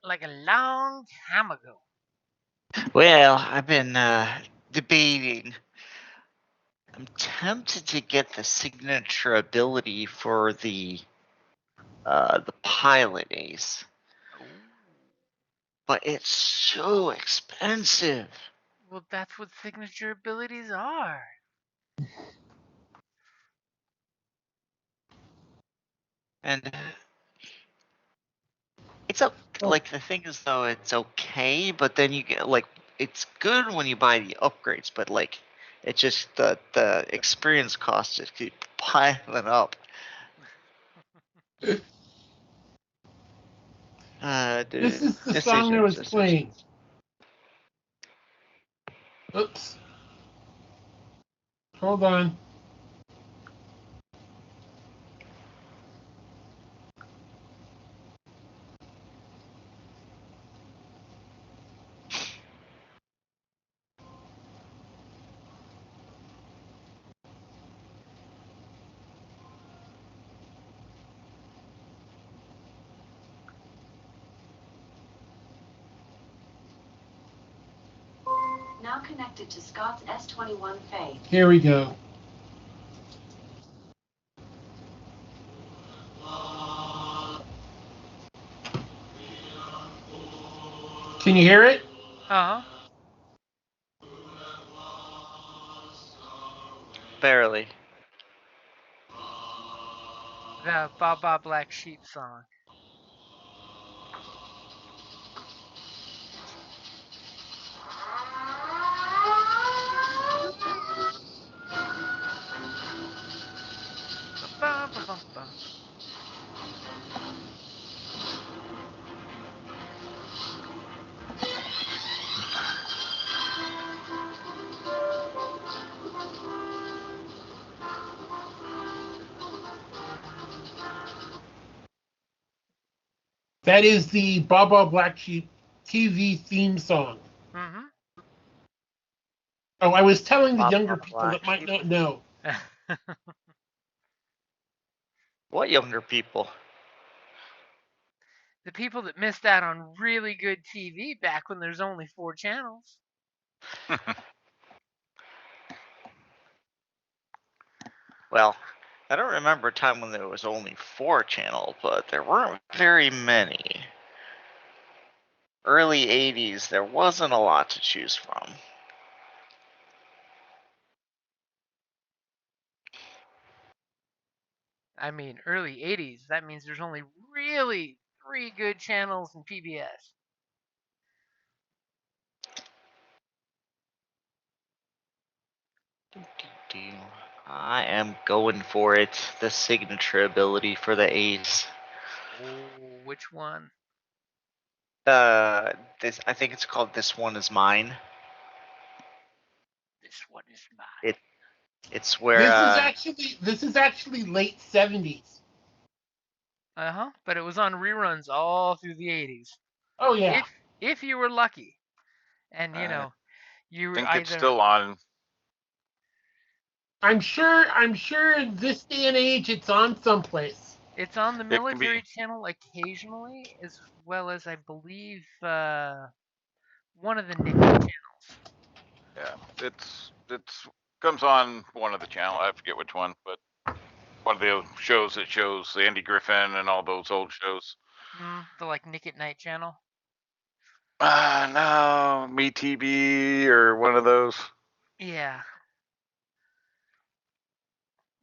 like a long time ago. Well, I've been debating. I'm tempted to get the signature ability for the pilot ace, Ooh. but it's so expensive. Well, that's what signature abilities are. And it's like the thing is though it's okay, but then you get like it's good when you buy the upgrades, but like it's just the experience costs just keep piling up. This is the song I Decisions, was playing. decisions. Oops. Hold on. Now connected to Scott's S21 Faith. Here we go. Can you hear it? Uh huh. Barely. The Baba Black Sheep song. Ba-ba-ba-bum-bum. That is the Baba Black Sheep TV theme song. Mm-hmm. Oh, I was telling the Pop younger on people Black that might Sheep. not know. What younger people? The people that missed out on really good TV back when there's only 4 channels. Well, I don't remember a time when there was only 4 channels, but there weren't very many. Early 80s, there wasn't a lot to choose from. I mean, early 80s. That means there's only really 3 good channels in PBS. I am going for it. The signature ability for the ace. Oh, which one? This I think it's called "This One Is Mine." This one is mine. It's where This is actually late 70s. Uh-huh. But it was on reruns all through the 80s. Oh yeah. If you were lucky. And I you were think it's either still on. I'm sure in this day and age it's on someplace. it's on the It can be. military channel occasionally, as well as I believe one of the Nick channels. Yeah, it's comes on one of the channel. I forget which one, but one of the shows that shows Andy Griffin and all those old shows. The like Nick at Night channel. No, Me TV or one of those. Yeah.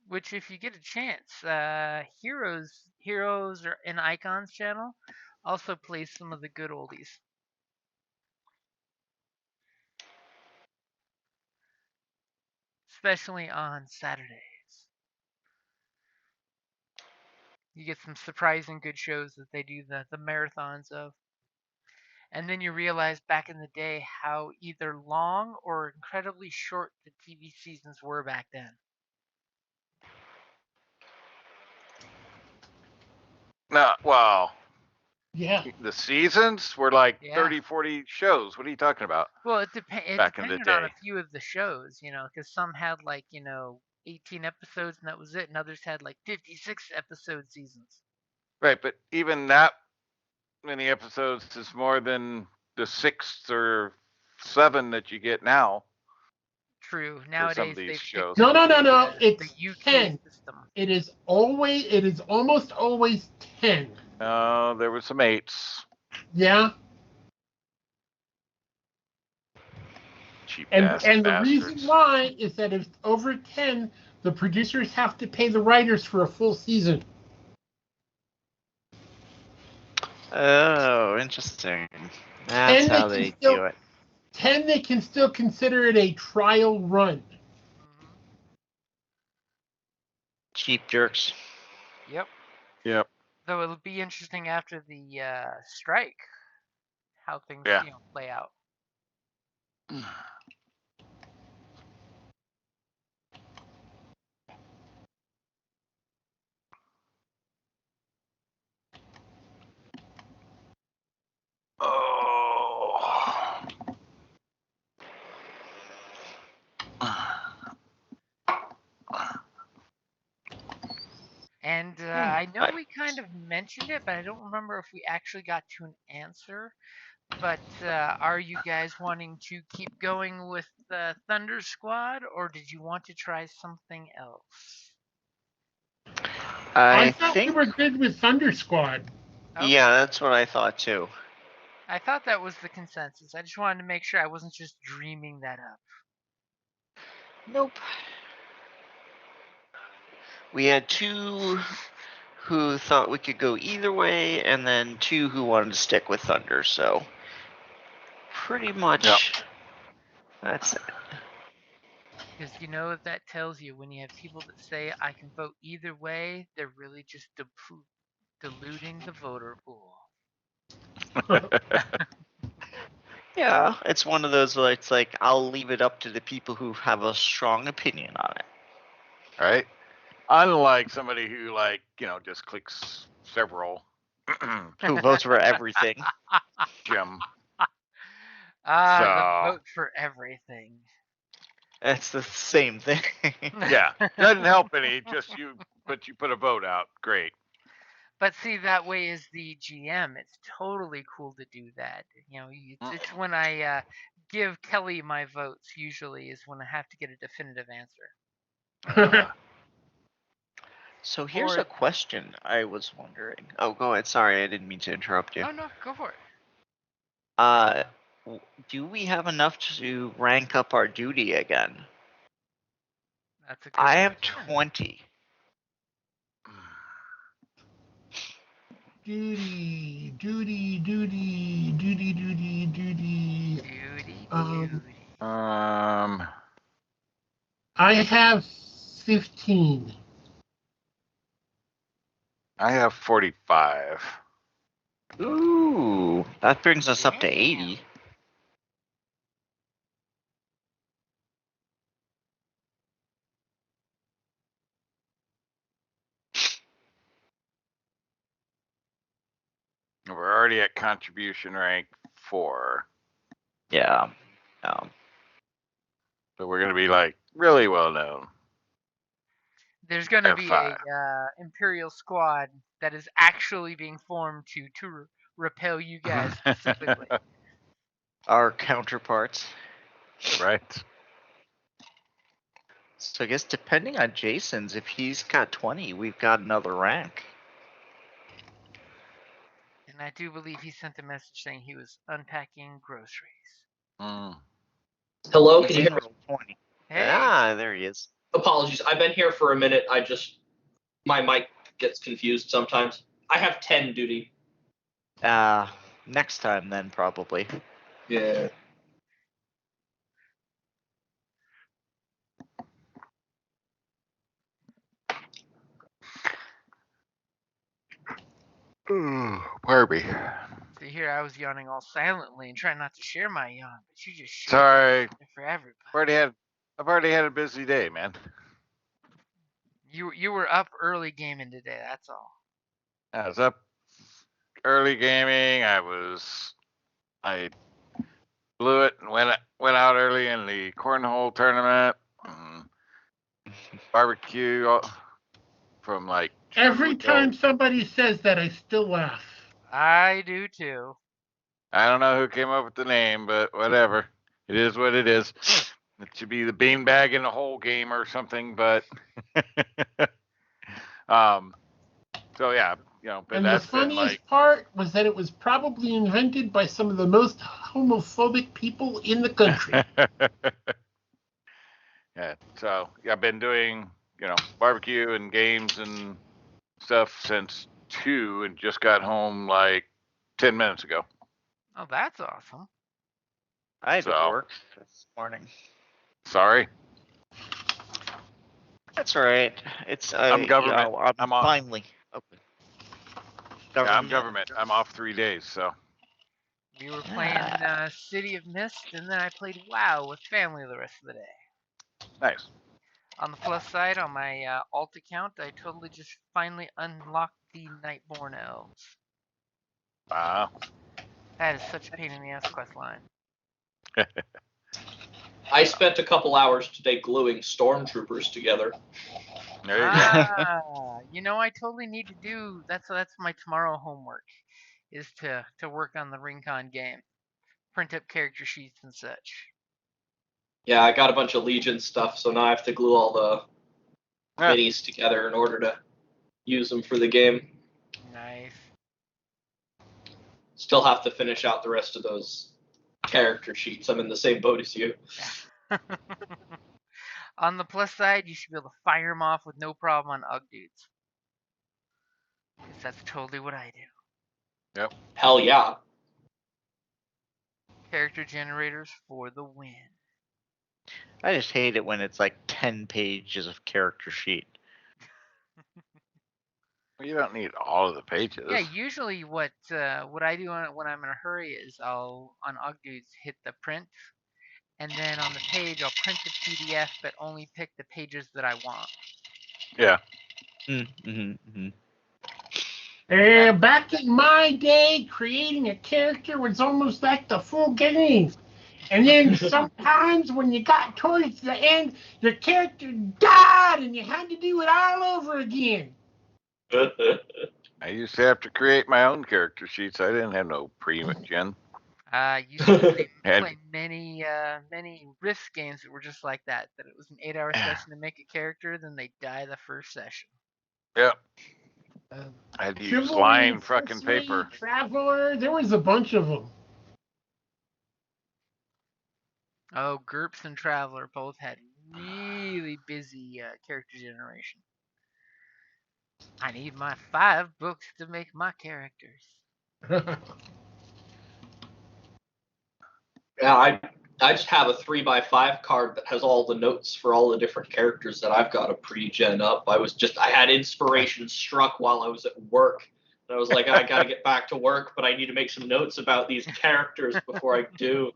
Which, if you get a chance, Heroes or an Icons channel also plays some of the good oldies. Especially on Saturdays. You get some surprising good shows that they do the marathons of. And then you realize back in the day how either long or incredibly short the TV seasons were back then. No, well, Yeah. the seasons were like Yeah. 30, 40 shows. What are you talking about? Well, it Back in the depended on a day. few of the shows, because some had like 18 episodes and that was it, and others had like 56 episode seasons. Right, but even that many episodes is more than the 6 or 7 that you get now True. for some Nowadays of these they've stick shows. to No. the It's UK 10. system. It is almost always 10. There were some 8s. Yeah. Cheap And ass the bastards. reason why is that if it's over 10, the producers have to pay the writers for a full season. Oh, interesting. That's 10 how they do it. 10 they can still consider it a trial run. Mhm. Cheap jerks. Yep. Yep. Though it'll be interesting after the strike, how things Yeah. play out. Oh. And I know we kind of mentioned it, but I don't remember if we actually got to an answer. But are you guys wanting to keep going with the Thunder Squad, or did you want to try something else? I I thought we think. were good with Thunder Squad. Okay. Yeah, that's what I thought too. I thought that was the consensus. I just wanted to make sure I wasn't just dreaming that up. Nope. We had 2 who thought we could go either way, and then 2 who wanted to stick with Thunder. So pretty much that's it. Because you know what that tells you when you have people that say, I can vote either way, they're really just diluting the voter pool. Yeah, it's one of those where it's like I'll leave it up to the people who have a strong opinion on it. Right? Unlike somebody who just clicks several. Who votes for everything. Jim. The So vote for everything. It's the same thing. yeah, doesn't help any. But you put a vote out. Great. But see, that way as the GM, it's totally cool to do that. It's when I give Kelly my votes. Usually, is when I have to get a definitive answer. So here's Or a question I was wondering. Oh, go ahead. Sorry, I didn't mean to interrupt you. oh no, go for it. Do we have enough to rank up our duty again? That's a good I have question. 20. Duty. Duty. I have 15. I have 45. Ooh, that brings us up to Damn. 80. We're already at contribution rank 4. Yeah. So we're gonna be really well known. There's going to be F5. a Imperial squad that is actually being formed to repel you guys specifically. Our counterparts. Right. So I guess depending on Jason's, if he's got 20, we've got another rank. And I do believe he sent a message saying he was unpacking groceries. Hello, He's can you in hear me? roll 20. Hey. Ah, there he is. Apologies, I've been here for a minute. My mic gets confused sometimes. I have 10 duty. Next time then, probably. Yeah. Barbie. So here I was yawning all silently and trying not to share my yawn, but you just shared Sorry. it for everybody. I've already had a busy day, man. You were up early gaming today, that's all. I was up early gaming. I blew it and went out early in the cornhole tournament. Barbecue from 2 Every until time somebody says that, I still laugh. I do too. I don't know who came up with the name, but whatever. It is what it is. It should be the beanbag in the hole game or something, but so yeah, but And the that's been funniest like part was that it was probably invented by some of the most homophobic people in the country. yeah. So yeah, I've been doing, barbecue and games and stuff since 2 and just got home like 10 minutes ago. Oh, that's awesome. I had to So work this morning. sorry. That's all right. It's I'm government. I'm I'm off. finally open. Yeah, I'm government. I'm off 3 days, so We were playing City of Mist, and then I played WoW with family the rest of the day. nice. On the plus side, on my alt account, I totally just finally unlocked the Nightborn Elves. Wow. That is such a pain in the ass quest line. I spent a couple hours today gluing stormtroopers together. There you go. I totally need to do that's my tomorrow homework, is to work on the Rincon game, print up character sheets and such. Yeah, I got a bunch of Legion stuff, so now I have to glue all the Yeah. minis together in order to use them for the game. Nice. Still have to finish out the rest of those character sheets. I'm in the same boat as you. On the plus side, you should be able to fire them off with no problem on UG dudes. Because that's totally what I do. Yep. Hell yeah. Character generators for the win. I just hate it when it's like 10 pages of character sheet. Well, you don't need all of the pages. Yeah, usually what I do when I'm in a hurry is I'll on UG dudes hit the print, and then on the page I'll print the PDF, but only pick the pages that I want. Yeah. Back in my day, creating a character was almost like the full game. And then sometimes when you got towards the end, your character died and you had to do it all over again. I used to have to create my own character sheets. I didn't have no pre-gen. I used to And- play many Rift games that were just like that. That it was an 8-hour session to make a character, then they die the first session. Yep. I had to use Chivalry, line fucking Sorcery, paper. Traveler, there was a bunch of them. Oh, GURPS and Traveler both had really busy character generation. I need my 5 books to make my characters. Yeah, I just have a 3x5 card that has all the notes for all the different characters that I've got to pre-gen up. I had inspiration struck while I was at work. And I was like, I gotta get back to work, but I need to make some notes about these characters before I do.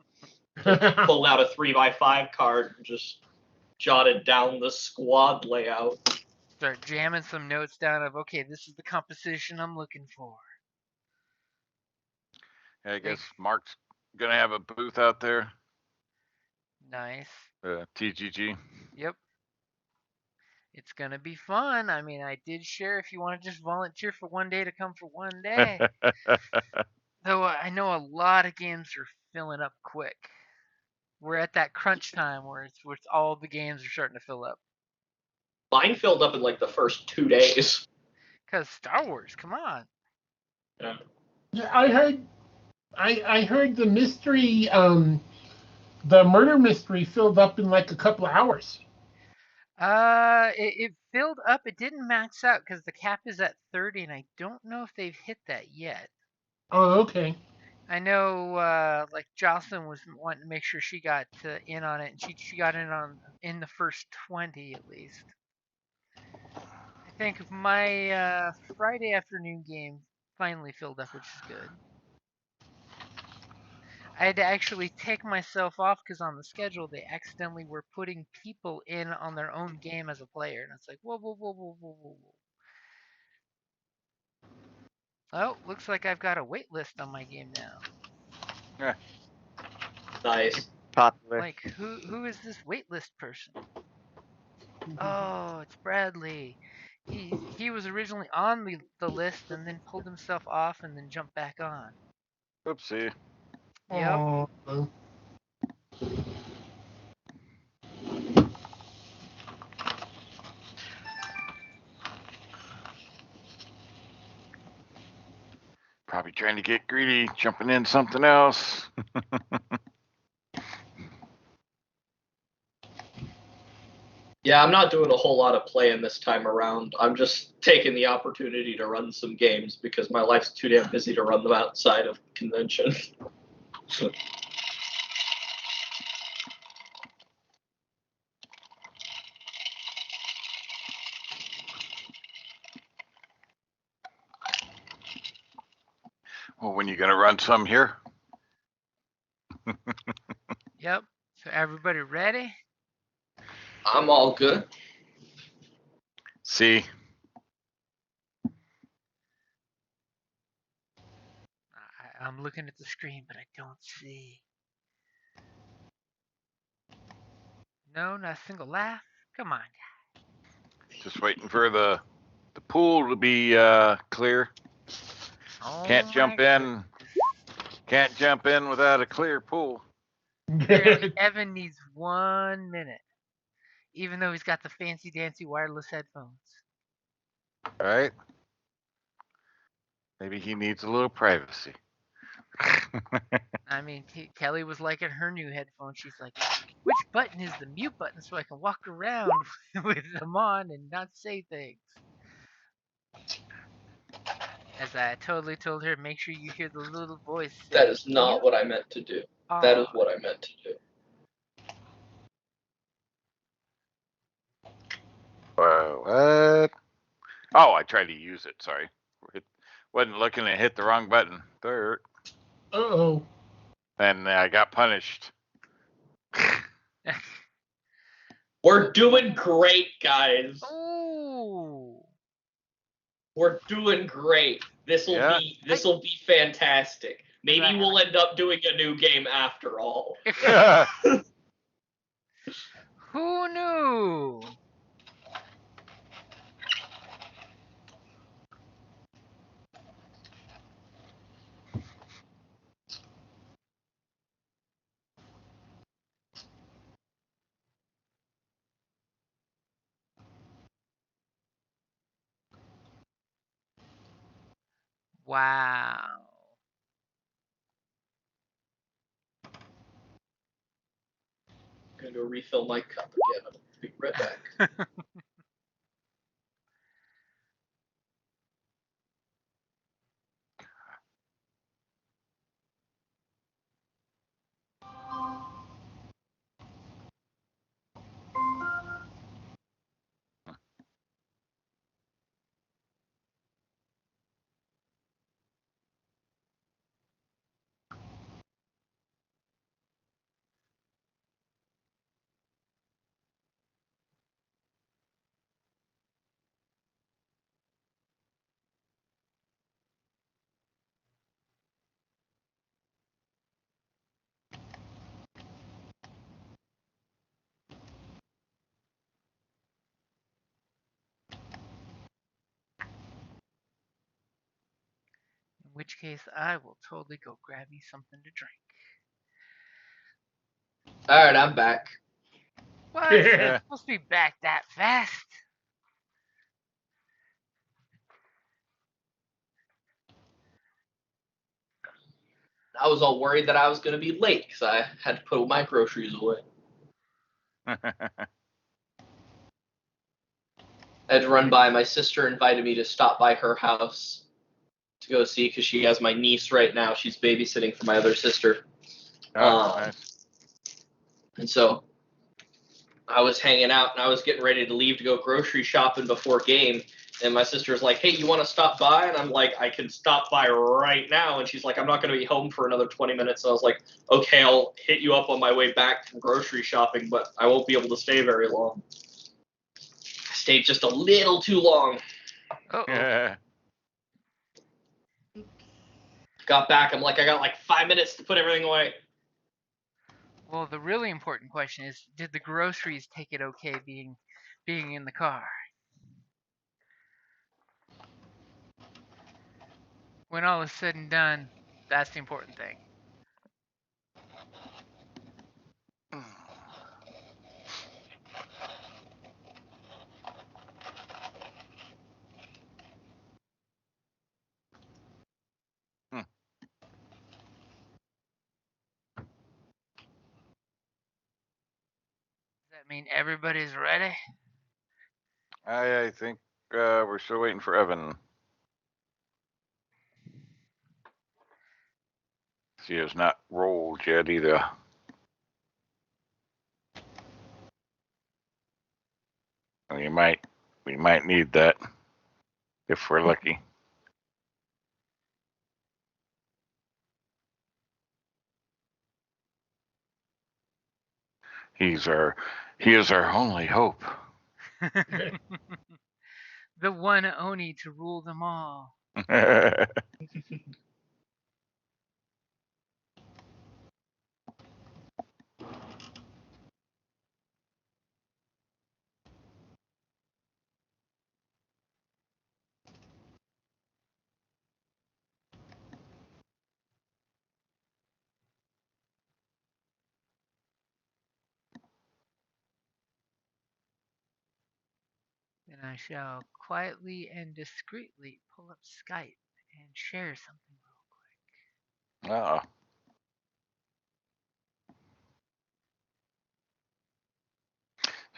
Pulled out a 3x5 card and just jotted down the squad layout. Start jamming some notes down of, okay, this is the composition I'm looking for. Yeah, I guess Mark's gonna have a booth out there. Nice. TGG. Yep. It's gonna be fun. I mean, I did share if you want to just volunteer for one day to come for one day. Though I know a lot of games are filling up quick. We're at that crunch time where it's all the games are starting to fill up. Mine filled up in like the first 2 days. Cause Star Wars, come on. Yeah. Yeah, I heard the mystery, the murder mystery filled up in like a couple of hours. It filled up. It didn't max out because the cap is at 30, and I don't know if they've hit that yet. Oh, okay. I know, like Jocelyn was wanting to make sure she got in on it, and she got in the first 20 at least. I think my Friday afternoon game finally filled up, which is good. I had to actually take myself off because on the schedule they accidentally were putting people in on their own game as a player, and it's like whoa, whoa, whoa, whoa, whoa, whoa, whoa. Oh, looks like I've got a wait list on my game now. Yeah. Nice. Popular. Like, who is this waitlist person? Oh, it's Bradley. He was originally on the list and then pulled himself off and then jumped back on. Oopsie. Yep. Oh, Probably trying to get greedy, jumping in something else. Yeah, I'm not doing a whole lot of playing this time around. I'm just taking the opportunity to run some games because my life's too damn busy to run them outside of convention. Well, when you gonna run some here? Yep. So everybody ready? I'm all good. See, I'm looking at the screen, but I don't see. No, not a single laugh. Come on. just waiting for the pool to be clear. Oh Can't jump my in. goodness. Can't jump in without a clear pool. Apparently, Evan needs 1 minute, even though he's got the fancy dancy wireless headphones. All right. Maybe he needs a little privacy. I mean, Kelly was liking her new headphones. She's like, which button is the mute button so I can walk around with them on and not say things? As I totally told her, make sure you hear the little voice say, That is not mute what I meant to do. That is on. what I meant to do. What? Oh, I tried to use it. Sorry. Wasn't looking to hit the wrong button. Dirt. Uh-oh. And I got punished. We're doing great, guys. Ooh. We're doing great. This'll Yeah. be fantastic. Maybe Right. we'll end up doing a new game after all. Who knew? Wow. I'm gonna go refill my cup again. I'll be right back. In which case, I will totally go grab me something to drink. Alright, I'm back. What? It's supposed to be back that fast? I was all worried that I was gonna be late because I had to put my groceries away. I had to run by. My sister invited me to stop by her house to go see because she has my niece right now. She's babysitting for my other sister. Nice. And so I was hanging out and I was getting ready to leave to go grocery shopping before game. And my sister's like, hey, you want to stop by? And I'm like, I can stop by right now. And she's like, I'm not going to be home for another 20 minutes. So I was like, okay, I'll hit you up on my way back from grocery shopping, but I won't be able to stay very long. I stayed just a little too long. Uh-oh. Got back. I'm like, I got like 5 minutes to put everything away. Well, the really important question is, did the groceries take it okay being in the car? When all is said and done, that's the important thing. Does that mean everybody's ready? I think we're still waiting for Evan. She has not rolled yet either. We might need that if we're lucky. He is our only hope. The one Oni to rule them all. Then I shall quietly and discreetly pull up Skype and share something real quick. Uh-oh.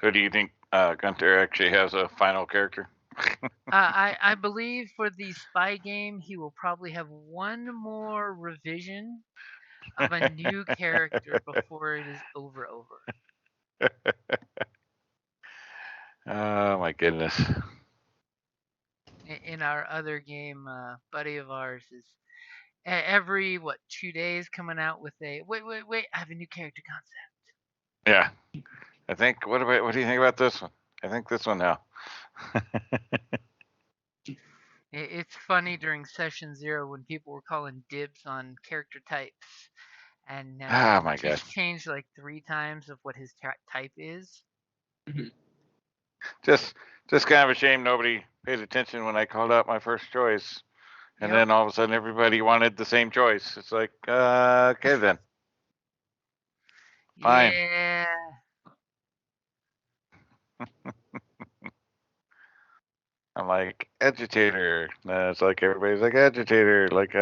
So do you think Gunther actually has a final character? I believe for the spy game, he will probably have one more revision of a new character before it is over. Oh my goodness. In our other game, buddy of ours is every 2 days coming out with a wait, I have a new character concept. Yeah. I think what do you think about this one? I think this one now. It's funny during session 0 when people were calling dibs on character types, and Oh my he's gosh. changed like 3 times of what his type is. Just kind of a shame nobody paid attention when I called out my first choice. And then all of a sudden everybody wanted the same choice. It's like, okay then. Fine. Yeah. I'm like, agitator. It's like everybody's like agitator. Like,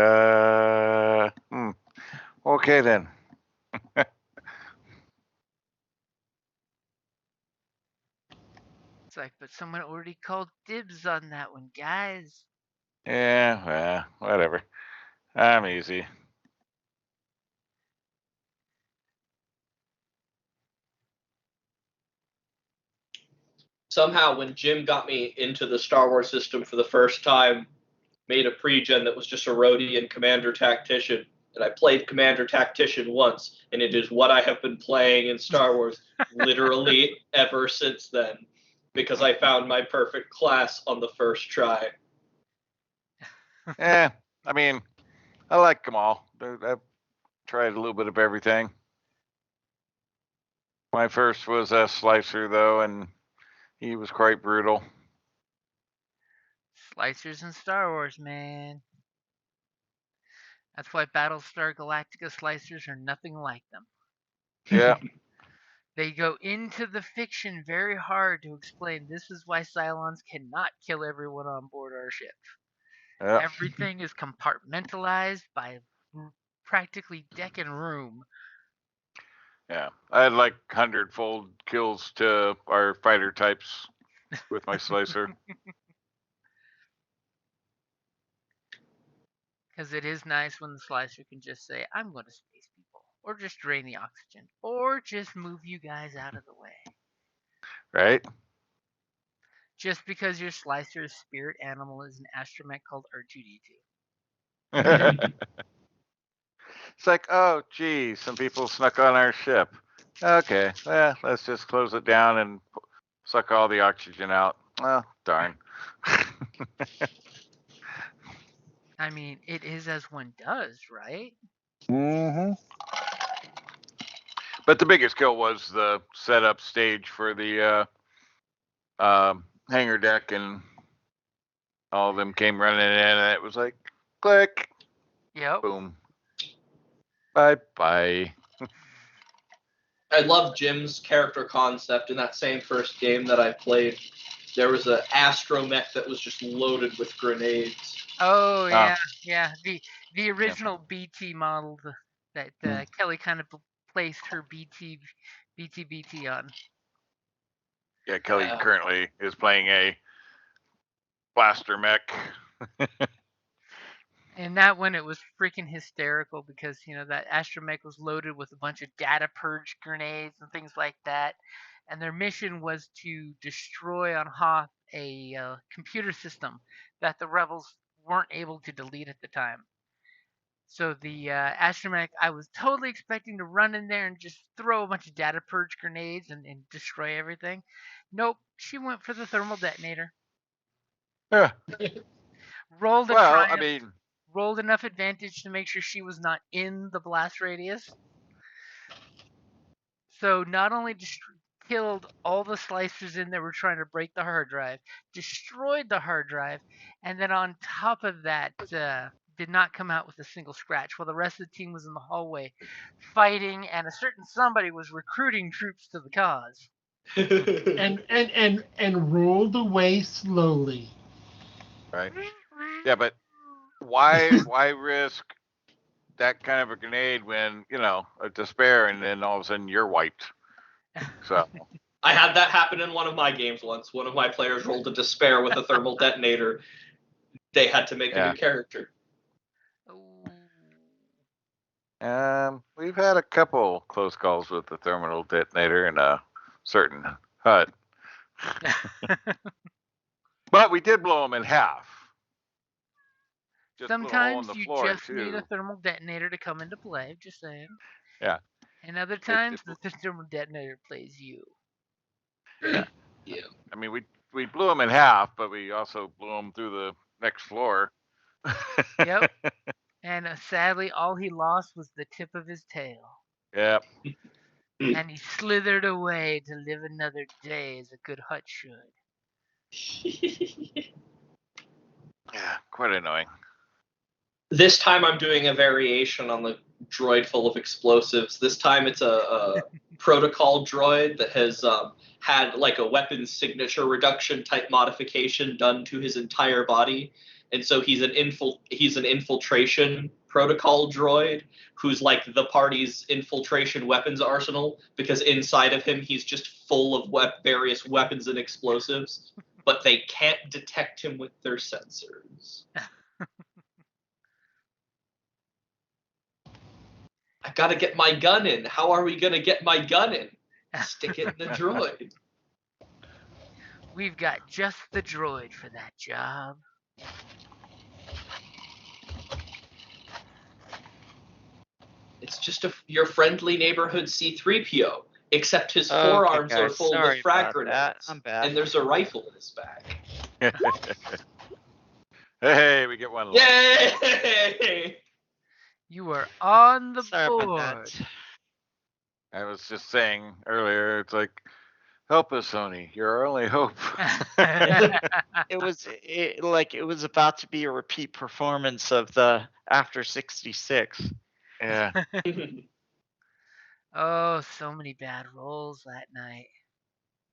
okay then. It's like, but someone already called dibs on that one, guys. Yeah, well, whatever. I'm easy. Somehow, when Jim got me into the Star Wars system for the first time, made a pre-gen that was just a Rodian Commander Tactician, and I played Commander Tactician once, and it is what I have been playing in Star Wars literally ever since then, because I found my perfect class on the first try. Yeah, I mean, I like them all. I've tried a little bit of everything. My first was a Slicer, though, and he was quite brutal. Slicers in Star Wars, man. That's why Battlestar Galactica slicers are nothing like them. Yeah. They go into the fiction very hard to explain this is why Cylons cannot kill everyone on board our ship. Yeah. Everything is compartmentalized by practically deck and room. Yeah. I had like 100-fold kills to our fighter types with my Slicer. Because it is nice when the slicer can just say, I'm going to space people, or just drain the oxygen, or just move you guys out of the way. Right? Just because your slicer's spirit animal is an astromech called R2D2. It's like, oh, gee, some people snuck on our ship. Okay, well, let's just close it down and suck all the oxygen out. Well, darn. I mean, it is as one does, right? Mm-hmm. But the biggest kill was the setup stage for the hangar deck, and all of them came running in, and it was like, Click. Yep. Boom. Bye bye. I love Jim's character concept in that same first game that I played. There was an astromech that was just loaded with grenades. Oh Ah. yeah. The original BT model that Kelly kind of placed her BT on. Yeah, Kelly Yeah. currently is playing a blaster mech. And that one, it was freaking hysterical because, that astromech was loaded with a bunch of data purge grenades and things like that. And their mission was to destroy on Hoth a computer system that the rebels weren't able to delete at the time. So the astromech, I was totally expecting to run in there and just throw a bunch of data purge grenades and destroy everything. Nope, she went for the thermal detonator. Yeah. Rolled a Well, I triumph. mean, Rolled enough advantage to make sure she was not in the blast radius. So not only killed all the slicers in that were trying to break the hard drive, destroyed the hard drive, and then on top of that, did not come out with a single scratch while the rest of the team was in the hallway fighting, and a certain somebody was recruiting troops to the cause. and rolled away slowly. right? Yeah, but why risk that kind of a grenade when a despair and then all of a sudden you're wiped? So I had that happen in one of my games once. One of my players rolled a despair with a thermal detonator. They had to make a Yeah. new character. We've had a couple close calls with the thermal detonator in a certain hut, but we did blow them in half. Just blew a hole in Sometimes the you floor just need a too. thermal detonator to come into play, just saying. Yeah. And other times, the thermal detonator plays you. Yeah. I mean, we blew them in half, but we also blew them through the next floor. Yep. And sadly, all he lost was the tip of his tail. Yep. And he slithered away to live another day as a good hut should. Yeah, quite annoying. This time I'm doing a variation on the droid full of explosives. This time it's a protocol droid that has had like a weapons signature reduction type modification done to his entire body. And so he's an infiltration protocol droid who's like the party's infiltration weapons arsenal, because inside of him he's just full of various weapons and explosives, but they can't detect him with their sensors. I gotta get my gun in. How are we gonna get my gun in? Stick it in the droid. We've got just the droid for that job. It's just your friendly neighborhood C-3PO, except his forearms are full with frag grenades, I'm bad. and there's a rifle in his back. Hey, we get one. Yay! You are on the Sorry board. about that. I was just saying earlier, it's like, help us, Sony. You're our only hope. It was about to be a repeat performance of the After 66. Yeah. Oh, so many bad rolls that night.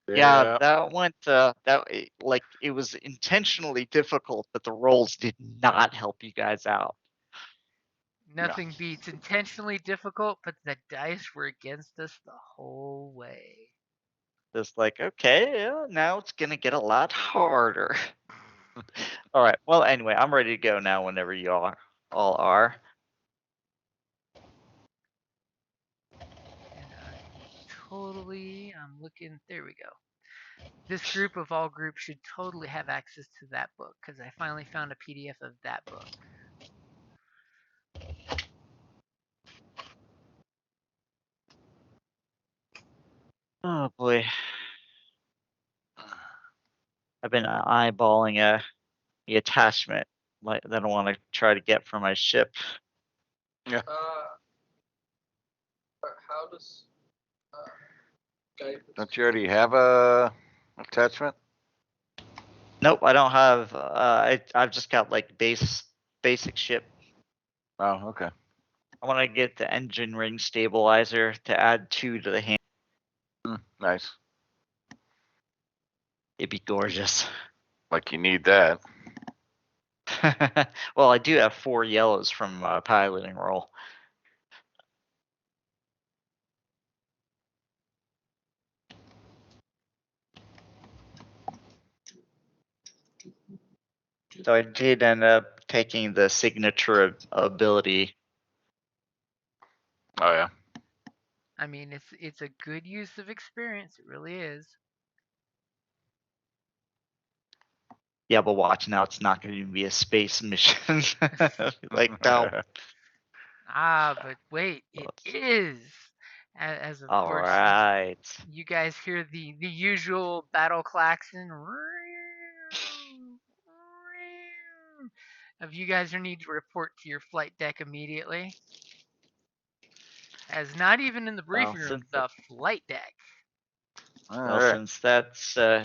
Yeah, that went. It was intentionally difficult, but the rolls did not help you guys out. Nothing beats intentionally difficult, but the dice were against us the whole way. Just like, okay, yeah, now it's gonna get a lot harder. All right. Well, anyway, I'm ready to go now. Whenever you all are. And I'm looking. There we go. This group of all groups should totally have access to that book because I finally found a PDF of that book. Oh boy. I've been eyeballing the attachment that I want to try to get for my ship. Yeah. How does Don't you already have a attachment? Nope, I don't have. I've just got like base basic ship. Oh, okay. I want to get the engine ring stabilizer to add 2 to the hand. Nice. It'd be gorgeous. Like you need that. Well, I do have 4 yellows from piloting roll. So I did end up taking the signature ability. Oh yeah. I mean, it's a good use of experience. It really is. Yeah, but watch now, it's not going to be a space mission. Like, no. Ah, but wait, it is. As of All course, right. you guys hear the usual battle klaxon of you guys who need to report to your flight deck immediately. As not even in the briefing room, the flight deck. All Well, right. since that's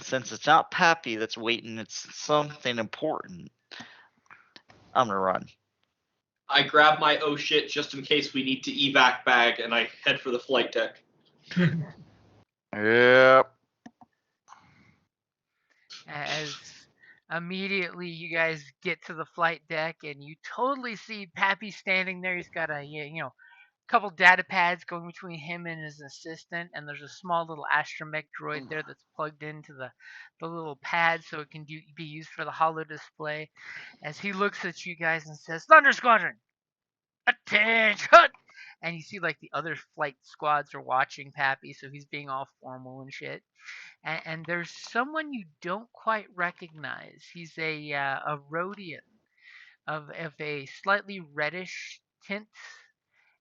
since it's not Pappy that's waiting, it's something important. I'm gonna run. I grab my oh shit just in case we need to evac bag, and I head for the flight deck. Yep. As immediately you guys get to the flight deck and you totally see Pappy standing there. He's got a couple data pads going between him and his assistant, and there's a small little astromech droid there that's plugged into the little pad so it can be used for the holo display. As he looks at you guys and says, "Thunder Squadron, attention!" And you see like the other flight squads are watching Pappy, so he's being all formal and shit. And there's someone you don't quite recognize. He's a Rhodian of a slightly reddish tint,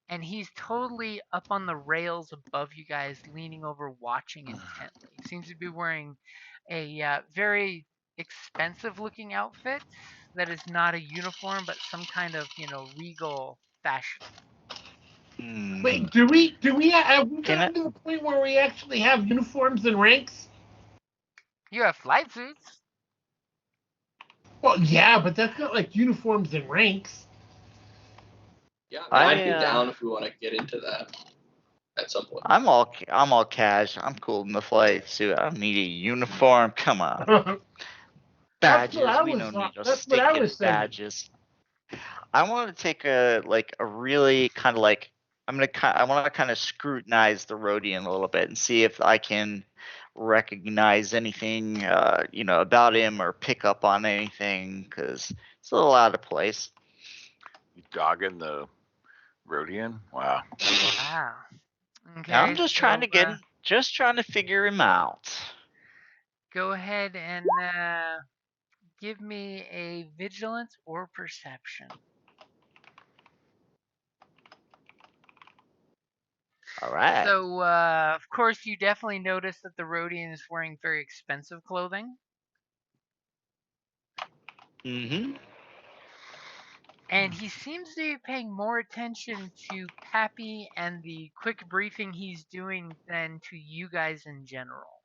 and he's totally up on the rails above you guys, leaning over, watching intently. He seems to be wearing a very expensive-looking outfit that is not a uniform, but some kind of regal fashion. Wait, have we gotten to the point where we actually have uniforms and ranks? You have flight suits. Well, yeah, but that's not like uniforms and ranks. Yeah, I'd be down if we want to get into that at some point. I'm all cash. I'm cool in the flight suit. I don't need a uniform. Come on. Badges. We don't need no stinking badges. I want to take a really kind of like I want to kind of scrutinize the Rhodian a little bit and see if I can recognize anything about him or pick up on anything, because it's a little out of place. You dogging the Rhodian? Wow. Wow. Okay. Now I'm just trying to figure him out. Go ahead and give me a vigilance or perception. All right. So, of course, you definitely notice that the Rhodian is wearing very expensive clothing. Mm-hmm. And he seems to be paying more attention to Pappy and the quick briefing he's doing than to you guys in general.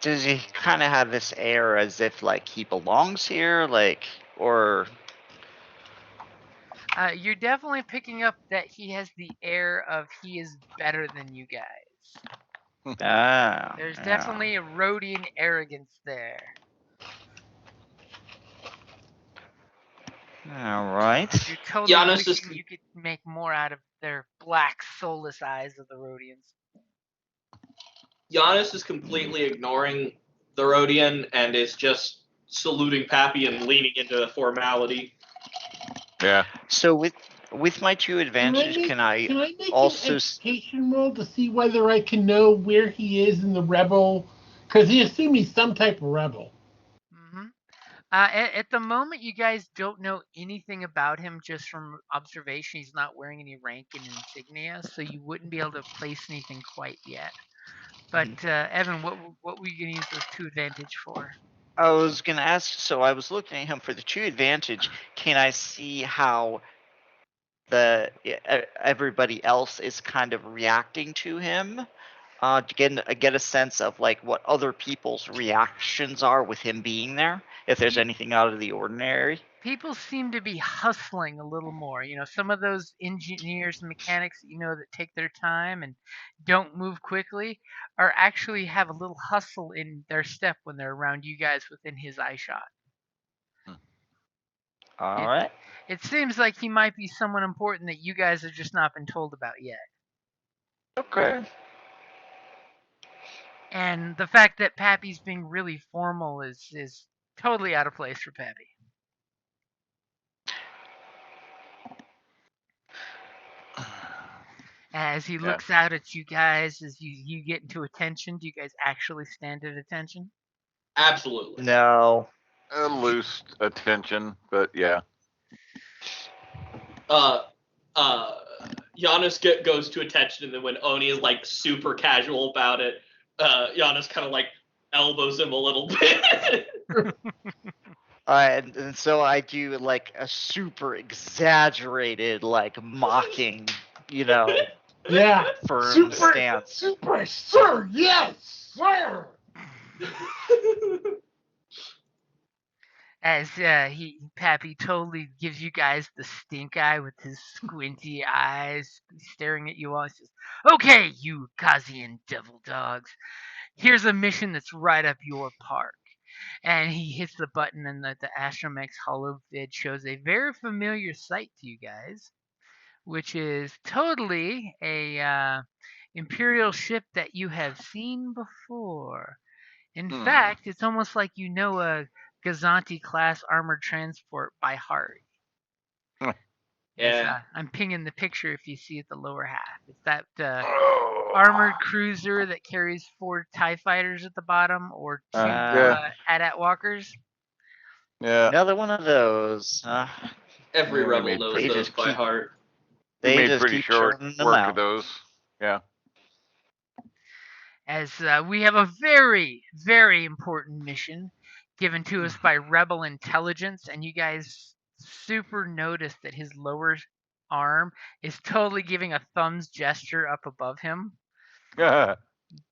Does he kind of have this air as if like he belongs here, or? You're definitely picking up that he has the air of he is better than you guys. There's definitely a Rhodian arrogance there. All right. You're totally wishing you could make more out of their black, soulless eyes of the Rhodians. Giannis is completely ignoring the Rhodian and is just saluting Pappy and leaning into formality. Yeah. So with my 2 advantage, can I make also an education roll to see whether I can know where he is in the rebel? Because he assumes he's some type of rebel. Mm-hmm. At the moment, you guys don't know anything about him just from observation. He's not wearing any rank and insignia, so you wouldn't be able to place anything quite yet. But Evan, what were you gonna use those 2 advantage for? I was gonna ask. So I was looking at him for the 2 advantage. Can I see how everybody else is kind of reacting to him? to get a sense of like what other people's reactions are with him being there. If there's anything out of the ordinary. People seem to be hustling a little more. Some of those engineers and mechanics that take their time and don't move quickly are actually have a little hustle in their step when they're around you guys within his eye shot. All right. It seems like he might be someone important that you guys have just not been told about yet. Okay. And the fact that Pappy's being really formal is totally out of place for Pappy. As he looks out at you guys, as you get into attention, do you guys actually stand at attention? Absolutely. No. Loose attention, but yeah. Giannis goes to attention, and then when Oni is like super casual about it, Giannis kind of like elbows him a little bit. And so I do like a super exaggerated, like mocking, Yeah. firm stance. Super, sir, yes, sir. As Pappy totally gives you guys the stink eye with his squinty eyes, staring at you all. He says, "Okay, you Kazian devil dogs. Here's a mission that's right up your park." And he hits the button, and the Astromex holo vid shows a very familiar sight to you guys, which is totally a Imperial ship that you have seen before. In fact, it's almost like you know a Gazanti class armored transport by heart. Yeah. I'm pinging the picture if you see at the lower half. It's that armored cruiser that carries 4 TIE fighters at the bottom, or 2 AT-AT walkers. Yeah. Another one of those. Every Yeah, rebel maybe knows they those just by keep- heart. We They made just pretty keep short churning them work out. of those. Yeah. As we have a very, very important mission given to us by Rebel Intelligence, and you guys super notice that his lower arm is totally giving a thumbs gesture up above him,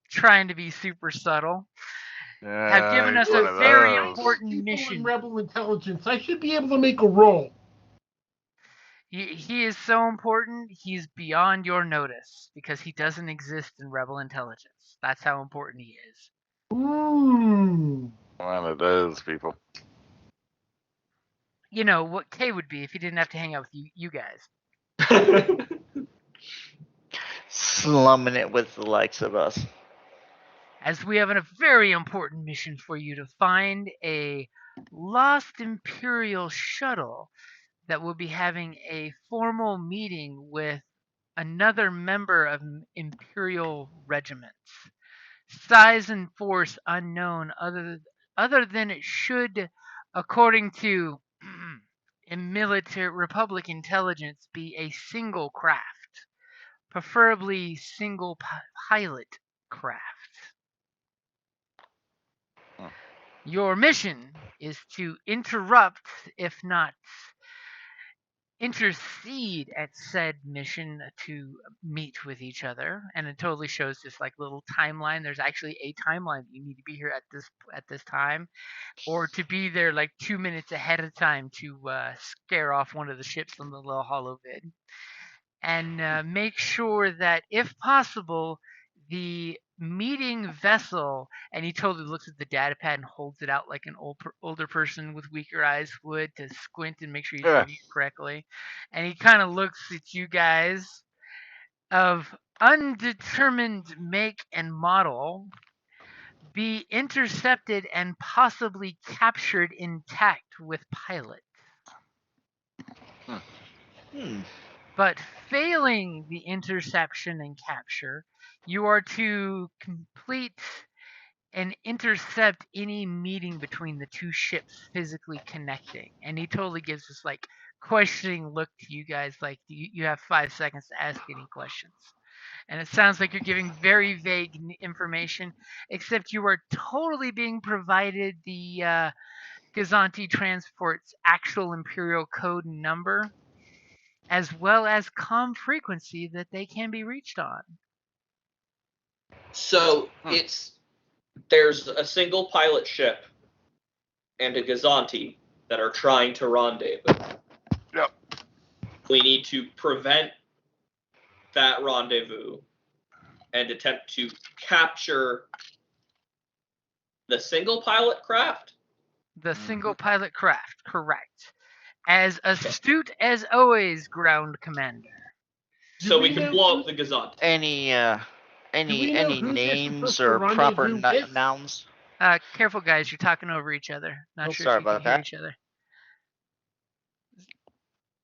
trying to be super subtle. Have given us a very important mission. In Rebel Intelligence, I should be able to make a roll. He is so important, he's beyond your notice because he doesn't exist in Rebel Intelligence. That's how important he is. Ooh. One of those people. You know what Kay would be if he didn't have to hang out with you guys. Slumming it with the likes of us. As we have a very important mission for you to find a lost Imperial shuttle that will be having a formal meeting with another member of Imperial regiments. Size and force unknown, other than it should, according to military Republic intelligence, be a single craft, preferably single pilot craft. Your mission is to interrupt, if not intercede at said mission to meet with each other, and it totally shows this like little timeline. There's actually a timeline that you need to be here at this time, or to be there like 2 minutes ahead of time to scare off one of the ships on the little holo vid, and make sure that if possible the meeting vessel, and he totally looks at the data pad and holds it out like an older person with weaker eyes would, to squint and make sure he's reading it correctly. And he kind of looks at you guys, of undetermined make and model, be intercepted and possibly captured intact with pilot. But failing the interception and capture, you are to complete and intercept any meeting between the two ships physically connecting. And he totally gives this like questioning look to you guys, like you have 5 seconds to ask any questions. And it sounds like you're giving very vague information, except you are totally being provided the Gazanti Transport's actual Imperial code and number, as well as comm frequency that they can be reached on. So there's a single pilot ship and a Gazanti that are trying to rendezvous. Yep. We need to prevent that rendezvous and attempt to capture the single pilot craft. The single pilot craft, correct. As astute as always, Ground Commander. So we can blow up the Gazanti. Any we know who they're names supposed to or proper rendezvous with? nouns? Careful, guys, you're talking over each other. Not Oh, sure sorry if you can about hear that. each other.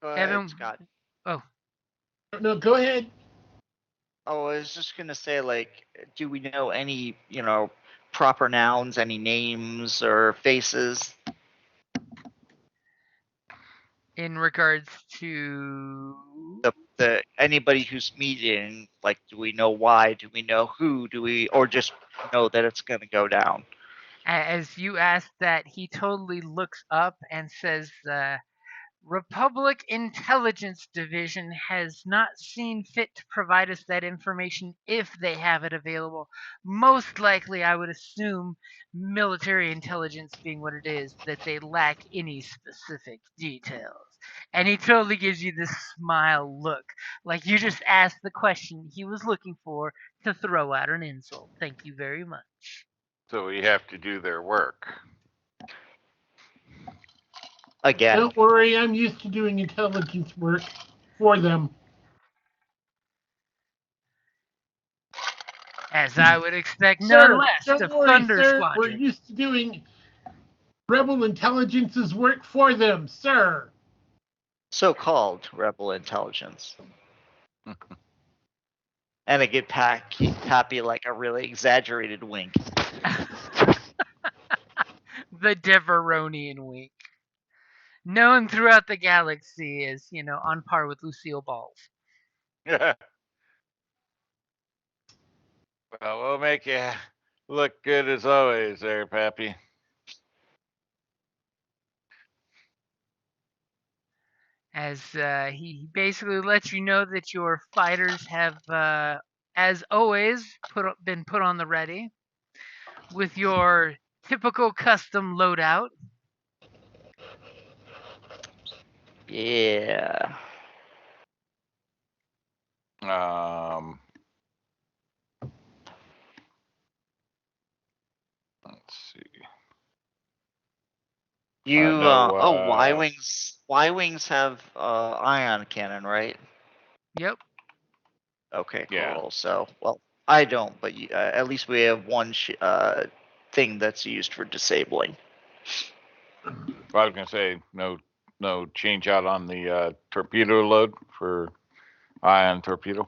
Go ahead, Evan, Scott. oh, No, go ahead. Oh, I was just gonna say, like, do we know any, proper nouns, any names or faces? in regards to The anybody who's meeting, like, do we know why? Do we know who? Do we, or just know that it's gonna go down? as you ask that, he totally looks up and says, Republic Intelligence Division has not seen fit to provide us that information if they have it available. Most likely, I would assume, military intelligence being what it is, that they lack any specific details. And he totally gives you this smile look, like you just asked the question he was looking for to throw out an insult. Thank you very much. So we have to do their work. Again, Don't worry, I'm used to doing intelligence work for them. As I would expect Sir, none less don't of worry, Thunder sir. We're Squadron. used to doing rebel intelligence's work for them, sir. so-called rebel intelligence. And I get Pappy like a really exaggerated wink. The Deveronian wink. Known throughout the galaxy as, on par with Lucille Balls. Well, we'll make you look good as always there, Pappy. As he basically lets you know that your fighters have, as always, been put on the ready with your typical custom loadout. Yeah. Let's see. You no, Y-wings have ion cannon, right? Yep. Okay, cool. Yeah. So, well, I don't, but at least we have one thing that's used for disabling. I was gonna say no change out on the torpedo load for ion torpedo.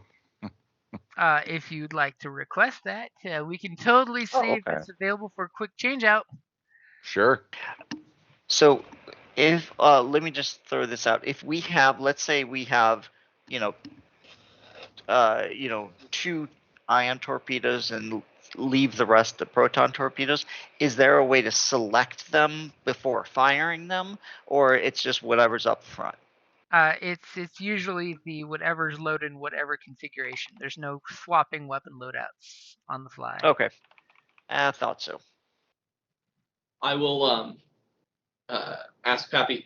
If you'd like to request that, we can totally see if okay. it's available for a quick change out. Sure. So, if let me just throw this out. If we have, let's say we have, two ion torpedoes and leave the rest the proton torpedoes, is there a way to select them before firing them, or it's just whatever's up front? It's usually the whatever's loaded in whatever configuration. There's no swapping weapon loadouts on the fly. Okay, I thought so. I will ask Pappy,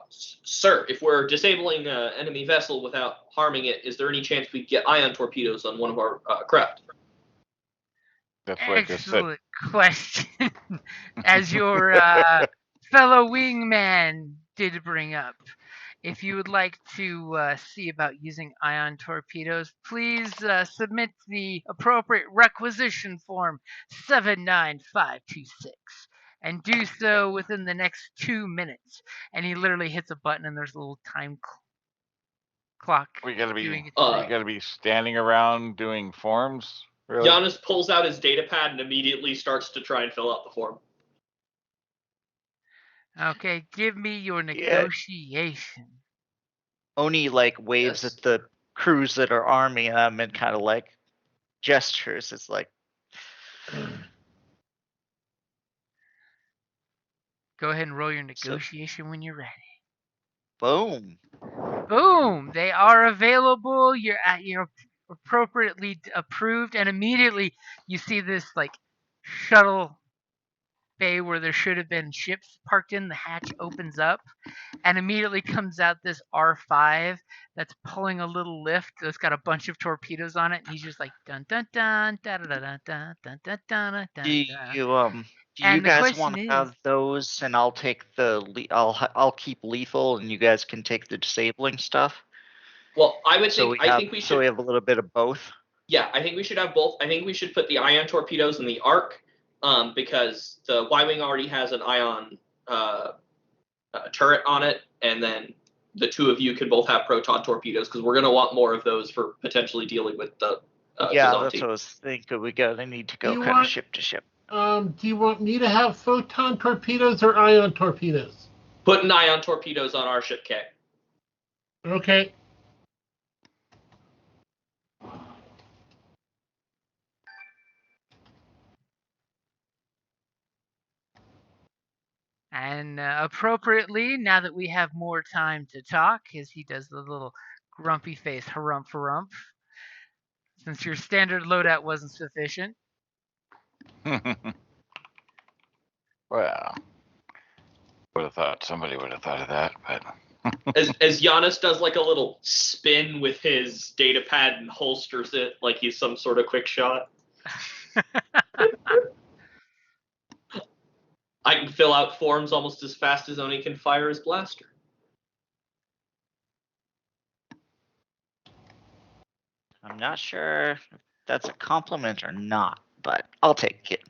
sir, if we're disabling an enemy vessel without harming it, is there any chance we get ion torpedoes on one of our craft? That's what I just said. Excellent question. As your fellow wingman did bring up. If you would like to see about using ion torpedoes, please submit the appropriate requisition form 79526 and do so within the next 2 minutes. And he literally hits a button and there's a little time clock. We gotta be doing its we thing. gotta be standing around doing forms. Really? Giannis pulls out his data pad and immediately starts to try and fill out the form. Okay, give me your negotiation. Oni like waves Yes. at the crews that are arming them and kind of like gestures. It's like, Go ahead and roll your negotiation when you're ready. boom. Boom! They are available. Your appropriately approved, and immediately you see this like shuttle bay where there should have been ships parked in. The hatch opens up, and immediately comes out this R5 that's pulling a little lift that's got a bunch of torpedoes on it, and he's just like dun dun dun da da da dun dun dun dun dun dun. Do you And the guys question want to is, have those, and I'll take I'll keep lethal, and you guys can take the disabling stuff. Well, I would So think we I have think we so we should. have a little bit of both. Yeah, I think we should have both. I think we should put the ion torpedoes in the arc, because the Y-wing already has an ion turret on it, and then the two of you can both have proton torpedoes because we're going to want more of those for potentially dealing with the Yeah, Kazanti. that's what I was thinking. We gotta need to Do go you kind of want- ship to ship. Do you want me to have photon torpedoes or ion torpedoes? Putting ion torpedoes on our ship K. Okay. and appropriately, now that we have more time to talk, as he does the little grumpy face harumph harumph, since your standard loadout wasn't sufficient. Well, would have thought somebody would have thought of that, but As Giannis does like a little spin with his data pad and holsters it like he's some sort of quick shot. I can fill out forms almost as fast as Oni can fire his blaster. I'm not sure if that's a compliment or not, but I'll take it.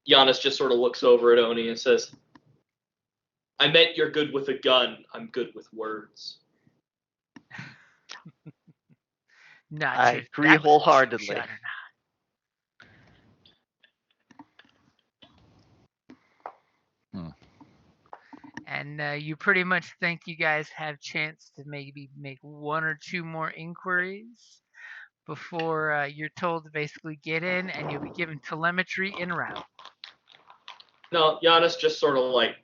Giannis just sort of looks over at Oni and says, I meant you're good with a gun. I'm good with words. Not I sure if agree that was a wholeheartedly. trick shot or not. And you pretty much think you guys have chance to maybe make one or two more inquiries before you're told to basically get in, and you'll be given telemetry en route. No, Giannis just sort of like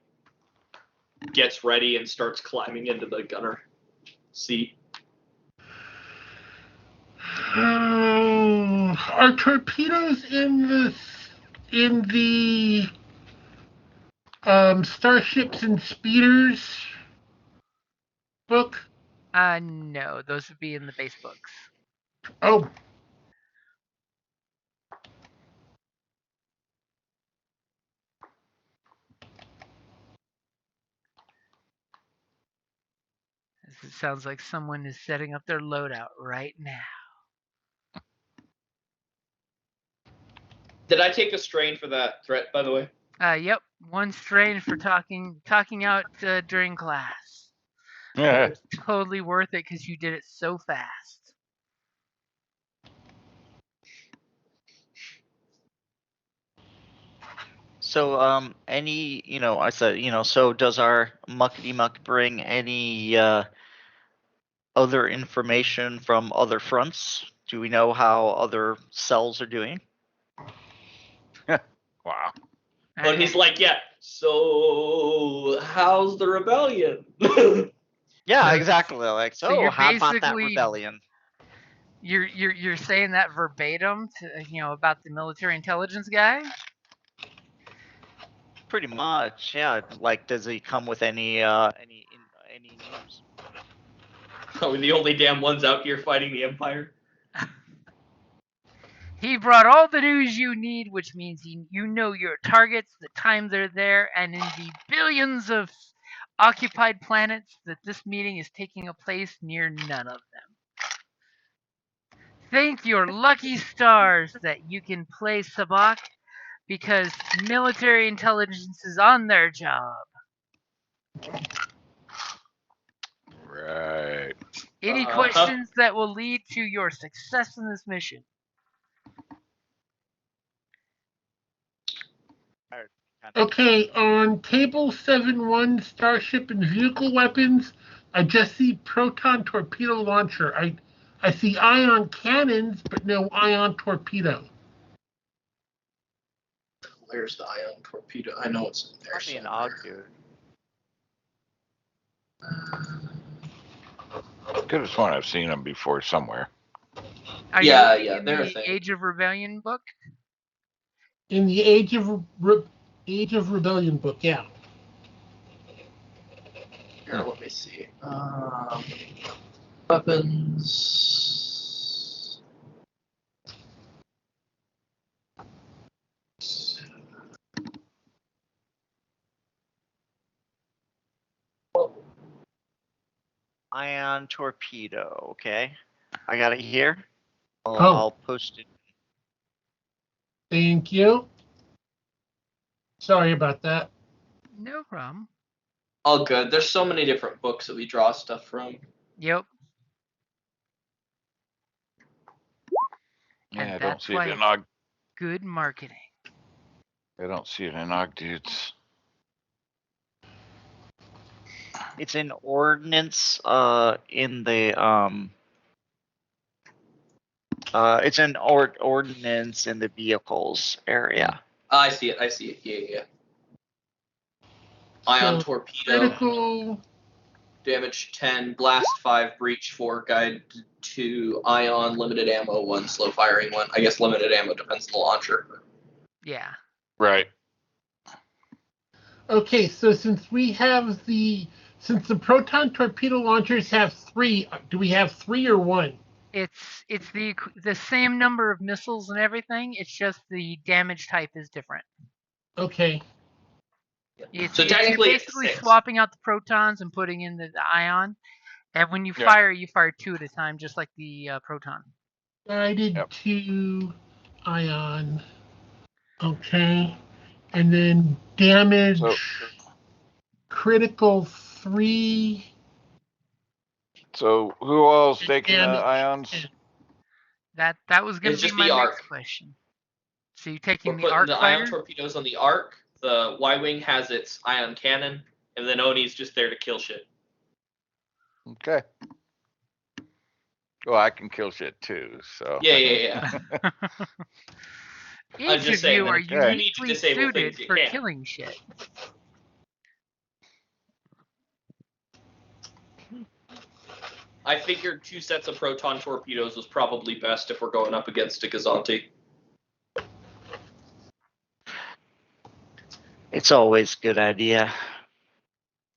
gets ready and starts climbing into the gunner seat. Are torpedoes in the Starships and Speeders book? No, those would be in the base books. Oh, It sounds like someone is setting up their loadout right now. Did I take a strain for that threat, by the way? Yep, one strain for talking out during class. yeah. It's totally worth it because you did it so fast. So, I said, so does our Muckety Muck bring any other information from other fronts? Do we know how other cells are doing? Wow. But he's like, yeah, so how's the rebellion? Yeah, exactly. Like, So so you're how about that basically- rebellion? You're saying that verbatim to about the military intelligence guy? Pretty much, yeah. Like, does he come with any news? Are we the only damn ones out here fighting the Empire? He brought all the news you need, which means you know your targets, the time they're there, and in the billions of occupied planets that this meeting is taking place near none of them. Thank your lucky stars that you can play Sabacc, because military intelligence is on their job. Right. Any questions that will lead to your success in this mission? okay. On table 7-1, Starship and Vehicle Weapons, I just see proton torpedo launcher. I see ion cannons, but no ion torpedo. Where's the ion torpedo? I know it's in there. Probably an somewhere. Ogdu. Could have sworn I've seen them before somewhere. Are Yeah, you yeah, in they're a the thing. Age of Rebellion book? In the Age of Rebellion book, yeah. Here, let me see. Weapons. Ion torpedo. Okay, I got it here. Oh. I'll post it. Thank you. Sorry about that. No problem. All good. There's so many different books that we draw stuff from. Yep. Yeah, And I don't that's see it why in it's Og. good marketing. I don't see it in Og dudes. It's an ordnance. In the It's an ordnance in the vehicles area. I see it. Yeah. Ion So, torpedo, critical. damage 10, blast 5, breach 4, guide 2, ion, limited ammo 1, slow firing 1. I guess limited ammo depends on the launcher. Yeah. Right. Okay, so since the proton torpedo launchers have 3, do we have 3 or 1? It's the same number of missiles and everything. It's just the damage type is different. Okay. So You're technically it's basically 6. swapping out the protons and putting in the ion. And when you Yeah. fire 2 at a time, just like the proton. Guided Yep. 2 ion. Okay. And then damage critical 3. So who all's and taking the damage ions? 10. That was going It's to be just my the next arc. question. So you're We're taking the putting arc the fighter? ion torpedoes on the arc. The Y-wing has its ion cannon, and then Oni's just there to kill shit. Okay. Well, I can kill shit too, so. Yeah. I'm Each just of saying you that are if you need to uniquely disable suited things, you for can. killing shit. I figured 2 sets of proton torpedoes was probably best if we're going up against a Gazanti. It's always a good idea.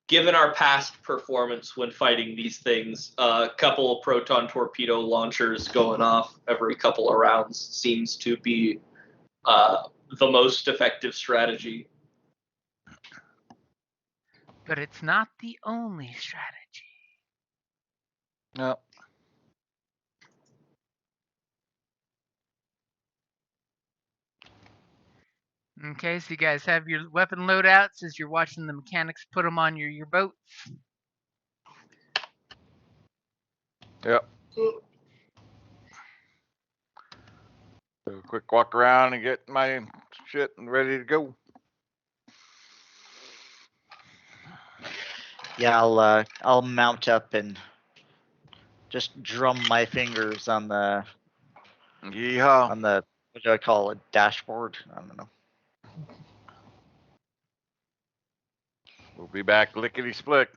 Given our past performance when fighting these things, a couple of proton torpedo launchers going off every couple of rounds seems to be the most effective strategy. But it's not the only strategy. No. Okay, so you guys have your weapon loadouts as you're watching the mechanics put them on your boats. Yep. Do a quick walk around and get my shit and ready to go. Yeah, I'll mount up and just drum my fingers on the Yeehaw. what do I call it, dashboard? I don't know. We'll be back lickety split.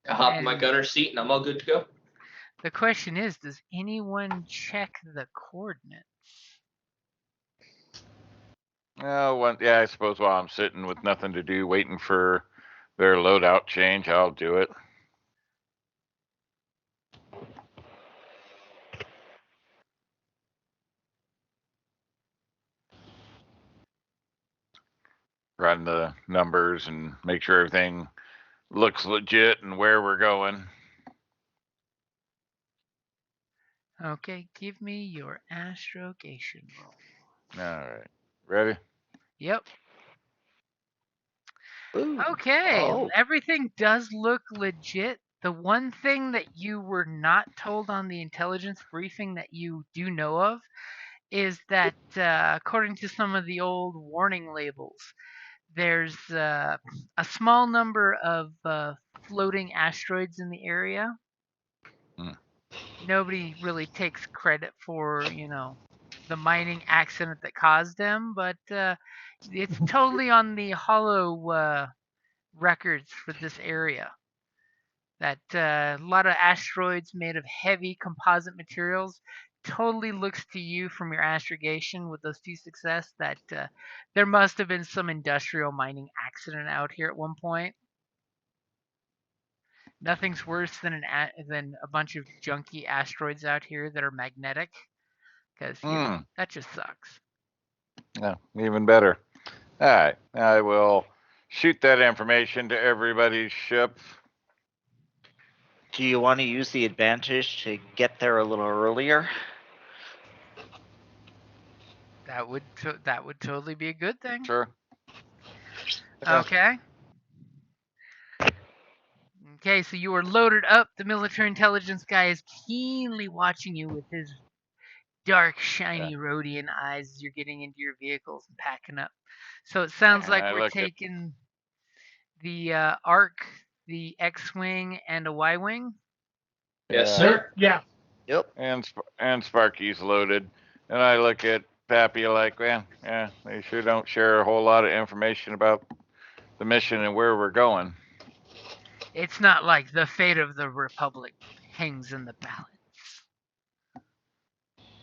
I hop in my And gunner's seat and I'm all good to go. the question is, does anyone check the coordinates? Yeah, I suppose while I'm sitting with nothing to do, waiting for their loadout change, I'll do it. Run the numbers and make sure everything looks legit and where we're going. Okay, give me your astrogation roll. All right. Ready? Yep. Ooh. Okay, Oh. everything does look legit. The one thing that you were not told on the intelligence briefing that you do know of is that, according to some of the old warning labels, there's a small number of floating asteroids in the area. Hmm. Nobody really takes credit for, the mining accident that caused them, but it's totally on the hollow records for this area. That a lot of asteroids made of heavy composite materials totally looks to you from your astrogation with those two success that there must have been some industrial mining accident out here at one point. Nothing's worse than than a bunch of junky asteroids out here that are magnetic, because that just sucks. Yeah, even better. All right, I will shoot that information to everybody's ship. Do you want to use the advantage to get there a little earlier? That would totally be a good thing. Sure. Yeah. Okay. Okay, so you are loaded up. The military intelligence guy is keenly watching you with his dark, shiny Rhodian eyes as you're getting into your vehicles and packing up. So it sounds And like I we're look at- taking the Ark, the X-wing, and a Y-wing. Yes, Yeah. sir. Yeah. Yep. And Sparky's loaded. And I look at Pappy like, well, yeah, they sure don't share a whole lot of information about the mission and where we're going. It's not like the fate of the Republic hangs in the balance.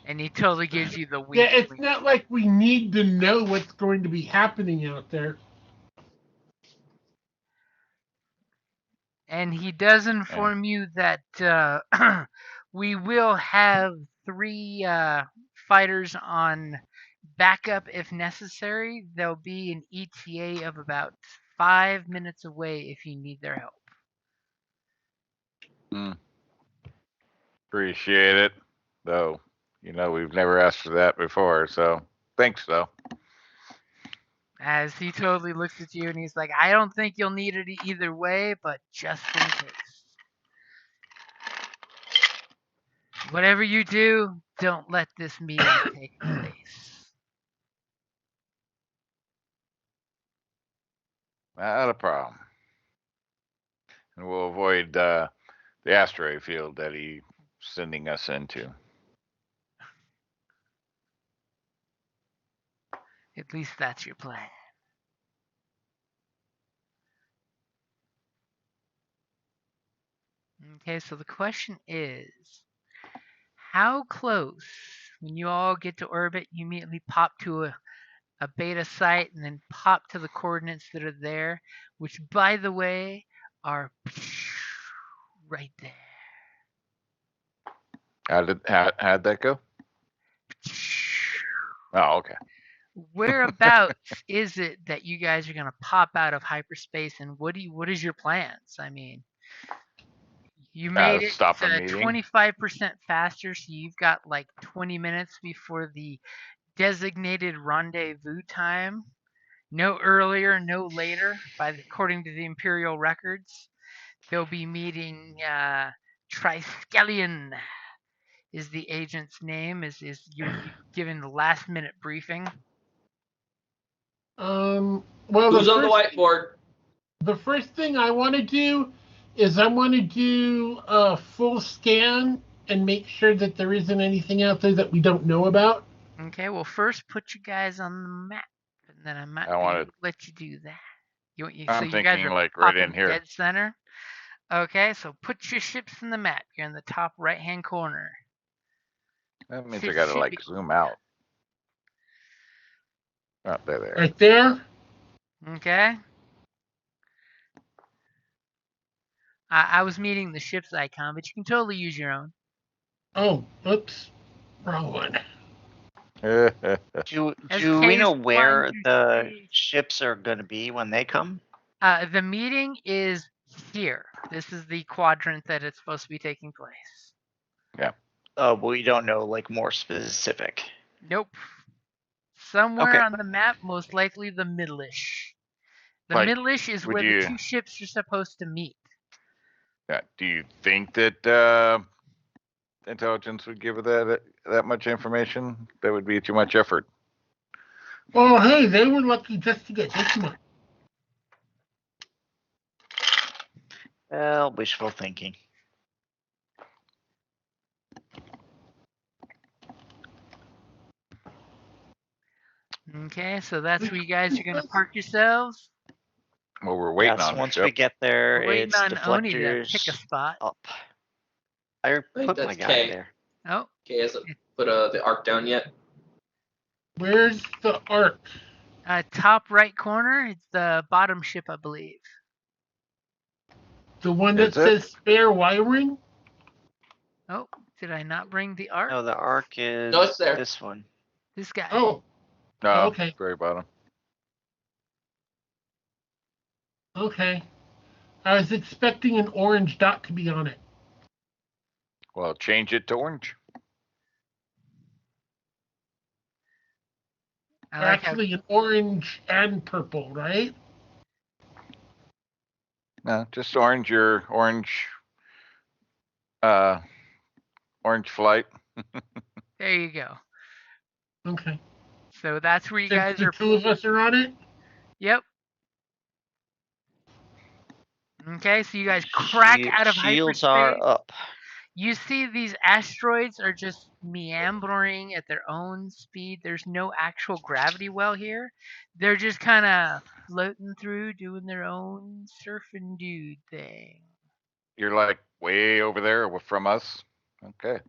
And he totally gives you the wink. Yeah, it's not like we need to know what's going to be happening out there. And he does inform you that we will have 3 fighters on backup if necessary. There'll be an ETA of about 5 minutes away if you need their help. Appreciate it. Though, we've never asked for that before, so thanks, though. As he totally looks at you and he's like, I don't think you'll need it either way, but just in case. Whatever you do, don't let this meeting take place. Not a problem. And we'll avoid the asteroid field that he's sending us into. At least that's your plan. Okay, so the question is, how close, when you all get to orbit, you immediately pop to a beta site and then pop to the coordinates that are there, which, by the way, are right there. How'd that go? Oh, okay. Whereabouts is it that you guys are gonna pop out of hyperspace, and what is your plans? I mean, you made it Stop a to meeting. 25% faster, so you've got like 20 minutes before the designated rendezvous time. No earlier, no later, according to the Imperial records. They'll be meeting Triskelion is the agent's name, is you're given the last minute briefing. Well, Who's on the whiteboard? The first thing I want to do is I want to do a full scan and make sure that there isn't anything out there that we don't know about. Okay, well, first put you guys on the map, and then I might let you do that. I'm so you guys thinking are like right in popping here. dead center. Okay, so put your ships in the map. You're in the top right-hand corner. That means I gotta like zoom out. Oh, there. Right there. Okay. I was meeting the ship's icon, but you can totally use your own. Oh, oops. Wrong one. Do we know where the ships are going to be when they come? The meeting is here. This is the quadrant that it's supposed to be taking place. Yeah. Oh, but we don't know, like, more specific. Nope. Somewhere on the map, most likely the middle-ish. The middle-ish is where the 2 ships are supposed to meet. Yeah. Do you think that intelligence would give that much information? That would be too much effort. Well, hey, they were lucky just to get this much. Well, wishful thinking. Okay, so that's where you guys are gonna park yourselves. Well, we're waiting Yeah, so on once it. we get there, We're waiting it's on Oni to pick a deflectors spot. up. I think put my that's guy K. there. Oh, Okay, hasn't put the arc down yet. Where's the arc? top right corner. It's the bottom ship, I believe. The one that Is it? says spare wiring? Oh, did I not bring the arc? No, the arc is No, it's there. this one. This guy. Oh, No, okay. very bottom. okay. I was expecting an orange dot to be on it. Well, change it to orange. I like Actually, an orange and purple, right? No, just orange. Your orange. Orange flight. there you go. Okay. So that's where you Since guys the are. two of us are on it? Yep. Okay, so you guys crack out of Shields hyperspace. are up. You see these asteroids are just meandering at their own speed. There's no actual gravity well here. They're just kind of floating through, doing their own surf and dude thing. You're like way over there from us. Okay.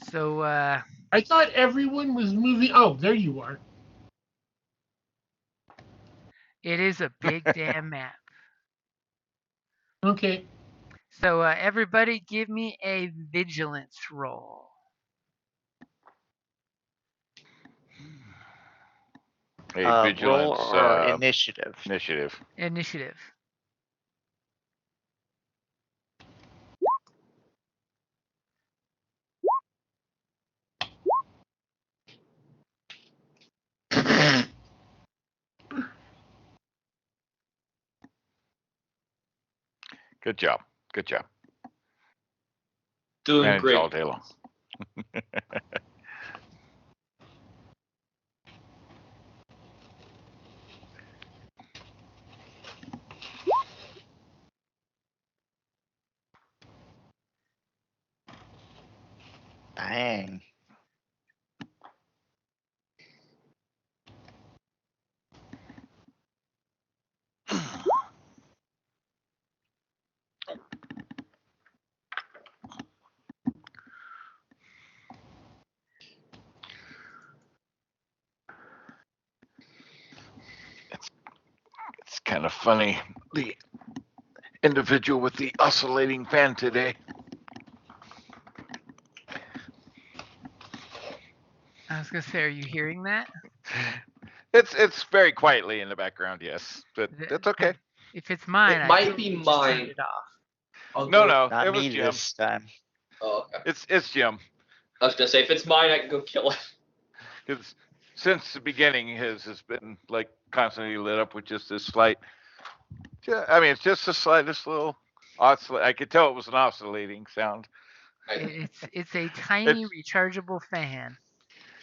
So, I thought everyone was moving. Oh, there you are. it is a big damn map. Okay. So, everybody give me a vigilance roll. A Roll vigilance or initiative. initiative. Initiative. Good job. Good job. Doing Managed great. all day long. Dang. It's kind of funny. The individual with the oscillating fan today. I was gonna say, are you hearing that? It's very quietly in the background, yes, but that's okay. If it's mine, It I might totally be just turned mine. it off. I'll No, go- no, Not it was me Jim. this time. Oh, okay. It's Jim. I was gonna say if it's mine, I can go kill it. Because since the beginning, his has been like constantly lit up with just this slight. I mean, it's just the slightest little oscillate. I could tell it was an oscillating sound. It's a tiny rechargeable fan.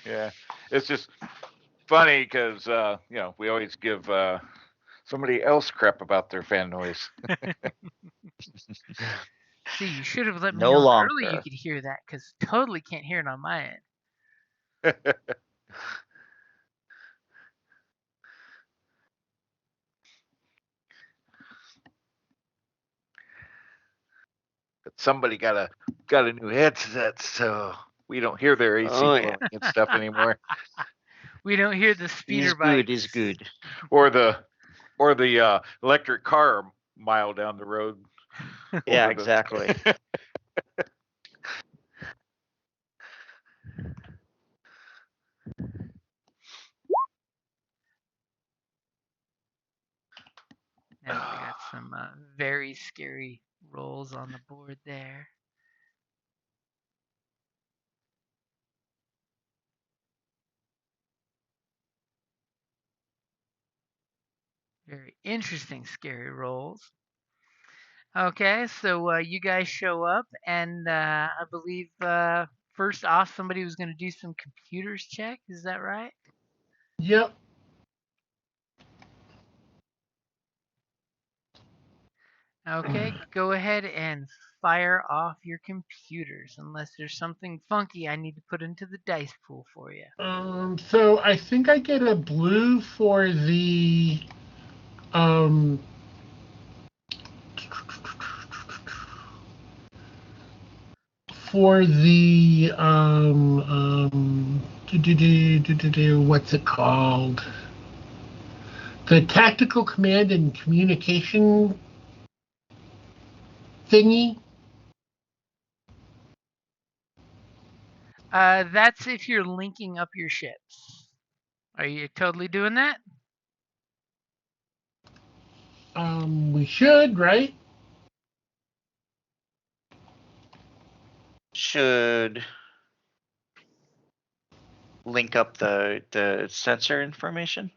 Yeah, it's just funny because we always give somebody else crap about their fan noise. See, you should have let me No know longer. early you could hear that, because totally can't hear it on my end. But somebody got a new headset, so we don't hear their AC Oh, blowing yeah. and stuff anymore, We don't hear the speeder He's bikes. good. He's good. or the electric car a mile down the road. Yeah, over the- exactly. Now we got some very scary rolls on the board there. Very interesting, scary rolls. Okay, so you guys show up, and I believe first off, somebody was going to do some computers check. Is that right? Yep. Okay, go ahead and fire off your computers unless there's something funky I need to put into the dice pool for you. So I think I get a blue for the what's it called? The tactical command and communication thingy. That's if you're linking up your ships. Are you totally doing that? We should, right? Should link up the sensor information.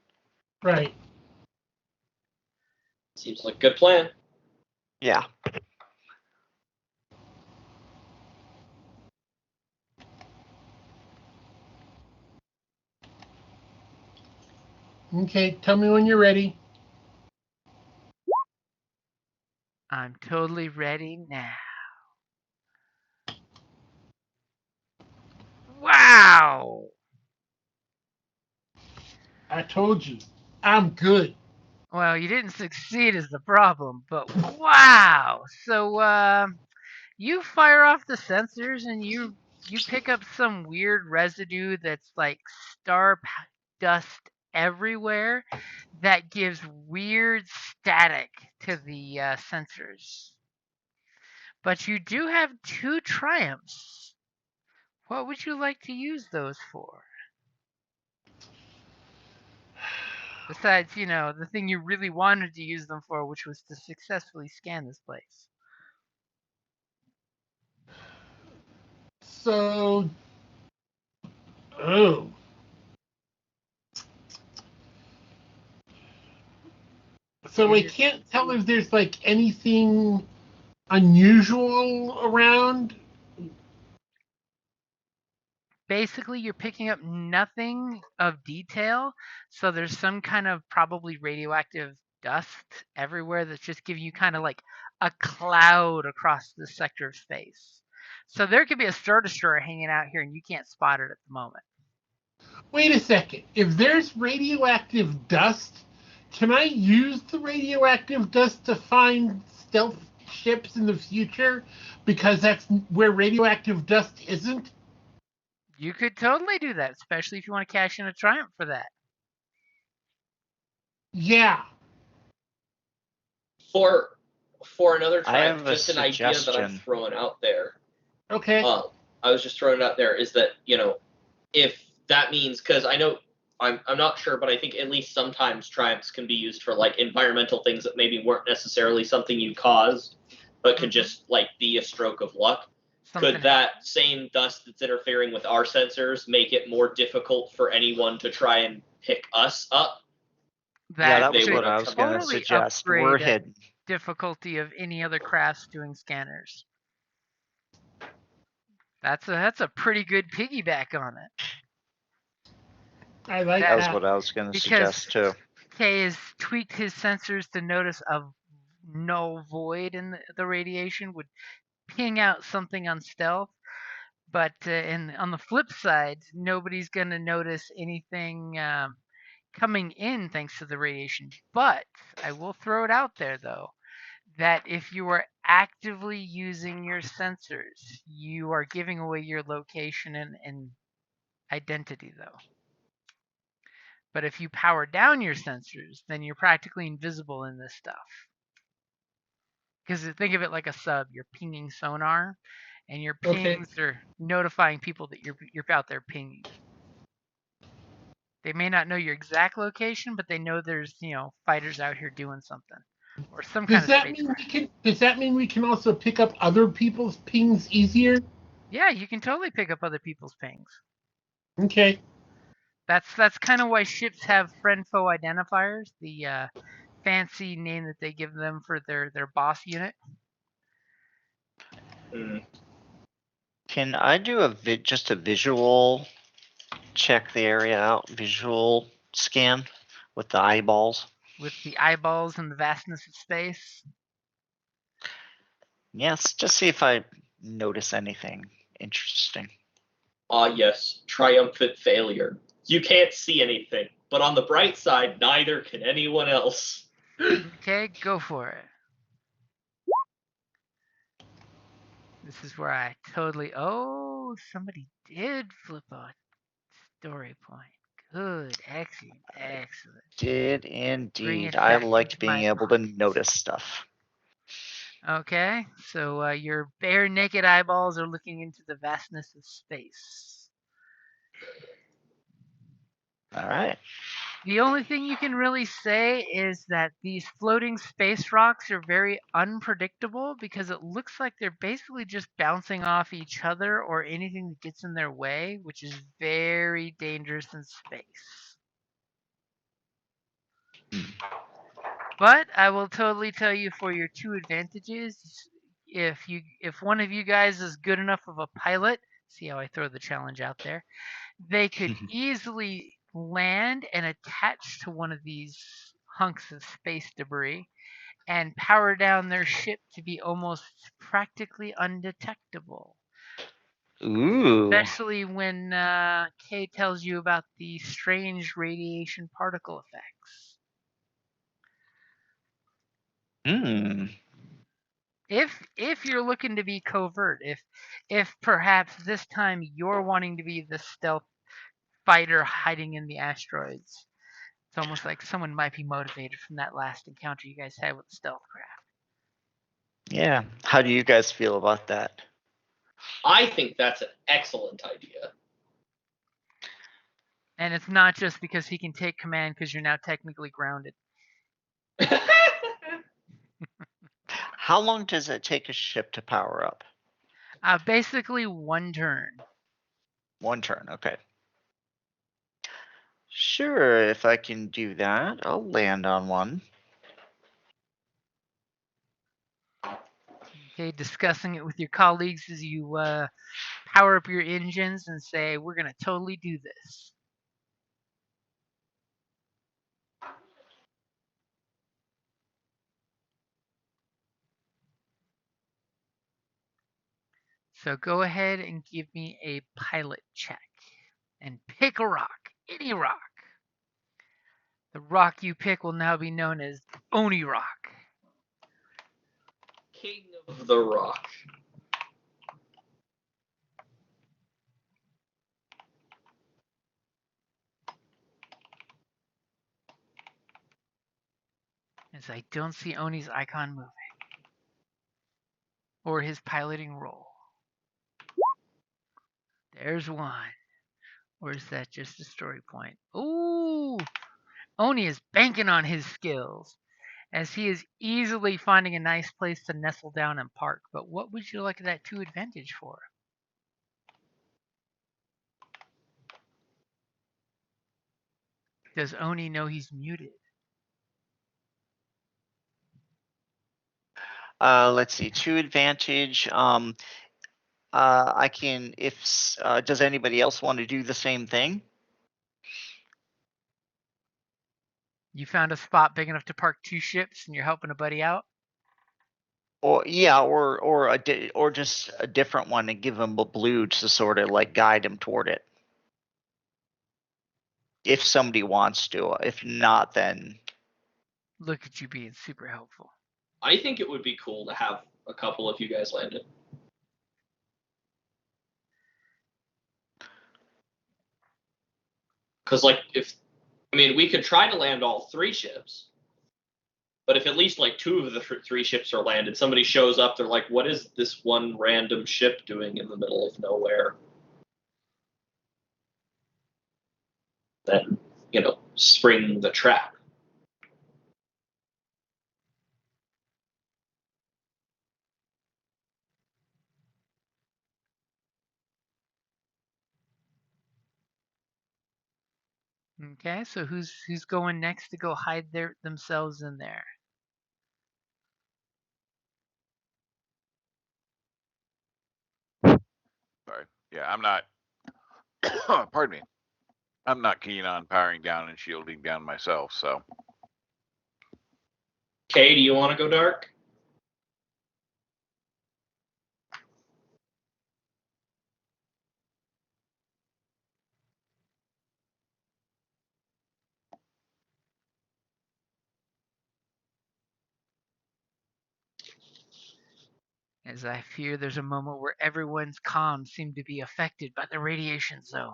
Right. Seems like a good plan. Yeah. Okay, tell me when you're ready. I'm totally ready now. Wow! I told you, I'm good. Well, you didn't succeed is the problem, but wow! So, you fire off the sensors and you pick up some weird residue that's like dust everywhere that gives weird static to the sensors. But you do have 2 triumphs. What would you like to use those for? Besides, the thing you really wanted to use them for, which was to successfully scan this place. So, oh. So I can't tell if there's like anything unusual around. Basically, you're picking up nothing of detail, so there's some kind of probably radioactive dust everywhere that's just giving you kind of like a cloud across the sector of space. So there could be a Star Destroyer hanging out here and you can't spot it at the moment. Wait a second. If there's radioactive dust, can I use the radioactive dust to find stealth ships in the future? Because that's where radioactive dust isn't? You could totally do that, especially if you want to cash in a Triumph for that. Yeah. For another I triumph, have a just an idea that I'm suggestion. throwing out there. Okay. I was just throwing it out there is that, if that means, because I know I'm not sure, but I think at least sometimes triumphs can be used for like environmental things that maybe weren't necessarily something you caused, but could just like be a stroke of luck. Could that same dust that's interfering with our sensors make it more difficult for anyone to try and pick us up? Yeah, that That was could what I was going to totally suggest. We're upgrade hidden. difficulty of any other crafts doing scanners. That's a pretty good piggyback on it. I like That was that. what I was going to Because suggest too. Kay has tweaked his sensors to notice a null void in the radiation would ping out something on stealth. But on the flip side, nobody's going to notice anything coming in thanks to the radiation. But I will throw it out there, though, that if you are actively using your sensors, you are giving away your location and identity, though. But if you power down your sensors, then you're practically invisible in this stuff. Because think of it like a sub. You're pinging sonar, and your pings are notifying people that you're out there pinging. They may not know your exact location, but they know there's fighters out here doing something, or some kind of spacecraft. Does that mean we can also pick up other people's pings easier? Yeah, you can totally pick up other people's pings. Okay. That's kind of why ships have friend foe identifiers, the fancy name that they give them for their boss unit. Can I do just a visual check the area out, visual scan with the eyeballs? With the eyeballs and the vastness of space? Yes, just see if I notice anything interesting. Ah, yes, triumphant failure. You can't see anything, but on the bright side, neither can anyone else. Okay, go for it. This is where I totally. Oh, somebody did flip a story point. Good, excellent, excellent. Did Bring indeed. it I back like into being my able to pocket. notice stuff. Okay, so your bare naked eyeballs are looking into the vastness of space. All right. The only thing you can really say is that these floating space rocks are very unpredictable because it looks like they're basically just bouncing off each other or anything that gets in their way, which is very dangerous in space. But I will totally tell you for your two advantages, if one of you guys is good enough of a pilot, see how I throw the challenge out there, they could easily land and attach to one of these hunks of space debris and power down their ship to be almost practically undetectable. Ooh. Especially when Kay tells you about the strange radiation particle effects. Hmm. If you're looking to be covert, if perhaps this time you're wanting to be the stealth fighter hiding in the asteroids, it's almost like someone might be motivated from that last encounter you guys had with the stealth craft. Yeah. How do you guys feel about that? I think that's an excellent idea. And it's not just because he can take command because you're now technically grounded. How long does it take a ship to power up? Basically one turn. One turn. Okay. Sure, if I can do that, I'll land on one. Okay, discussing it with your colleagues as you power up your engines and say, we're going to totally do this. So go ahead and give me a pilot check. And pick a rock, any rock. The rock you pick will now be known as Oni Rock. King of the Rock. As I don't see Oni's icon moving. Or his piloting role. There's one. Or is that just a story point? Ooh! Oni is banking on his skills, as he is easily finding a nice place to nestle down and park. But what would you like that 2 advantage for? Does Oni know he's muted? Let's see. 2 advantage. I can. If does anybody else want to do the same thing? You found a spot big enough to park 2 ships and you're helping a buddy out? Or yeah, or just a different one and give him a blue to sort of like guide him toward it. If somebody wants to. If not, then Look at you being super helpful. I think it would be cool to have a couple of you guys landed. Because, like, we could try to land all 3 ships, but if at least, like, 2 of the 3 ships are landed, somebody shows up, they're like, what is this one random ship doing in the middle of nowhere? Then, spring the trap. Okay, so who's going next to go hide themselves in there? Sorry. Yeah, I'm not. Pardon me. I'm not keen on powering down and shielding down myself. So Kay, do you want to go dark? as I fear there's a moment where everyone's comms seem to be affected by the radiation zone.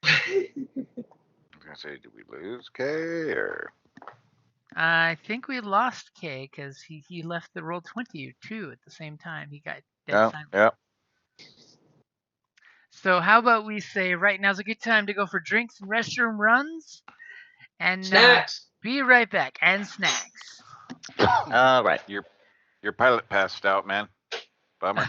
I was gonna say, did we lose Kay or? I think we lost Kay because he left the Roll20 too at the same time. He got dead No. silent. Yeah. So how about we say right now's a good time to go for drinks and restroom runs, and Snacks. be right back, and snacks. All right. Your pilot passed out, man. Bummer.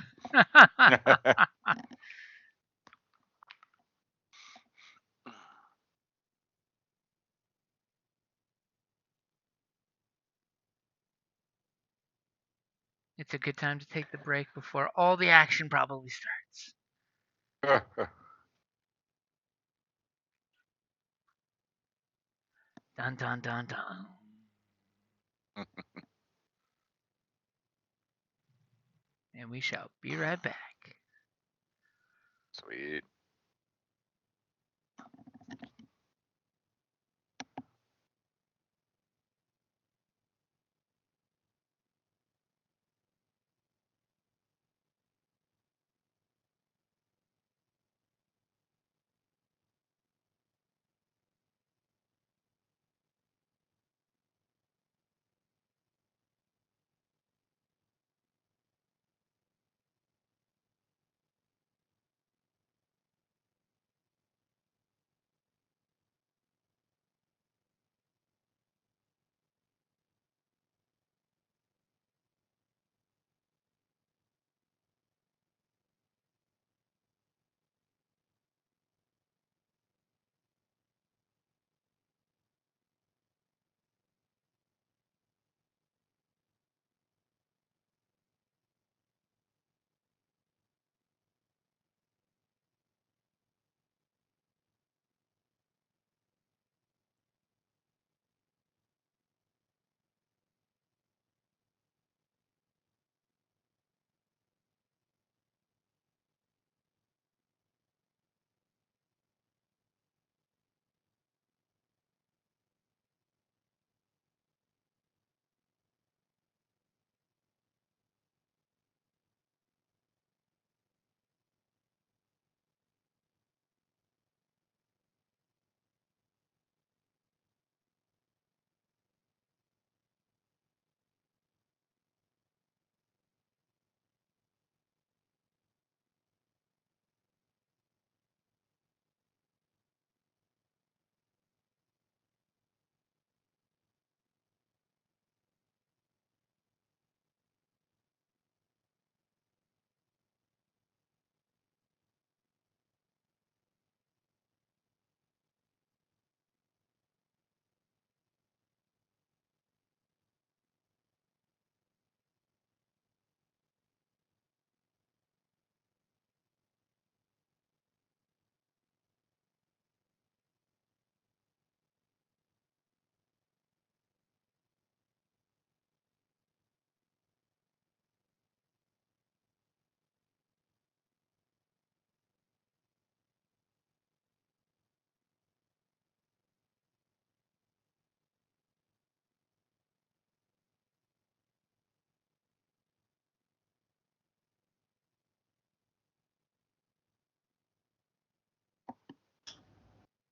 It's a good time to take the break before all the action probably starts. Dun dun dun dun. And we shall be right back. Sweet.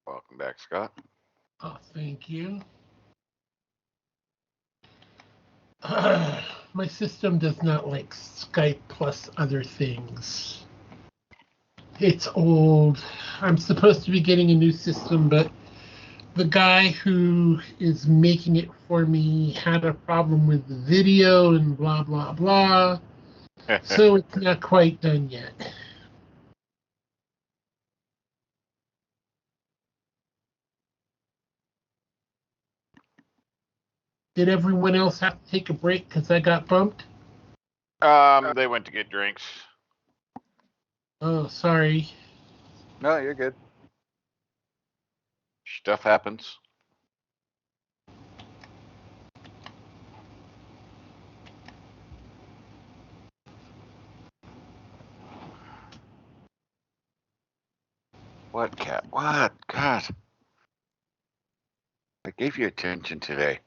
Welcome back, Scott. Oh, thank you. My system does not like Skype plus other things. It's old. I'm supposed to be getting a new system, but the guy who is making it for me had a problem with the video and blah, blah, blah. So it's not quite done yet. Did everyone else have to take a break because I got bumped? They went to get drinks. Oh, sorry. No, you're good. Stuff happens. What, cat? What? God. I gave you attention today.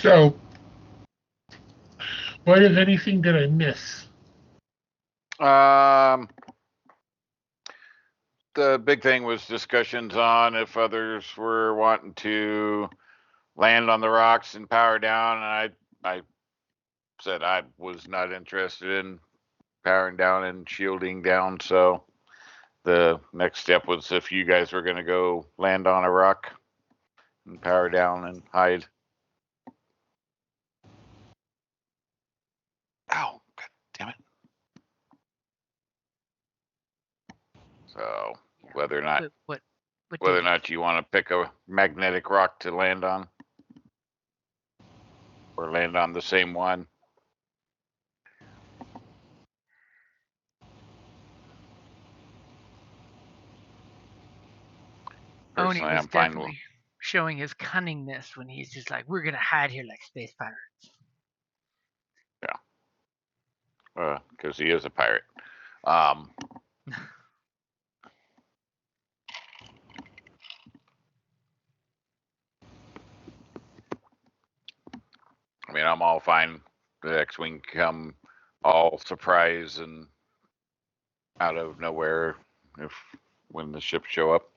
So, what, if anything, did I miss? The big thing was discussions on if others were wanting to land on the rocks and power down, and I said I was not interested in powering down and shielding down. So the next step was if you guys were going to go land on a rock and power down and hide. Ow! God damn it! So whether or not What whether or did not you want to pick a magnetic rock to land on, or land on the same one. Oni Personally, was I'm fine with. definitely showing his cunningness when he's just like, we're gonna hide here like space pirates. Because he is a pirate. I mean, I'm all fine. The X-wing come all surprise and out of nowhere when the ships show up.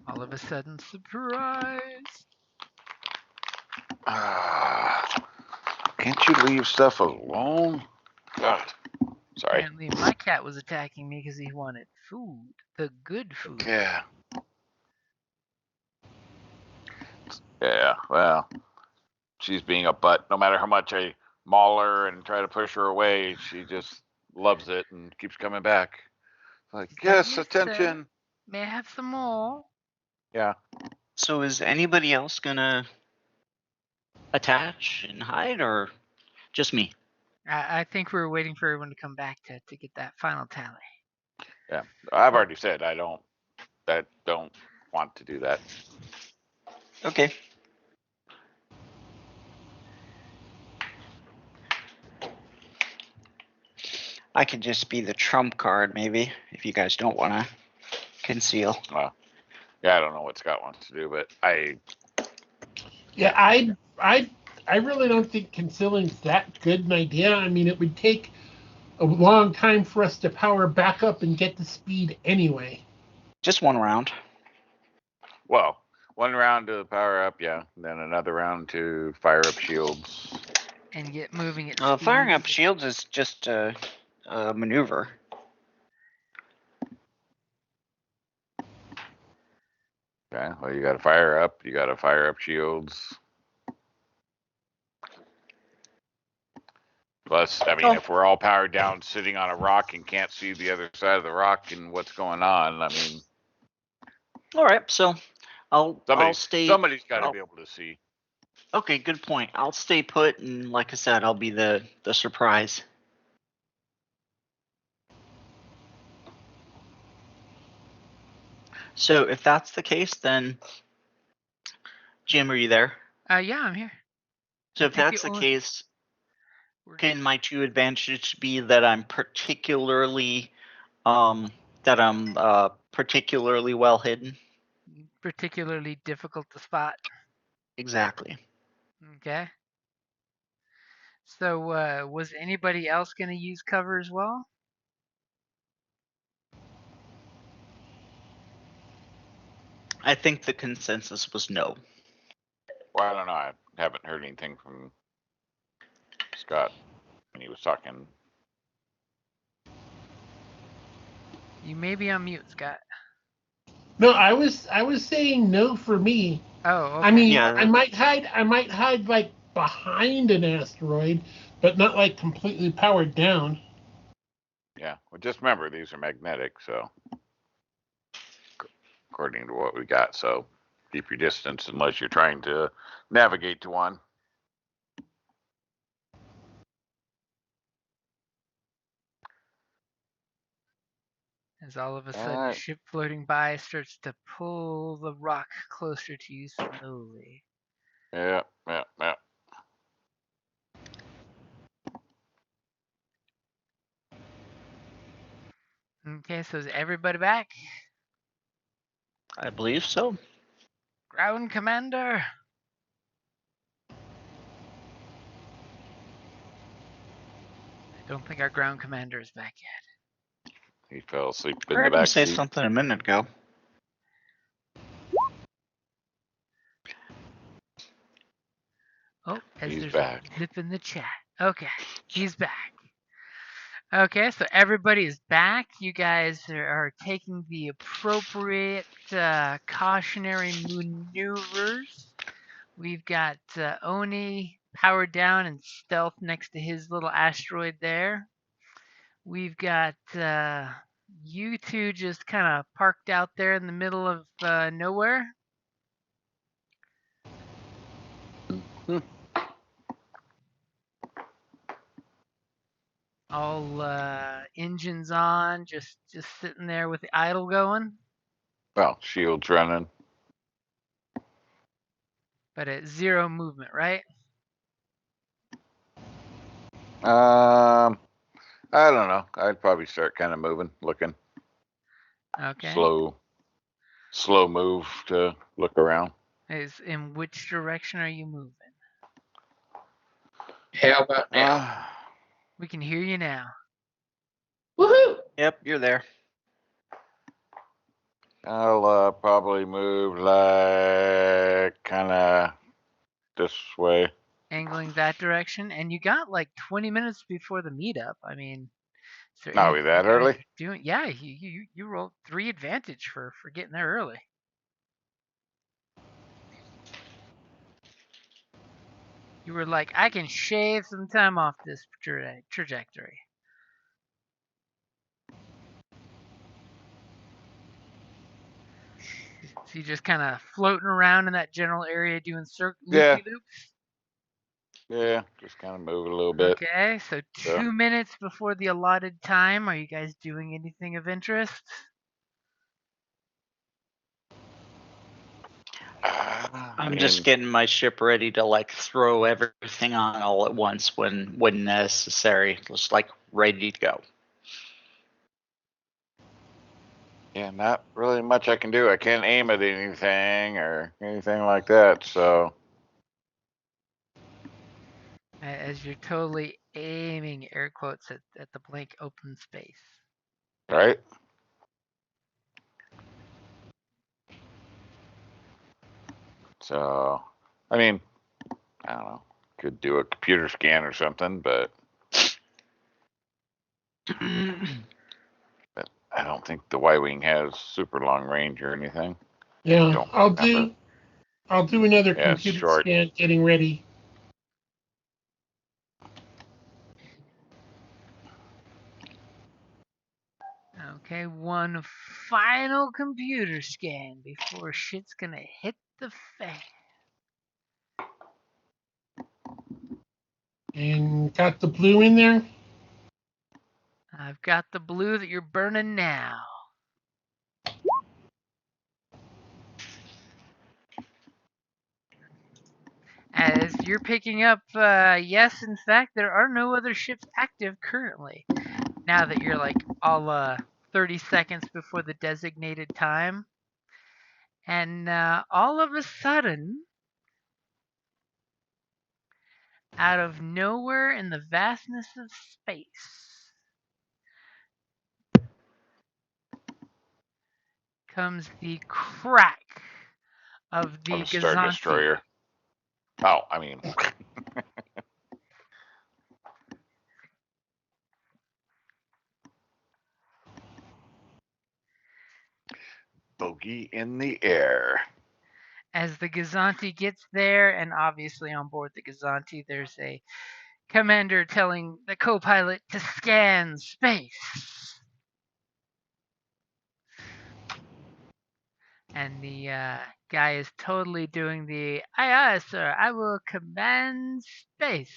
All of a sudden, surprise! Can't you leave stuff alone? God, sorry. Apparently, my cat was attacking me because he wanted food, the good food. Yeah. Yeah. Well, she's being a butt. No matter how much I maul her and try to push her away, she just loves it and keeps coming back. Like, She's like, yes, sir. attention. May I have some more? Yeah. So is anybody else gonna attach and hide, or just me? I think we were waiting for everyone to come back to get that final tally. Yeah. I've already said I don't want to do that. Okay. I could just be the trump card, maybe, if you guys don't want to conceal. Well, yeah, I don't know what Scott wants to do, but Yeah, I really don't think concealing's that good an idea. I mean, it would take a long time for us to power back up and get the speed anyway. Just one round. well, one round to power up, yeah, and then another round to fire up shields. And get moving at Firing up speed. shields is just a maneuver. Okay, well, you got to fire up. You got to fire up shields. Plus, I mean, if we're all powered down, sitting on a rock and can't see the other side of the rock and what's going on, I mean, All right, so I'll stay. Somebody's got to be able to see. Okay, good point. I'll stay put, and like I said, I'll be the surprise. So if that's the case, then Jim, are you there? Yeah, I'm here. So I if think that's the case, can my two advantages be that I'm particularly particularly well hidden? particularly difficult to spot. Exactly. Okay. So, was anybody else going to use cover as well? I think the consensus was no. Well, I don't know. I haven't heard anything from Scott when he was talking. You may be on mute, Scott. No, I was saying no for me. Oh, okay. I mean, Yeah. I might hide like behind an asteroid, but not like completely powered down. Yeah, well, just remember these are magnetic, so according to what we got, so keep your distance unless you're trying to navigate to one. As all of a sudden, a ship floating by starts to pull the rock closer to you slowly. Yeah. Okay, so is everybody back? I believe so. Ground Commander. I don't think our ground commander is back yet. He fell asleep I in the heard him back say seat. something a minute ago. Oh, as He's there's back. a blip in the chat. Okay, he's back. Okay, so everybody is back. You guys are taking the appropriate cautionary maneuvers. We've got Oni powered down and stealth next to his little asteroid there. We've got you two just kind of parked out there in the middle of nowhere. All engines on, just sitting there with the idle going, Well, shield's running. but at zero movement, right? I don't know. I'd probably start kind of moving, looking. Okay. Slow move to look around. Is in which direction are you moving? How about now? We can hear you now. Woohoo! Yep, you're there. I'll probably move like kind of this way. Angling that direction, and you got like 20 minutes before the meetup. I mean, is there Are we anything that you guys early? are doing? Yeah, you rolled 3 advantage for getting there early. You were like, I can shave some time off this trajectory. So you just kind of floating around in that general area doing Yeah. loopy loops. Yeah, just kind of move a little bit. Okay, so 2 minutes before the allotted time, are you guys doing anything of interest? I'm just getting my ship ready to like throw everything on all at once when necessary. Just like ready to go. Yeah, not really much I can do. I can't aim at anything or anything like that, so. As you're totally aiming air quotes at the blank open space. Right? So, I mean, I don't know. Could do a computer scan or something, but I don't think the Y-wing has super long range or anything. Yeah, Don't I'll remember. do another Yeah, it's computer short. scan getting ready. Okay, one final computer scan before shit's gonna hit the fan. And got the blue in there? I've got the blue that you're burning now. As you're picking up, yes, in fact, there are no other ships active currently. Now that you're like all 30 seconds before the designated time. And all of a sudden, out of nowhere in the vastness of space, comes the crack of the Of a Star Gazanti. Destroyer. Oh, I mean. Bogey in the air. As the Gazanti gets there, and obviously on board the Gazanti, there's a commander telling the co-pilot to scan space. And the guy is totally doing the, aye, aye, sir, I will command space.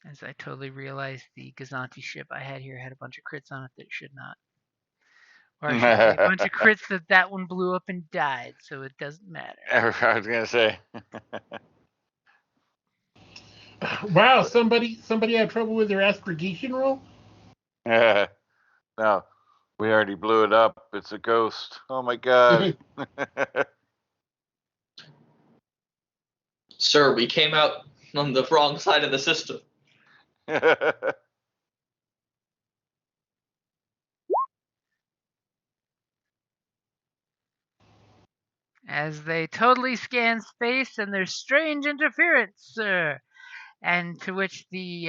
As I totally realized the Gazanti ship I had here had a bunch of crits on it that should not. Or I should say a bunch of crits that one blew up and died, so it doesn't matter. I was going to say. Wow, somebody had trouble with their astrogation roll? Yeah. No, we already blew it up. It's a ghost. Oh my god. Sir, we came out on the wrong side of the system. As they totally scan space and there's strange interference, sir. And to which the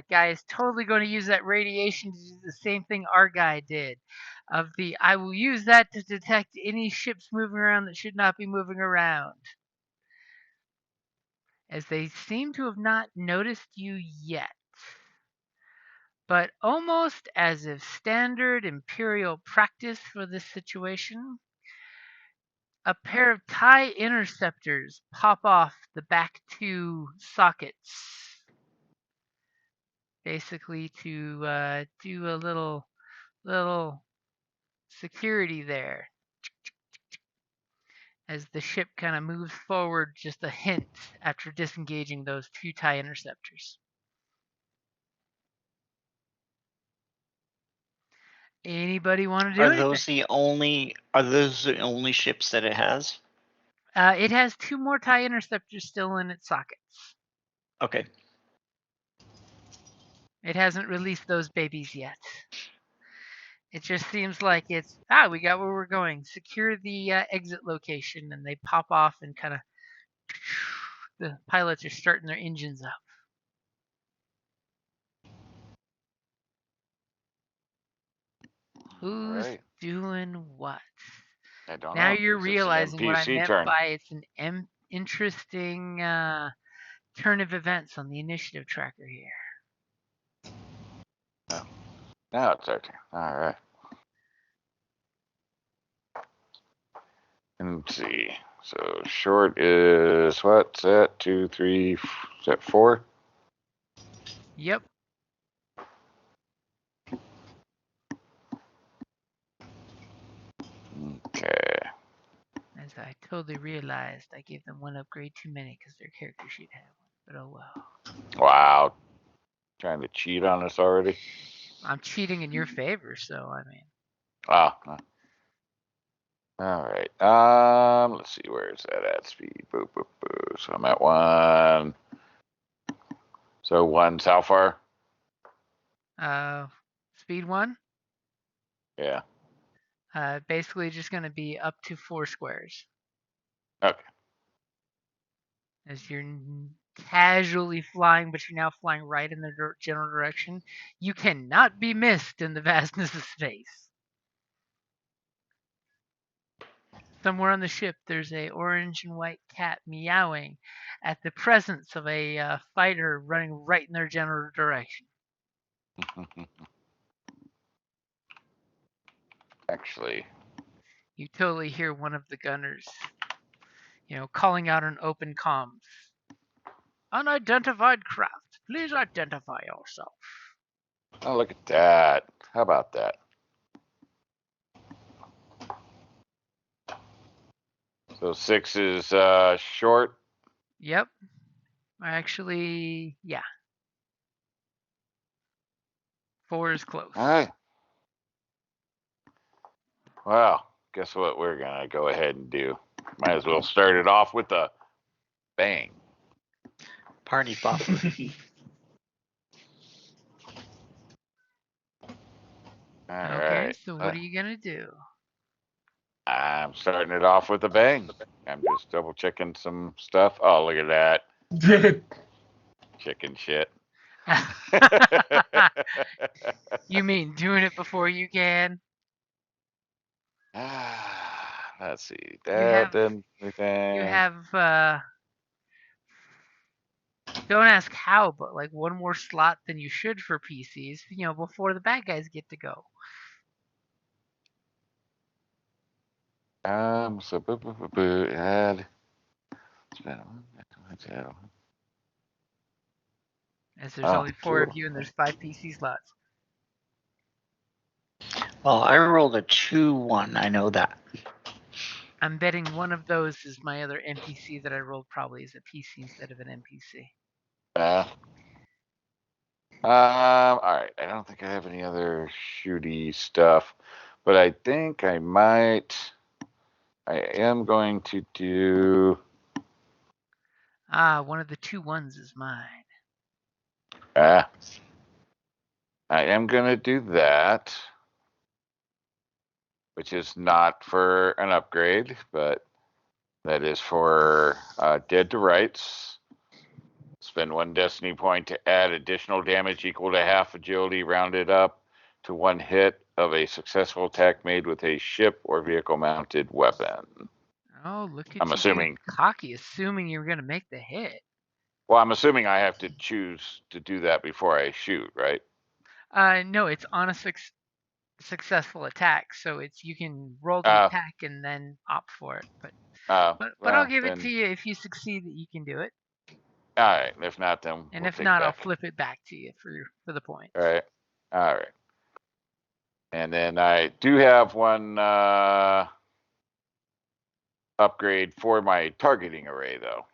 guy is totally going to use that radiation to do the same thing our guy did. I will use that to detect any ships moving around that should not be moving around. As they seem to have not noticed you yet. But almost as if standard Imperial practice for this situation, a pair of TIE interceptors pop off the back two sockets. Basically to do a little security there. As the ship kind of moves forward just a hint after disengaging those two TIE interceptors. Anybody want to do Are anything? those the only ships that it has? It has two more TIE interceptors still in its sockets. Okay. It hasn't released those babies yet. It just seems like it's, we got where we're going. Secure the exit location, and they pop off and kind of, the pilots are starting their engines up. Who's doing what? I don't Now know. you're This is an realizing what I NPC meant turn. by it's an interesting turn of events on the initiative tracker here. Now it's our turn. All right. Let's see. So short is what? Set 2, 3. Set 4. Yep. Okay. As I totally realized, I gave them one upgrade too many because their character sheet had one. But oh well. Wow. Trying to cheat on us already? I'm cheating in your favor, so I mean. Wow. All right. Let's see. Where is that at? Speed. Boop, boop, boop. So I'm at 1. So 1's how far? Speed 1? Yeah. Basically just going to be up to 4 squares. Okay. As you're casually flying, but you're now flying right in the general direction. You cannot be missed in the vastness of space. Somewhere on the ship, there's a orange and white cat meowing at the presence of a fighter running right in their general direction. Actually, you totally hear one of the gunners, calling out on open comms. Unidentified craft, please identify yourself. oh, look at that. How about that? So 6 is short? Yep. Actually, yeah. 4 is close. All right. Well, guess what we're going to go ahead and do? Might as well start it off with a bang. Party buffer. Okay, right. so what are you going to do? I'm starting it off with a bang. I'm just double checking some stuff. Oh, look at that. Chicken shit. You mean doing it before you can? Let's see. That then everything. You have don't ask how, but like one more slot than you should for PCs, before the bad guys get to go. So add. As there's only 4 of you and there's 5 PC slots. Well, I rolled a 2-1. I know that. I'm betting one of those is my other NPC that I rolled probably is a PC instead of an NPC. All right. I don't think I have any other shooty stuff, but I think I might. I am going to do. One of the 2 ones is mine. I am going to do that, which is not for an upgrade, but that is for Dead to Rights. Spend 1 destiny point to add additional damage equal to half agility rounded up to 1 hit of a successful attack made with a ship or vehicle mounted weapon. Oh, look at I'm you assuming. being cocky, assuming you're going to make the hit. Well, I'm assuming I have to choose to do that before I shoot, right? No, it's on a successful attack, so it's you can roll the attack and then opt for it. But I'll give it to you if you succeed that you can do it. All right. If not, then And we'll if take not, it I'll back. flip it back to you for the point. All right. All right. And then I do have one upgrade for my targeting array, though.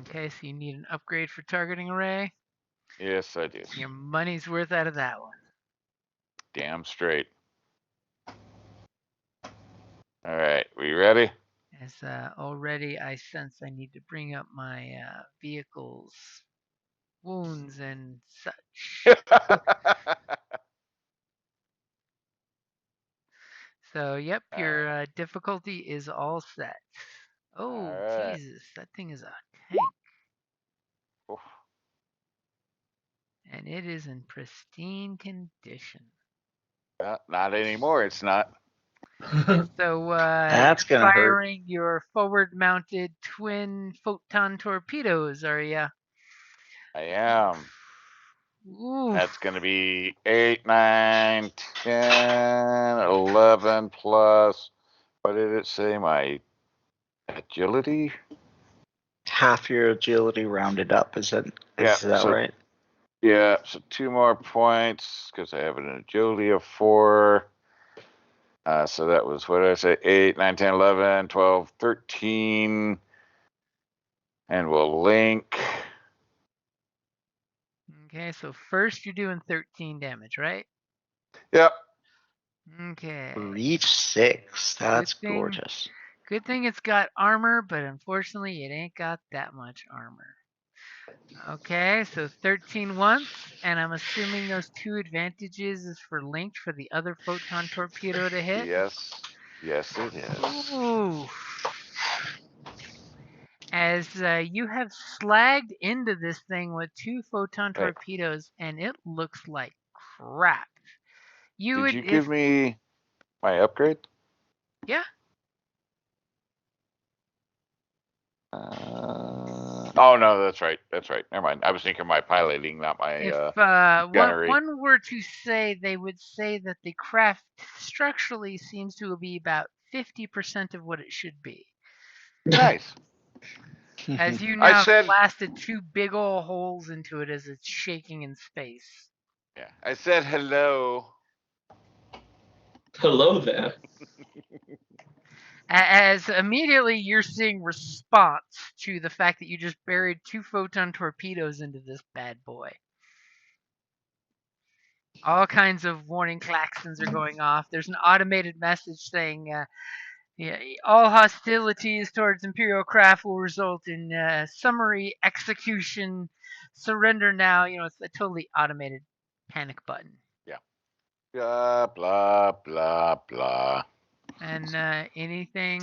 Okay, so you need an upgrade for targeting array. Yes, I do. Your money's worth out of that one. Damn straight. All right, we ready? As already I sense I need to bring up my vehicle's wounds and such. So, yep, your difficulty is all set. Oh, right. Jesus, that thing is a tank. Oof. And it is in pristine condition. Not anymore, it's not. So, That's you're gonna hurt. firing your forward-mounted twin photon torpedoes, are you? I am. Ooh. That's going to be 8, 9, 10, 11 plus, what did it say, my agility? Half your agility rounded up, is that so, right? Yeah, so 2 more points because I have an agility of 4. So that was, what did I say, 8, 9, 10, 11, 12, 13. And we'll link. Okay, so first you're doing 13 damage, right? Yep. Okay. Reach 6. That's gorgeous. Good thing it's got armor, but unfortunately it ain't got that much armor. Okay, so 13 once, and I'm assuming those 2 advantages is for linked for the other photon torpedo to hit? Yes. Yes, it is. Ooh. As you have slagged into this thing with 2 photon torpedoes, and it looks like crap. Did you give me my upgrade? Yeah. Oh no, that's right. That's right. Never mind. I was thinking my piloting, not my If gunnery. one were to say, they would say that the craft structurally seems to be about 50% of what it should be. Nice. As you now blasted 2 big ol' holes into it as it's shaking in space. Yeah, I said hello. Hello there. As immediately you're seeing response to the fact that you just buried 2 photon torpedoes into this bad boy. All kinds of warning klaxons are going off. There's an automated message saying, all hostilities towards Imperial craft will result in summary execution. Surrender now. It's a totally automated panic button. Yeah. Blah, blah, blah, blah. And anything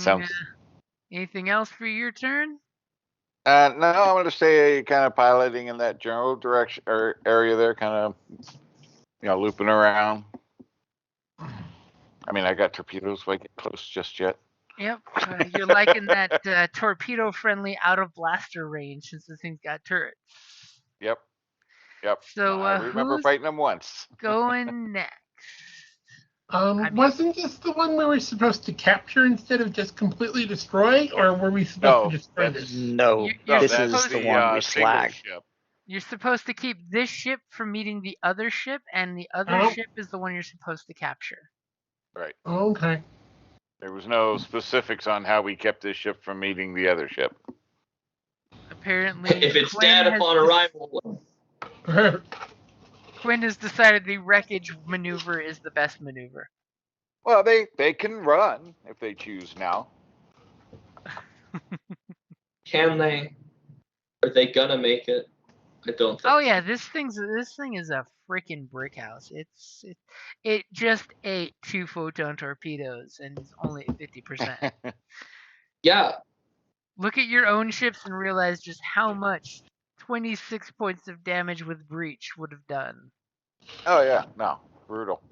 else for your turn? No, I'm going to stay kind of piloting in that general direction or area there, kind of, looping around. I mean, I got torpedoes, so I get close just yet. Yep, you're liking that torpedo-friendly out-of-blaster range since this thing's got turrets. Yep. So I remember fighting them once. Going next? Wasn't this the one we were supposed to capture instead of just completely destroy, or were we supposed to destroy this? No, this is the one we slagged. You're supposed to keep this ship from meeting the other ship, and the other ship is the one you're supposed to capture. Right. Okay. There was no specifics on how we kept this ship from meeting the other ship. Apparently, If it's Quinn dead has upon arrival, Quinn has decided the wreckage maneuver is the best maneuver. Well, they can run if they choose now. can they? Are they gonna make it? I don't think. Oh yeah, this thing is a freaking brick house. It just ate 2 photon torpedoes and is only at 50%. Yeah, Look at your own ships and realize just how much 26 points of damage with breach would have done. Oh yeah, no, brutal.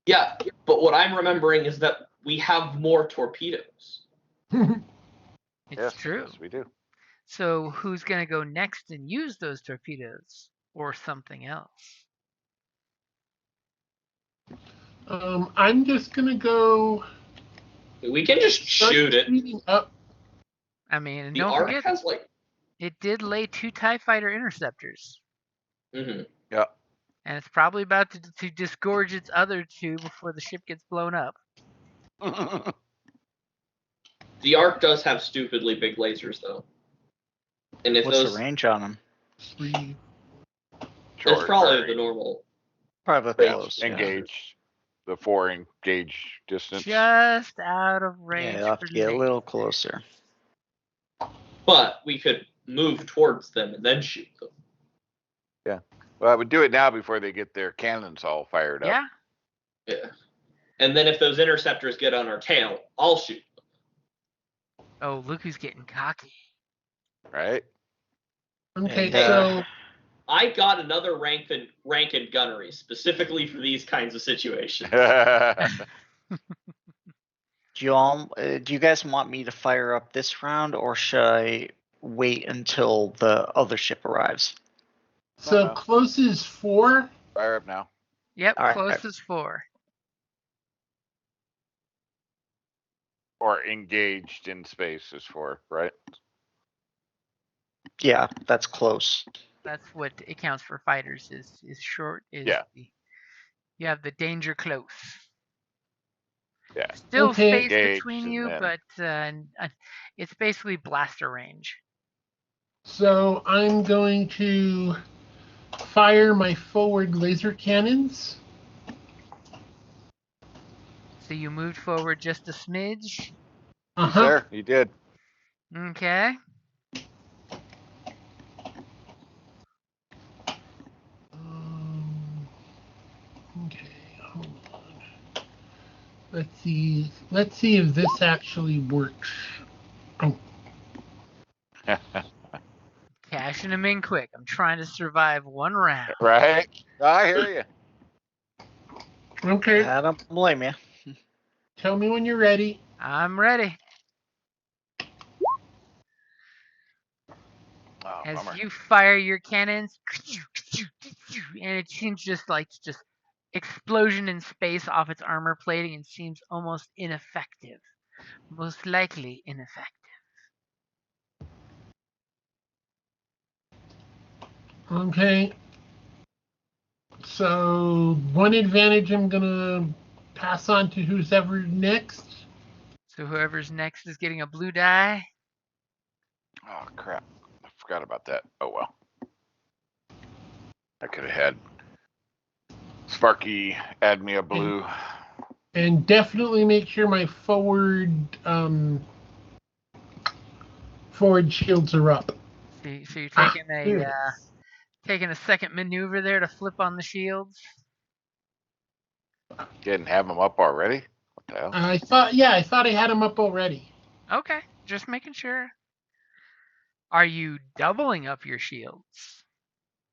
yeah. But what I'm remembering is that we have more torpedoes. It's Yes, true. Yes, we do. So who's gonna go next and use those torpedoes or something else? I'm just gonna go. We can just start shoot it. speeding up. I mean, and The don't Ark forget, has like. it did lay 2 TIE fighter interceptors. Mhm. Yeah. And it's probably about to disgorge its other 2 before the ship gets blown up. The Ark does have stupidly big lasers, though. And if What's those, the range on them? 3. it's probably very- the normal. Probably Yeah, close. Yeah. engaged. The 4 engage distance. Just out of range Yeah, you'll have for to get a lasers. little closer. But we could move towards them and then shoot them. Well, I would do it now before they get their cannons all fired up. Yeah. Yeah. And then if those interceptors get on our tail, I'll shoot them. Oh, look who's getting cocky. Right? Okay, And, so I got another rank in gunnery specifically for these kinds of situations. Do you guys want me to fire up this round, or should I wait until the other ship arrives? so close is 4. Fire up now. Yep, All right. closest 4. Or engaged in space is 4, right? Yeah, that's close. That's what it counts for fighters is short is Yeah. you have the danger close. Yeah. Still Okay. space Engaged between and you, then- but it's basically blaster range. So I'm going to fire my forward laser cannons. So you moved forward just a smidge. Uh-huh. There, you did. Okay. Okay, hold on. Let's see if this actually works. Oh, Cashing them in quick. I'm trying to survive 1 round. Right? I hear you. okay. I don't blame you. Tell me when you're ready. I'm ready. Oh, As bummer. you fire your cannons, and it seems just explosion in space off its armor plating and seems almost ineffective. Most likely ineffective. Okay. So one advantage I'm gonna pass on to who's ever next. So whoever's next is getting a blue die. Oh, crap. I forgot about that. Oh, well. I could have had Sparky add me a blue. And definitely make sure my forward shields are up. So you're Ah, taking here it a is. taking a second maneuver there to flip on the shields. Didn't have them up already? What the hell? I thought I had them up already. Okay, just making sure. Are you doubling up your shields?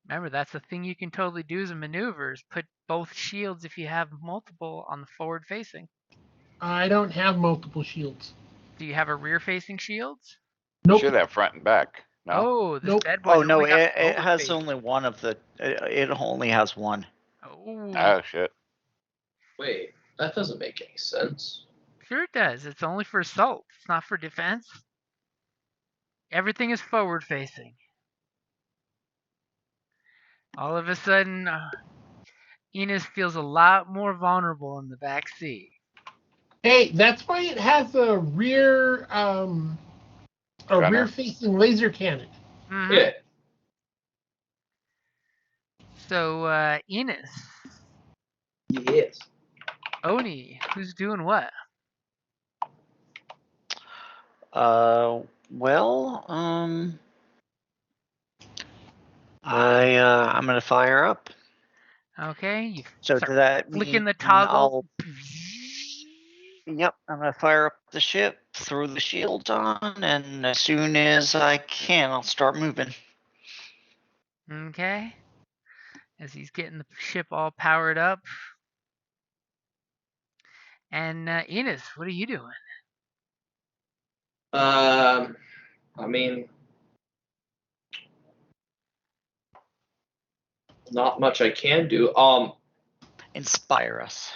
Remember, that's the thing you can totally do as a maneuver is put both shields, if you have multiple, on the forward facing. I don't have multiple shields. Do you have a rear facing shield? Nope. Should have front and back. No? Oh, this Nope. bad boy. Oh no, only got it forward has facing. only one of the. It only has one. Oh, Oh, shit. Wait, that doesn't make any sense. sure it does. It's only for assault. It's not for defense. Everything is forward facing. All of a sudden, Enos feels a lot more vulnerable in the back seat. Hey, that's why it has a rear Gunner. rear facing laser cannon. Mhm. Yeah. So, Enos, Yes. Oni, who's doing what? Well, I'm gonna fire up. Okay, you So start does that flicking mean the toggle. Yep, I'm gonna fire up the ship, throw the shields on, and as soon as I can, I'll start moving. Okay. As he's getting the ship all powered up. And Enos, what are you doing? I mean, not much I can do. Inspire us.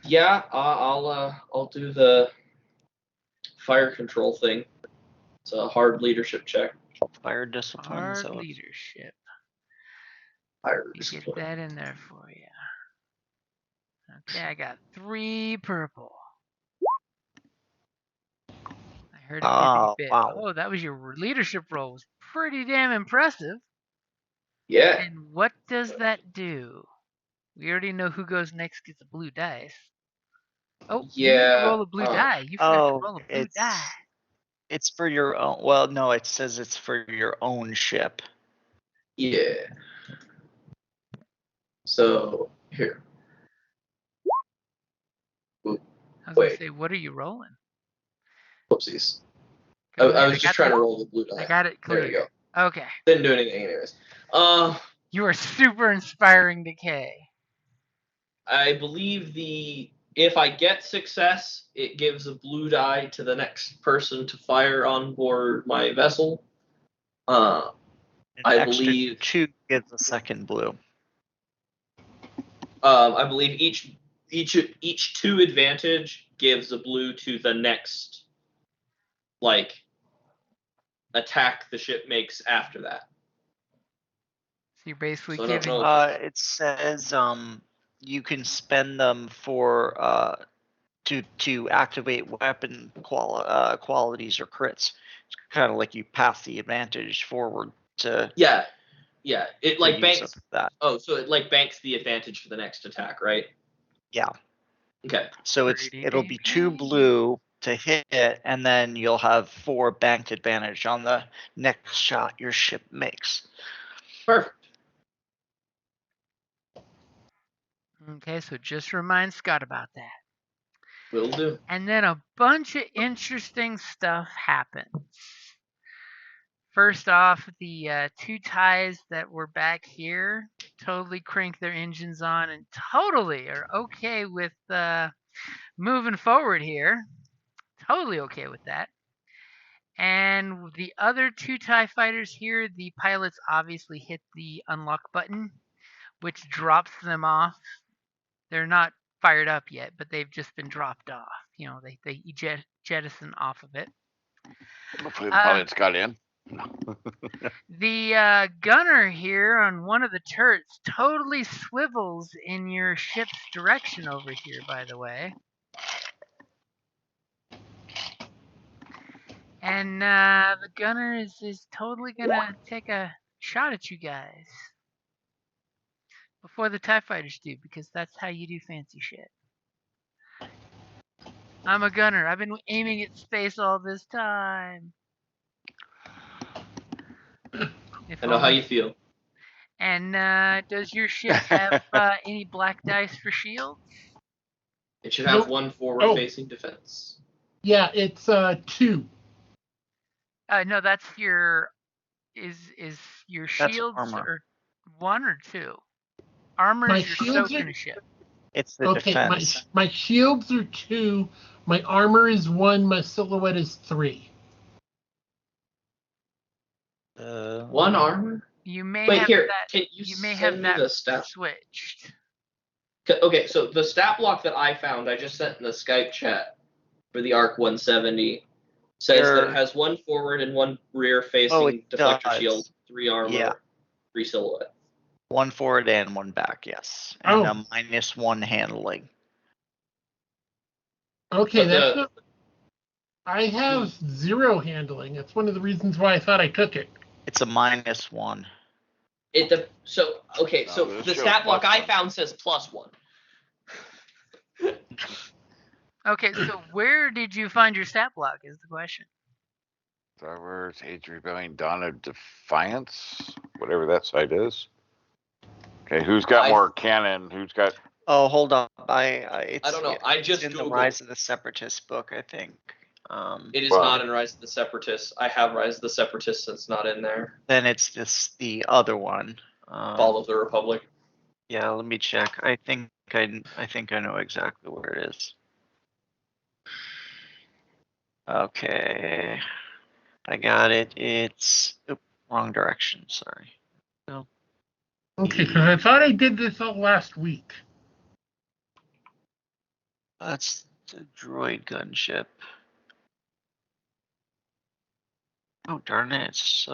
Yeah, I'll do the fire control thing. It's a hard leadership check. Fire discipline. Hard So leadership. Fire You get discipline. that in there for you. Okay, I got 3 purple. I heard it every bit. wow. Oh, that was your leadership role. It was pretty damn impressive. Yeah. And what does that do? We already know who goes next gets a blue dice. Oh, you need to Yeah. roll a blue die. You forgot to roll a blue die. It's for your own. Well, no, it says it's for your own ship. Yeah. So here. Oop, I was gonna wait. say, what are you rolling? Whoopsies. 'Cause I was got just trying that- to roll the blue die. I got it clear. There you go. Okay. Didn't do anything anyways. You are super inspiring, Decay. I believe if I get success, it gives a blue die to the next person to fire on board my vessel. An I extra believe 2 gives a second blue. I believe each 2 advantage gives a blue to the next attack the ship makes after that. So you're basically So I don't giving. know. It says you can spend them for to activate weapon qualities or crits. It's kind of like you pass the advantage forward to Yeah. It to like use banks. of that. Oh, so it like banks the advantage for the next attack, right? Yeah. Okay. So Pretty it'll be damn 2 right. blue to hit, and then you'll have 4 banked advantage on the next shot your ship makes. Perfect. Okay, so just remind Scott about that. Will do. And then a bunch of interesting stuff happens. First off, the 2 ties that were back here totally crank their engines on and totally are okay with moving forward here. Totally okay with that. And the other 2 TIE fighters here, the pilots obviously hit the unlock button, which drops them off. They're not fired up yet, but they've just been dropped off. You know, they jettison off of it. Hopefully the pilots got in. The gunner here on one of the turrets totally swivels in your ship's direction over here, by the way. And the gunner is totally gonna take a shot at you guys before the TIE fighters do, because that's how you do fancy shit. I'm a gunner. I've been aiming at space all this time. If I know how only- you feel. And does your ship have any black dice for shields? It should have Nope. 1 forward-facing defense. Yeah, it's 2. No, that's your. Is your That's shields armor. or 1 or 2? Armor My is your shields soak are- in a ship. It's the Okay, defense. my shields are 2. My armor is 1. My silhouette is 3. 1 armor? You may Wait, have here. that. Can you may send have me that the stat? switched. Okay, so the stat block that I found, I just sent in the Skype chat for the ARC 170, says that it has 1 forward and 1 rear-facing it deflector does. shield, 3 armor, Yeah. 3 silhouette. 1 forward and 1 back, yes. And Oh. a -1 handling. Okay, But that's not. I have 0 handling. That's one of the reasons why I thought I took it. It's a -1. So No, this the shows stat block I +1. found says +1. Okay, so where did you find your stat block is the question. Star Wars, Age of Rebellion, Dawn of Defiance, whatever that site is. Okay, who's got more canon? Who's got? Oh, hold on. I don't know. I it's just in the Googled. Rise of the Separatist book, I think. It is Well- not in Rise of the Separatists. I have Rise of the Separatists, so it's not in there. Then it's the other one. Fall of the Republic. Yeah, let me check. I think I know exactly where it is. Okay, I got it. It's wrong direction. Sorry. Okay, because I thought I did this all last week. That's the droid gunship. Oh darn it! It's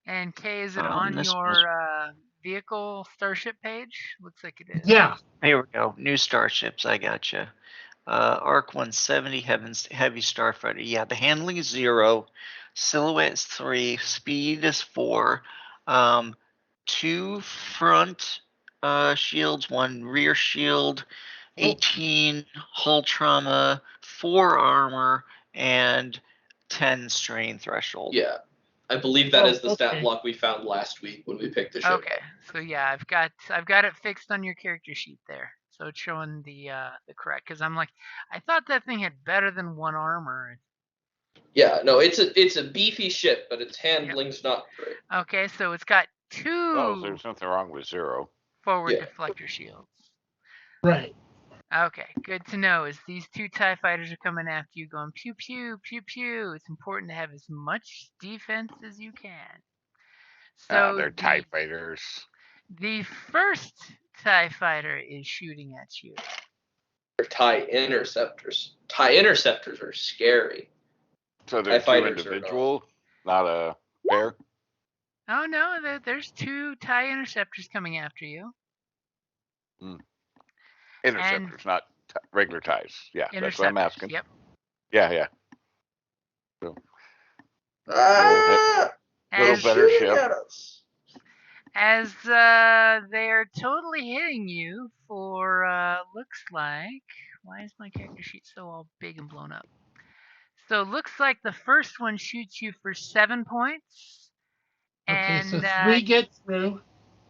And Kay, is it Oh, on this your vehicle starship page? Looks like it is. Yeah. Here we go. New starships. I gotcha. Arc 170, Heavy Starfighter. Yeah, the handling is 0. Silhouette is 3. Speed is 4. 2 front shields, 1 rear shield, 18 hull trauma, 4 armor, and 10 strain threshold. Yeah. I believe that is the stat okay. block we found last week when we picked the ship. Okay, so yeah, I've got it fixed on your character sheet there, so it's showing the correct. Because I'm like, I thought that thing had better than 1 armor. Yeah, no, it's a beefy ship, but its handling's not great. Okay, so it's got 2 Oh, there's nothing wrong with 0. forward Yeah. deflector shields. Right. Okay, good to know. As these 2 TIE fighters are coming after you, going pew pew pew pew, it's important to have as much defense as you can. So They're TIE fighters. the first TIE fighter is shooting at you. They're TIE interceptors. TIE interceptors are scary. So they're TIE 2 fighters are individual, not a pair. Oh no, there's 2 TIE interceptors coming after you. Interceptors, not regular ties. Yeah, that's what I'm asking. Yep. Yeah. Ah! Little As, better ship. At us. as they're totally hitting you for looks like, why is my character sheet so all big and blown up? So looks like the first one shoots you for 7 points. Okay, And so 3 get through.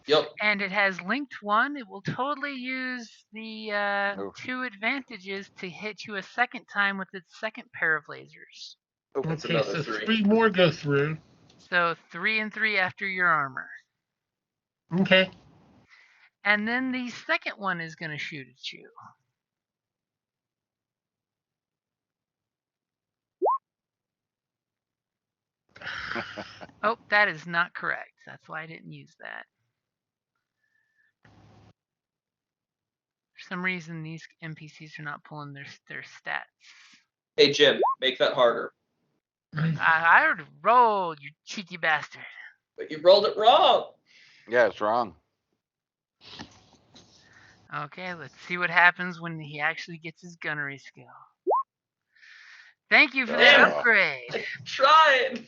Yep. and it has linked 1. It will totally use the 2 advantages to hit you a second time with its second pair of lasers. It's Okay, another so 3. 3 more go through. So 3 and 3 after your armor. Okay. And then the second one is going to shoot at you. Oh, that is not correct. That's why I didn't use that. For some reason, these NPCs are not pulling their stats. Hey, Jim, make that harder. I already rolled, you cheeky bastard. But you rolled it wrong. Yeah, it's wrong. Okay, let's see what happens when he actually gets his gunnery skill. Thank you for that Yeah. upgrade. Trying.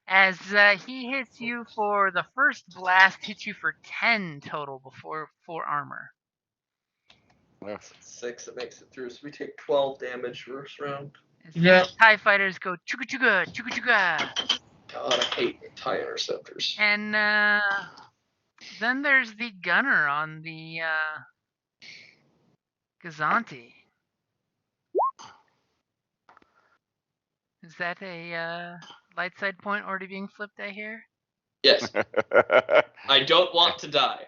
As he hits you for the first blast, hits you for 10 total before 4 armor. 6, it makes it through, so we take 12 damage first round. As Yeah. these TIE fighters go chuga chuga, chuga chuga. God, I hate TIE interceptors. And then there's the gunner on the Gazanti. Is that a light side point already being flipped, I hear? Yes, I don't want to die.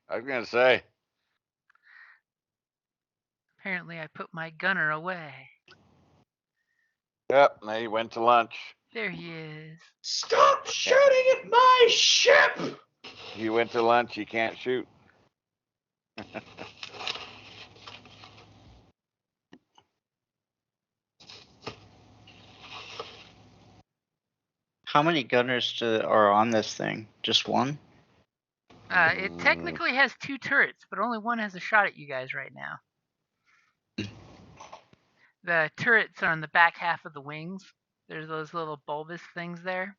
I was gonna say. Apparently I put my gunner away. Yep, now he went to lunch. There he is. Stop shooting at my ship! He went to lunch. He can't shoot. How many gunners are on this thing? Just 1? It technically has 2 turrets, but only one has a shot at you guys right now. The turrets are on the back half of the wings. There's those little bulbous things there.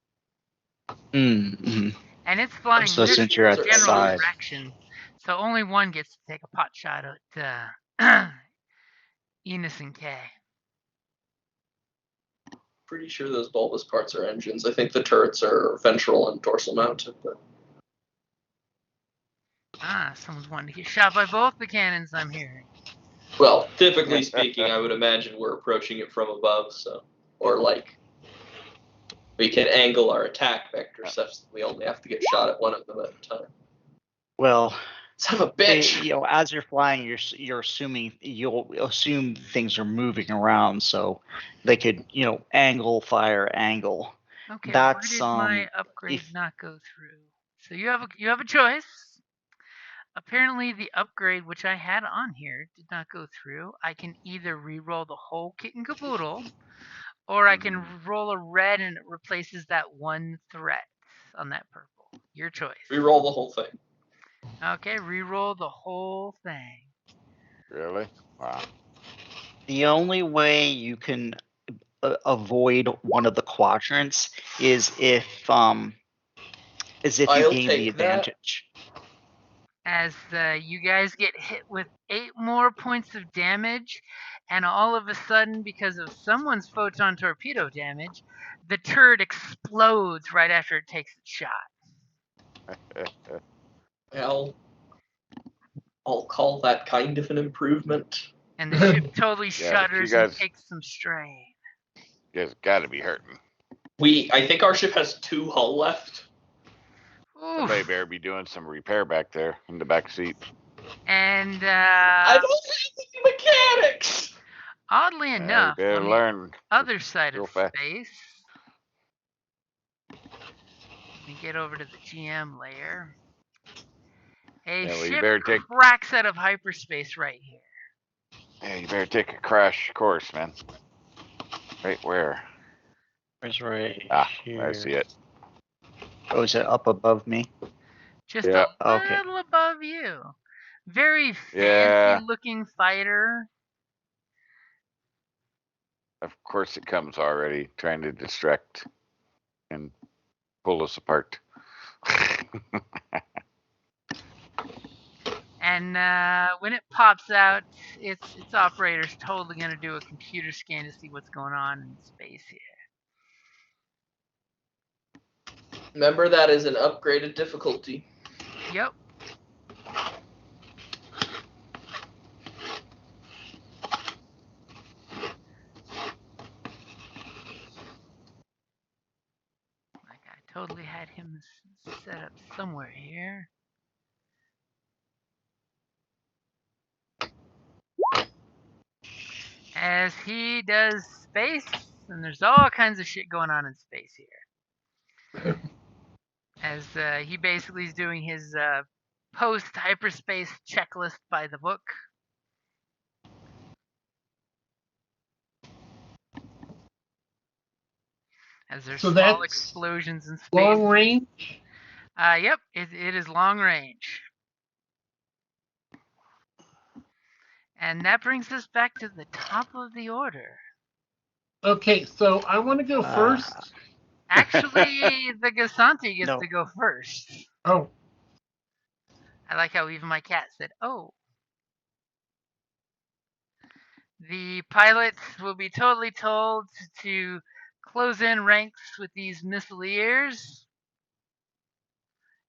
Mm-hmm. And it's flying So this since you're at the general side. direction, so only one gets to take a pot shot at Enos and Kay. Pretty sure those bulbous parts are engines. I think the turrets are ventral and dorsal mounted. But Someone's wanting to get shot by both the cannons, I'm hearing. well, typically speaking, I would imagine we're approaching it from above, so or like we can angle our attack vector such that we only have to get shot at one of them at a time. Well, Son of a bitch! you know, as you're flying, you'll assume things are moving around, so they could, you know, angle. Okay, That's where did my upgrade if not go through? So you have a choice. Apparently the upgrade which I had on here did not go through. I can either re-roll the whole kit and caboodle, or I can roll a red and it replaces that one threat on that purple. Your choice. Reroll the whole thing. Okay, re-roll the whole thing. Really? Wow. the only way you can avoid one of the quadrants is if you I'll gain the take that. advantage. As you guys get hit with 8 more points of damage, and all of a sudden, because of someone's photon torpedo damage, the turret explodes right after it takes its shot. Well, I'll call that kind of an improvement. And the ship totally Yeah, shudders you and guys- takes some strain. You guys got to be hurting. I think our ship has 2 hull left. Somebody Oof. better be doing some repair back there in the back seat. And I don't have any mechanics! oddly You enough, better on the learn. other side real of fast. space, let me get over to the GM layer. A Yeah, well, you ship better take- cracks out of hyperspace right here. Yeah, you better take a crash course, man. Right where? Where's right here? I see it. Oh, is it up above me? Just Yeah. a Okay. little above you. Very fancy Yeah. looking fighter. Of course, it comes already trying to distract and pull us apart. And when it pops out, its operator's totally going to do a computer scan to see what's going on in space here. Remember, that is an upgraded difficulty. Yep. Like I totally had him set up somewhere here. As he does space, and there's all kinds of shit going on in space here. As he basically is doing his post hyperspace checklist by the book. As there's So small that's explosions in space. Long range? Yep, it is long range. And that brings us back to the top of the order. Okay, so I want to go first. Actually, the Gasanti gets No. to go first. Oh, I like how even my cat said, oh. The pilots will be totally told to close in ranks with these missileers.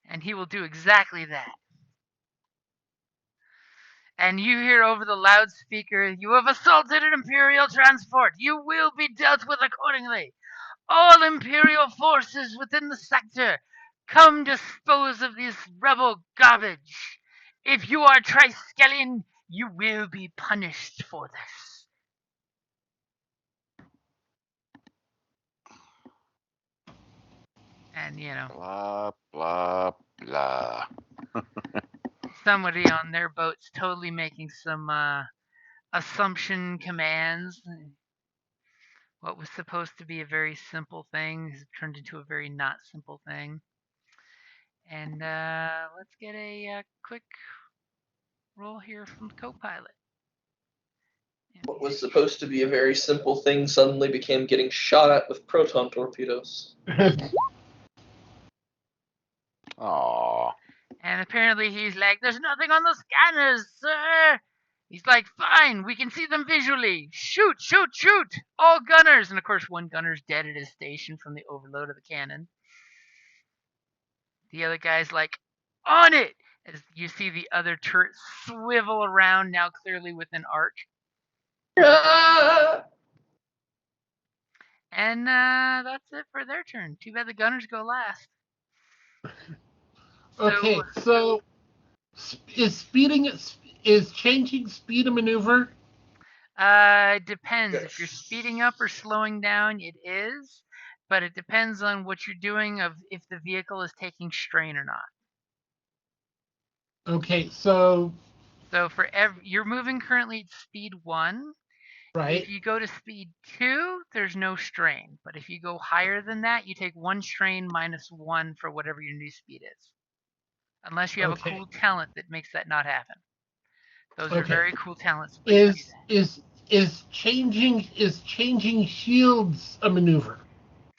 And he will do exactly that. And you hear over the loudspeaker, you have assaulted an Imperial transport. You will be dealt with accordingly. All Imperial forces within the sector, come dispose of this rebel garbage. If you are Triskelion, you will be punished for this. And, you know, Blah, blah, blah. somebody on their boat's totally making some assumption commands. What was supposed to be a very simple thing has turned into a very not simple thing. And let's get a quick roll here from the co-pilot. What was supposed to be a very simple thing suddenly became getting shot at with proton torpedoes. Aw. And apparently he's like, there's nothing on the scanners, sir. He's like, fine, we can see them visually. Shoot, shoot, shoot. All gunners. And of course, one gunner's dead at his station from the overload of the cannon. The other guy's like, on it. As you see the other turret swivel around, now clearly with an arc. Ah! And that's it for their turn. Too bad the gunners go last. Okay, so is changing speed a maneuver? It depends. Yes. If you're speeding up or slowing down, it is. But it depends on what you're doing of if the vehicle is taking strain or not. Okay, so So for you're moving currently at speed 1. right. If you go to speed 2, there's no strain. But if you go higher than that, you take 1 strain minus 1 for whatever your new speed is. Unless you have Okay. a cool talent that makes that not happen. Those are Okay. very cool talents. that let you do that. Is changing shields a maneuver?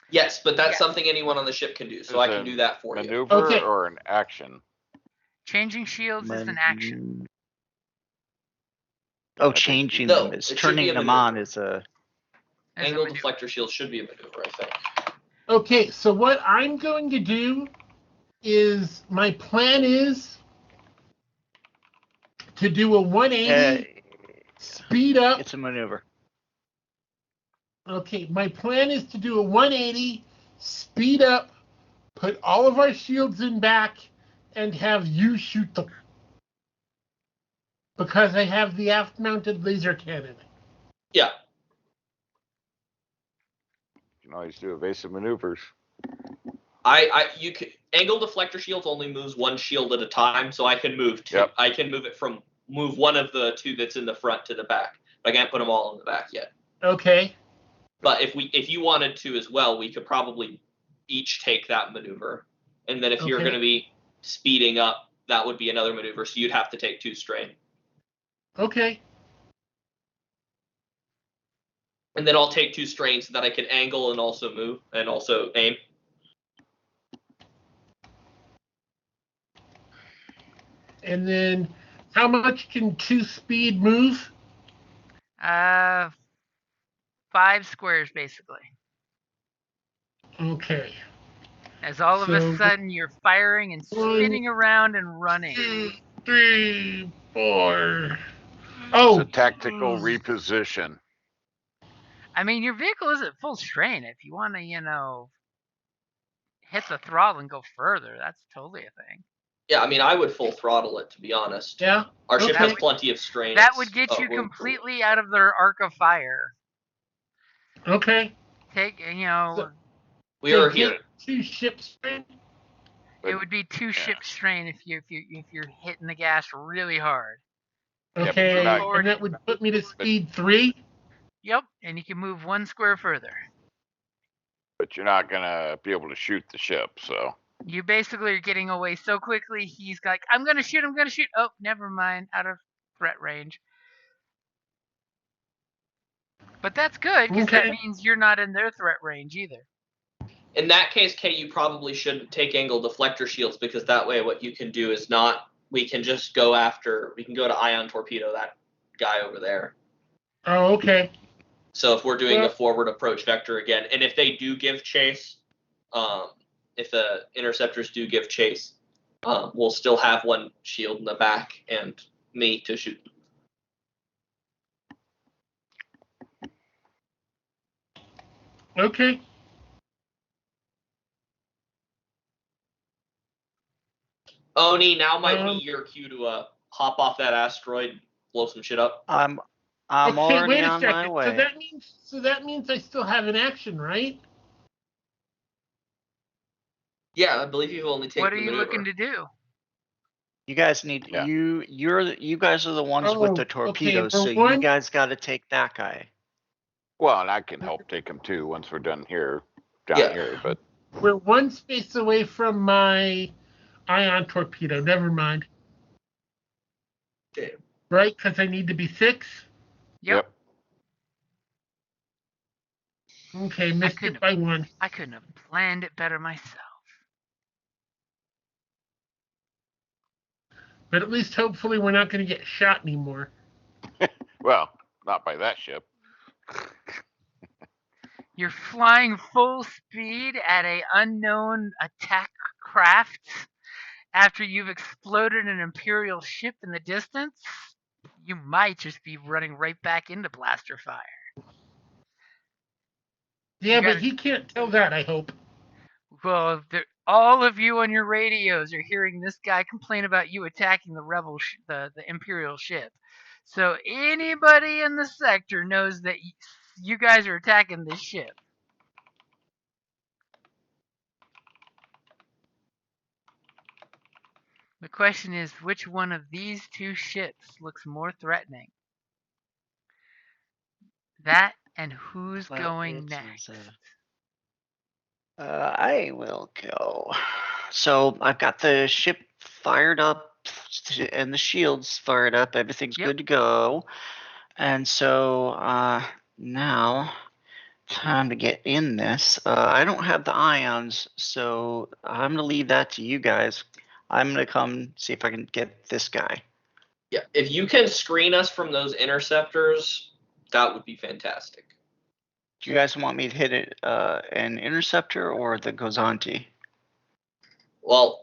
Yes, but that's Yes. something anyone on the ship can do, so Is I can it do that for you. Maneuver Okay. or an action? Changing shields is an action. Oh, changing No, them is it should be turning a them on maneuver. is a. As a Angle maneuver. deflector shield should be a maneuver, I think. Okay, so what I'm going to do is my plan is to do a 180 speed up. It's a maneuver. Okay, my plan is to do a 180 speed up, put all of our shields in back, and have you shoot them. Because I have the aft-mounted laser cannon. Yeah. You can always do evasive maneuvers. You can angle deflector shields only moves one shield at a time, so I can move two. Yep. I can move one of the two that's in the front to the back. But I can't put them all in the back yet. Okay. But if you wanted to as well, we could probably each take that maneuver. And then if you're Okay. going to be speeding up, that would be another maneuver, so you'd have to take 2 strain. Okay. And then I'll take 2 strain so that I can angle and also move and also aim. And then how much can 2 speed move? 5 squares, basically. Okay. As all of a So- sudden you're firing and spinning around and running. 2, 3, 4. It's Oh, a tactical reposition. I mean, your vehicle is at full strain. If you want to, hit the throttle and go further, that's totally a thing. Yeah, I mean, I would full throttle it, to be honest. yeah. Our ship Okay. has plenty of strain. That It's- would get you we're- completely out of their arc of fire. Okay. Take, We are So here. get 2 ships in. it would be 2 ship strain if you're hitting the gas really hard. Yep, Okay, right. and that would put me to speed 3. Yep, and you can move 1 square further. But you're not gonna be able to shoot the ship, so You basically are getting away so quickly. He's like, I'm gonna shoot. Oh, never mind, out of threat range. But that's good because that Okay. means you're not in their threat range either. In that case, Kay, you probably shouldn't take angle deflector shields because that way what you can do is we can just go to ion torpedo that guy over there. Oh, okay. So if we're doing Yeah. a forward approach vector again, and if they do give chase, if the interceptors do give chase, we'll still have 1 shield in the back and me to shoot. Okay. Oni, now might be your cue to hop off that asteroid, blow some shit up. I'm Okay, already wait a on my second. way. So that means I still have an action, right? Yeah, I believe you've only taken What are the you maneuver. looking to do? You guys need Yeah. you guys are the ones with the okay, torpedoes, for so you one- guys got to take that guy. well, and I can help take them too once we're done here, down Yeah. here. But We're 1 space away from my ion torpedo. Never mind. Okay. Right? Because I need to be 6. Yep. Okay, missed it by one. I couldn't have planned it better myself. But at least hopefully we're not going to get shot anymore. Well, not by that ship. You're flying full speed at a unknown attack craft after you've exploded an Imperial ship in the distance. You might just be running right back into blaster fire. Yeah, gotta- but he can't tell that, I hope. Well, all of you on your radios are hearing this guy complain about you attacking the the Imperial ship. So anybody in the sector knows that you guys are attacking this ship. The question is, which one of these two ships looks more threatening? That and who's Well, going it next? is, I will go. So I've got the ship fired up and the shields fired up. Everything's Yep. good to go. And so now time to get in this. I don't have the ions, so I'm gonna leave that to you guys. I'm gonna come see if I can get this guy. Yeah, if you can screen us from those interceptors, that would be fantastic. Do you guys want me to hit it, an interceptor or the Gozanti? Well,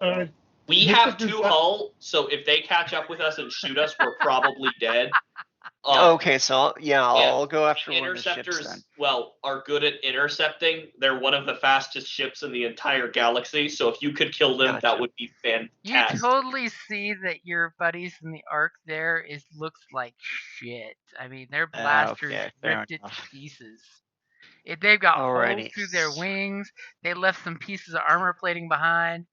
we hit have the two Gozanti. hull, so if they catch up with us and shoot us, we're probably dead. Okay, so I'll go after one of the ships Interceptors, then. well, are good at intercepting. They're one of the fastest ships in the entire galaxy. So if you could kill them, Gotcha. that would be You fantastic. totally see that your buddies in the Ark there looks like shit. I mean, their blasters Okay, fair ripped it to enough. pieces. They've got holes Alrighty. through their wings. They left some pieces of armor plating behind.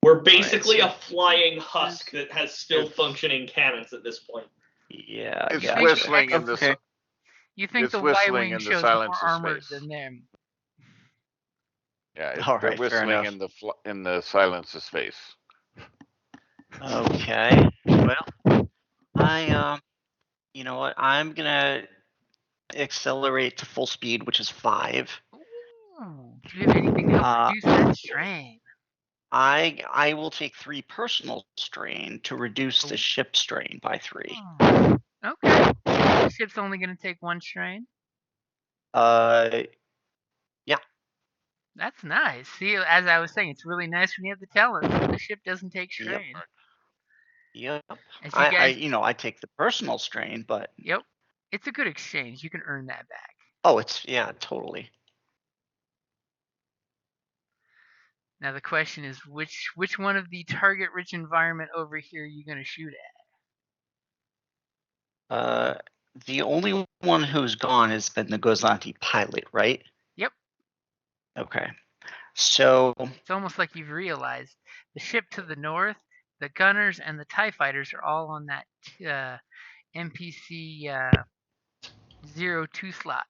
We're basically Alright, a flying husk that has still It's- functioning cannons at this point. Yeah, It's gotcha. whistling in the Okay. You think It's the whistling Y-wing in the shows silence more of armored space. than them? Yeah, All they're right, fair whistling enough. in the silence of space. Okay. Well, you know what? I'm gonna accelerate to full speed, which is 5. Ooh, do you have anything to help reduce that strain? I will take 3 personal strain to reduce the ship strain by 3. Okay. The ship's only going to take 1 strain. Yeah. That's nice. See, as I was saying, it's really nice when you have the talent. So the ship doesn't take strain. Yep. As you guys, I take the personal strain, but yep, it's a good exchange. You can earn that back. oh, totally. Now the question is, which one of the target-rich environment over here are you going to shoot at? The only one who's gone has been the Gozanti pilot, right? Yep. Okay. So It's almost like you've realized the ship to the north, the gunners, and the TIE fighters are all on that NPC 02 slot.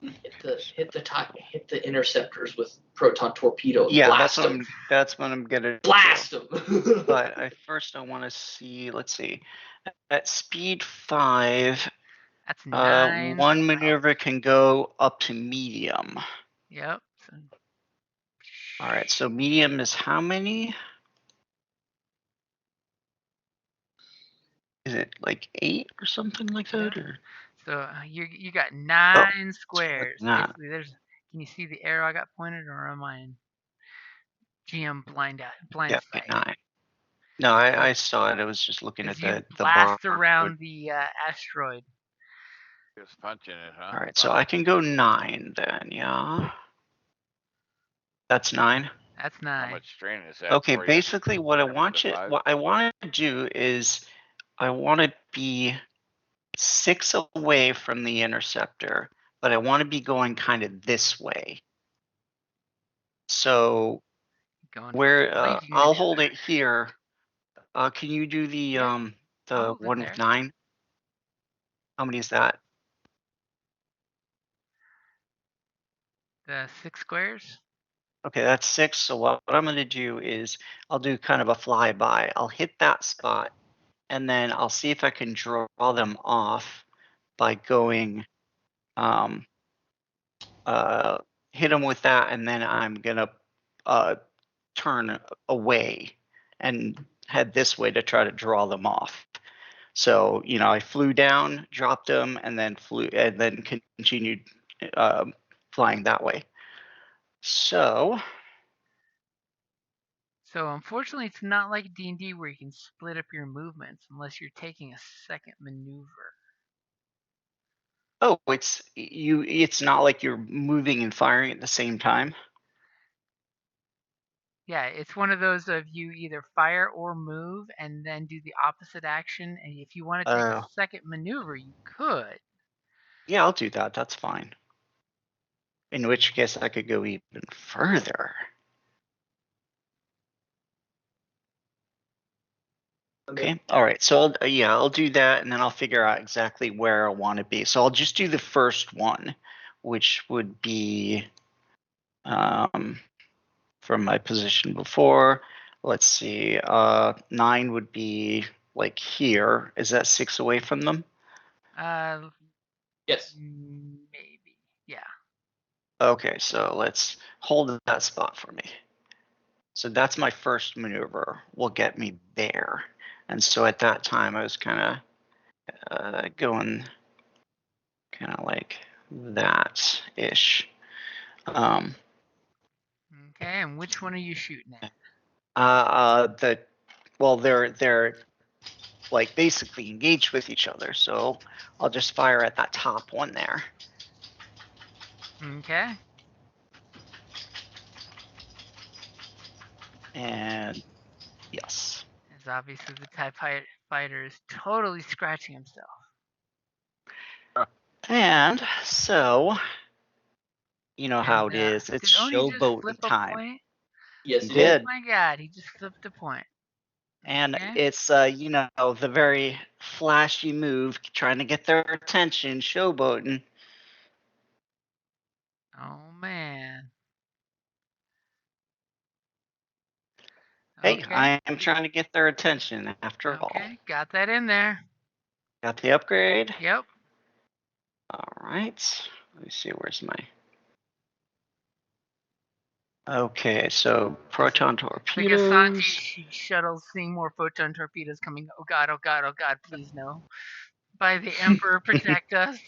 Hit the interceptors with proton torpedoes. yeah, Blast them. that's what I'm gonna Blast do. them. But I want to see. Let's see. At speed 5, That's 9. one maneuver can go up to medium. Yep. All right. So medium is how many? Is it like 8 or something like that? Yeah. Or So you got 9 squares. nah. Basically, can you see the arrow I got pointed, or am I in GM blind Yeah, sight? 9. No, I saw it. I was just looking at the blast bar. around the asteroid. Just punching it, huh? All right, so I can go 9 then. Yeah, that's 9. That's How 9. much strain is that? Okay, for you? basically what I want What I want to do is I want to be 6 away from the interceptor, but I want to be going kind of this way. So where I'll hold it here. Can you do the one with 9? How many is that? The 6 squares? Okay, that's 6. So what I'm going to do is I'll do kind of a flyby. I'll hit that spot, and then I'll see if I can draw them off by going, hit him with that, and then I'm gonna turn away and head this way to try to draw them off. So, I flew down, dropped them, and then continued flying that way. So, So unfortunately, it's not like D&D where you can split up your movements unless you're taking a second maneuver. it's not like you're moving and firing at the same time. Yeah, it's one of those of you either fire or move and then do the opposite action. And if you want to take a second maneuver, you could. Yeah, I'll do that. That's fine. In which case, I could go even further. Okay. All right. So I'll do that, and then I'll figure out exactly where I want to be. So I'll just do the first one, which would be from my position before. Let's see. 9 would be like here. Is that 6 away from them? Yes. Maybe. Yeah. Okay. So let's hold that spot for me. So that's my first maneuver. Will get me there. And so at that time, I was kind of going kind of like that-ish. Okay, and which one are you shooting at? They're like basically engaged with each other, so I'll just fire at that top one there. Okay. And yes. As obviously the TIE fighter is totally scratching himself. And so, you know how it is. It's showboat time. Yes, he did. Oh my god, he just flipped a point. And Okay. it's the very flashy move, trying to get their attention, showboating. Oh man. Hey, Okay. I am trying to get their attention after all. Okay, got that in there. Got the upgrade? Yep. All right. Let me see, where's my... Okay, so proton torpedoes. The Gassanti shuttle seeing more photon torpedoes coming. Oh god, oh god, oh god, please no. By the Emperor, protect us.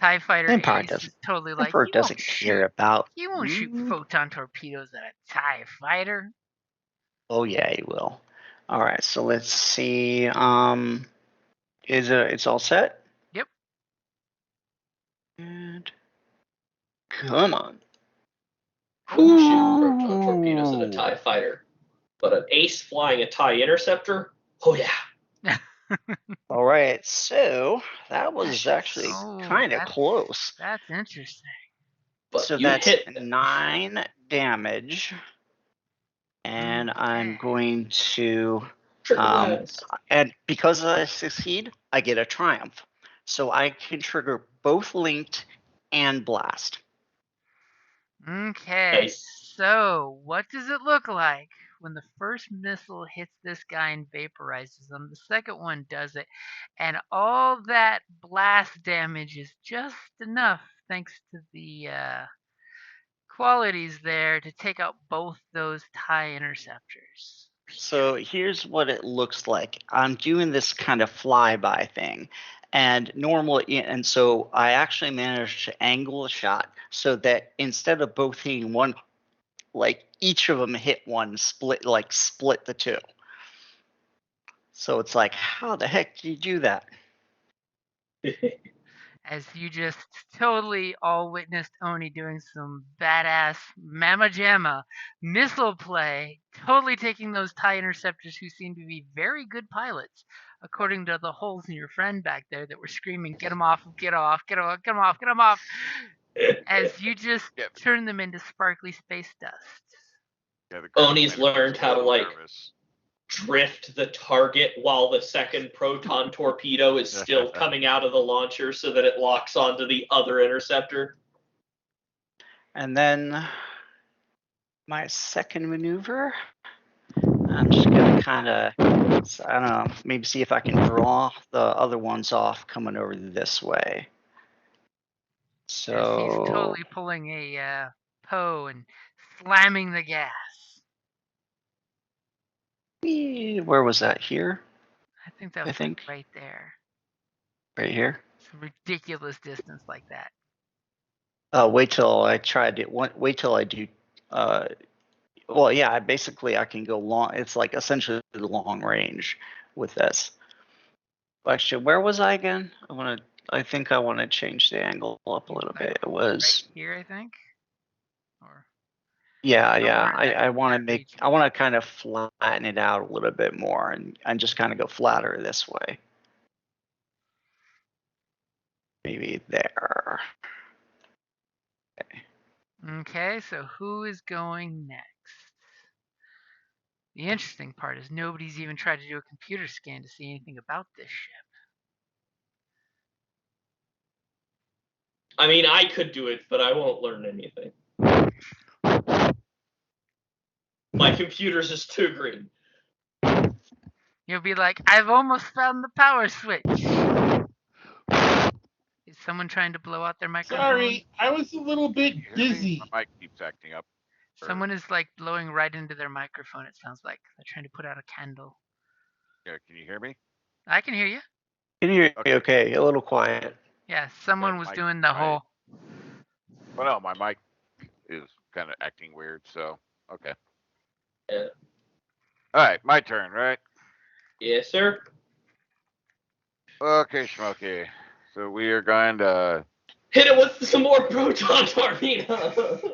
TIE Fighter Empire Ace doesn't, is totally Emperor doesn't care about... You won't shoot photon torpedoes at a TIE Fighter. Oh yeah, he will. All right, so let's see. It's all set? Yep. And come on. Wouldn't shoot proton torpedoes at a TIE fighter, but an Ace flying a TIE interceptor? Oh yeah. All right, so that was actually kind of close. That's interesting. But so that's 9 damage, and I'm going to and because I succeed, I get a triumph, so I can trigger both linked and blast. Okay, nice. So what does it look like when the first missile hits this guy and vaporizes him? The second one does it, and all that blast damage is just enough, thanks to the qualities there, to take out both those TIE interceptors. So here's what it looks like. I'm doing this kind of flyby thing, and so I actually managed to angle a shot so that instead of both hitting one, like each of them hit one, split the two. So it's like, how the heck did you do that? As you just totally all witnessed Oni doing some badass mamma jamma missile play, totally taking those TIE interceptors who seem to be very good pilots, according to the holes in your friend back there that were screaming, get him off, get off, get off, get him off, get him off, as you just turn them into sparkly space dust. Yeah, Oni's learned how to drift the target while the second proton torpedo is still coming out of the launcher so that it locks onto the other interceptor. And then my second maneuver, I'm just going to kind of So I don't know. Maybe see if I can draw the other ones off coming over this way. Yes, So he's totally pulling a Poe and slamming the gas. where was that? Here? I think that I was think right there. right here. It's a ridiculous distance like that. Wait till I tried it. Wait till I do. Well, yeah. I can go long. It's like essentially long range with this. Actually, where was I again? I think I want to change the angle up a He's little like bit. It was. right here, I think. Or Yeah. somewhere in that I want to region. I want to kind of flatten it out a little bit more and just kind of go flatter this way. Maybe there. Okay, so who is going next? The interesting part is nobody's even tried to do a computer scan to see anything about this ship. I mean, I could do it, but I won't learn anything. My computer's just too green. You'll be like, I've almost found the power switch. Is someone trying to blow out their microphone? Sorry, I was a little bit Can you hear me? busy. My mic keeps acting up. Someone is like blowing right into their microphone, it sounds like. They're trying to put out a candle. Yeah, can you hear me? I can hear you. Can you hear me? Okay. Okay, a little quiet. Yeah, someone Yeah, was my- doing the my- whole. Well, no, my mic is kind of acting weird. So okay. Yeah. All right, my turn, right? Yes, sir. Okay, Smokey. So we are going to. Hit it with some more proton torpedo.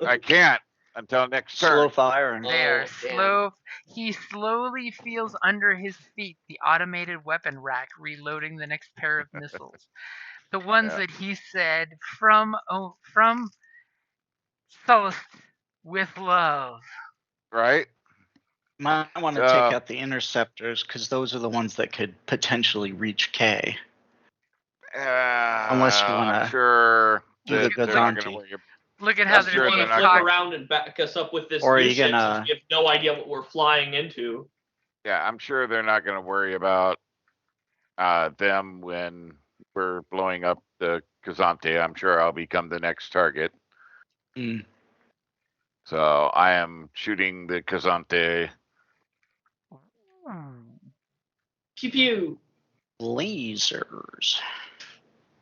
I can't until next turn. Slow fire and They are Oh, damn. slow. He slowly feels under his feet the automated weapon rack reloading the next pair of missiles. The ones Yeah. that he said from Solace with love. Right? might want to So- take out the interceptors because those are the ones that could potentially reach K. Unless you wanna I'm sure do the that they're not going to Gazanti. worry. Look at how Unless they're you sure want being to they're not flip gonna- cocked. around and back us up with this Or are new you ship gonna- since we have no idea what we're flying into. Yeah, I'm sure they're not going to worry about them when we're blowing up the Kazante. I'm sure I'll become the next target. Mm. So I am shooting the Kazante. Pew pew. Lasers.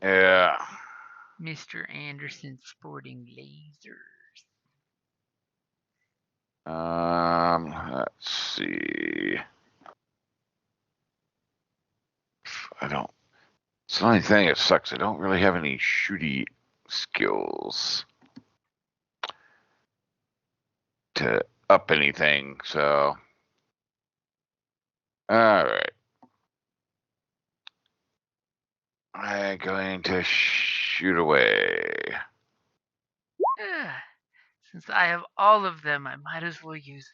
Yeah. Mr. Anderson sporting lasers. Let's see. I don't. It's the only thing that sucks. I don't really have any shooty skills to up anything. So, all right. I'm going to shoot away. Since I have all of them, I might as well use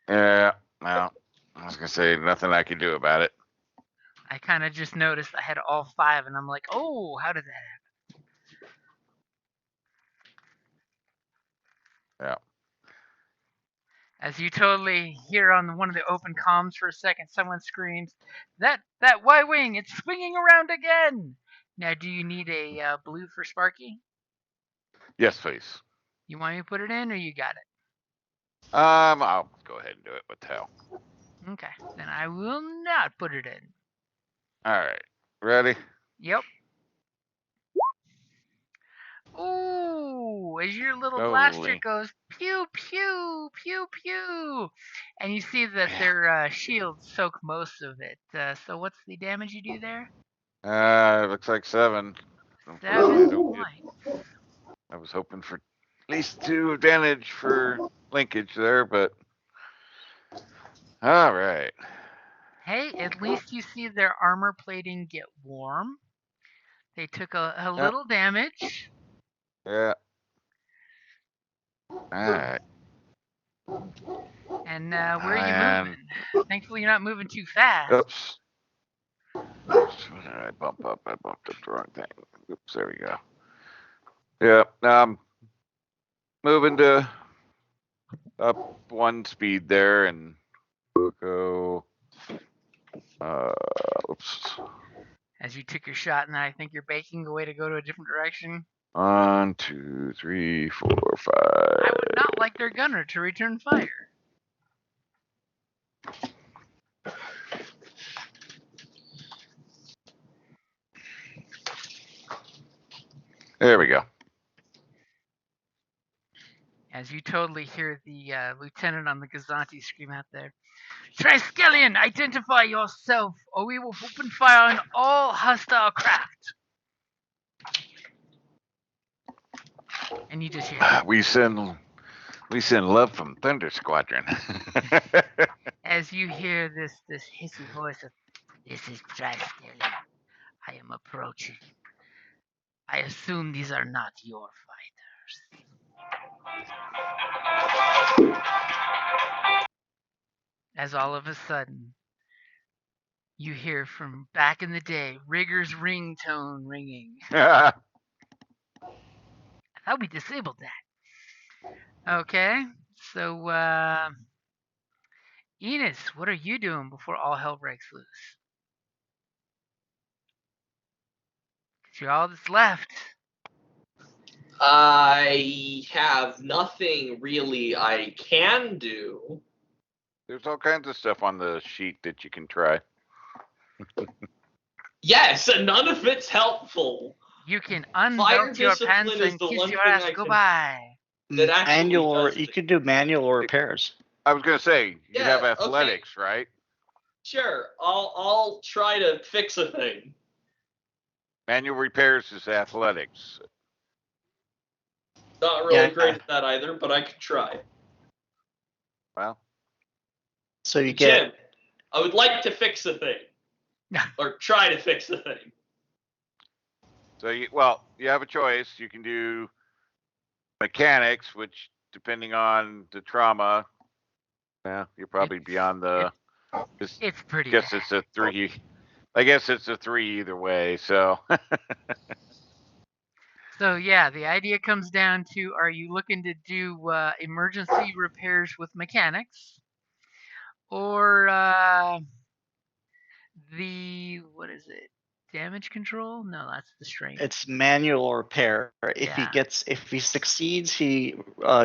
them. Yeah. Well, I was gonna say nothing I can do about it. I kind of just noticed I had all 5, and I'm like, oh, how did that happen? Yeah. As you totally hear on one of the open comms for a second, someone screams, that Y-wing, it's swinging around again! Now, do you need a blue for Sparky? Yes, please. You want me to put it in, or you got it? I'll go ahead and do it. What the hell? Okay, then I will not put it in. All right. Ready? Yep. Ooh, as your little blaster Holy. goes pew pew pew pew, and you see that their shields soak most of it. So what's the damage you do there? It looks like 7. 7 Don't get- points. I was hoping for at least 2 advantage for linkage there, but all right. Hey, at least you see their armor plating get warm. They took a little damage. Yeah. All right. And where are you And- moving? Thankfully, you're not moving too fast. Oops. Oops. What did I bump up? I bumped up the wrong thing. Oops. There we go. Yeah. Moving to up 1 speed there, and we'll go Oops. As you took your shot, and I think you're baking away to go to a different direction. 1, 2, 3, 4, 5. I would not like their gunner to return fire. There we go. As you totally hear the lieutenant on the Gazanti scream out there, Triskelion, identify yourself, or we will open fire on all hostile craft. And you just hear, We send love from Thunder Squadron. as you hear this hissy voice of, this is Triskelion. I am approaching. I assume these are not your fighters. As all of a sudden, you hear from back in the day, Rigger's ringtone ringing. I thought we disabled that. Okay, so, Enos, what are you doing before all hell breaks loose? 'Cause you're all that's left. I have nothing really I can do. There's all kinds of stuff on the sheet that you can try. Yes, and none of it's helpful. You can Fire unbelt your discipline pants is and the kiss one your thing ass I can- goodbye. That actually Manual, does you things. could do manual repairs. I was gonna say you Yeah, have okay. athletics, right? Sure, I'll try to fix a thing. Manual repairs is athletics. Not really Yeah. great at that either, but I could try. Well, So you get Jim, I would like to fix a thing. Or try to fix a thing. so you have a choice. You can do mechanics, which depending on the trauma, you're probably beyond the. It's pretty Guess bad. it's a 3. I guess it's a 3 either way. So. So yeah, the idea comes down to, are you looking to do emergency repairs with mechanics? Or what is it? Damage control? No, that's the strength. it's manual repair. If Yeah. he succeeds, he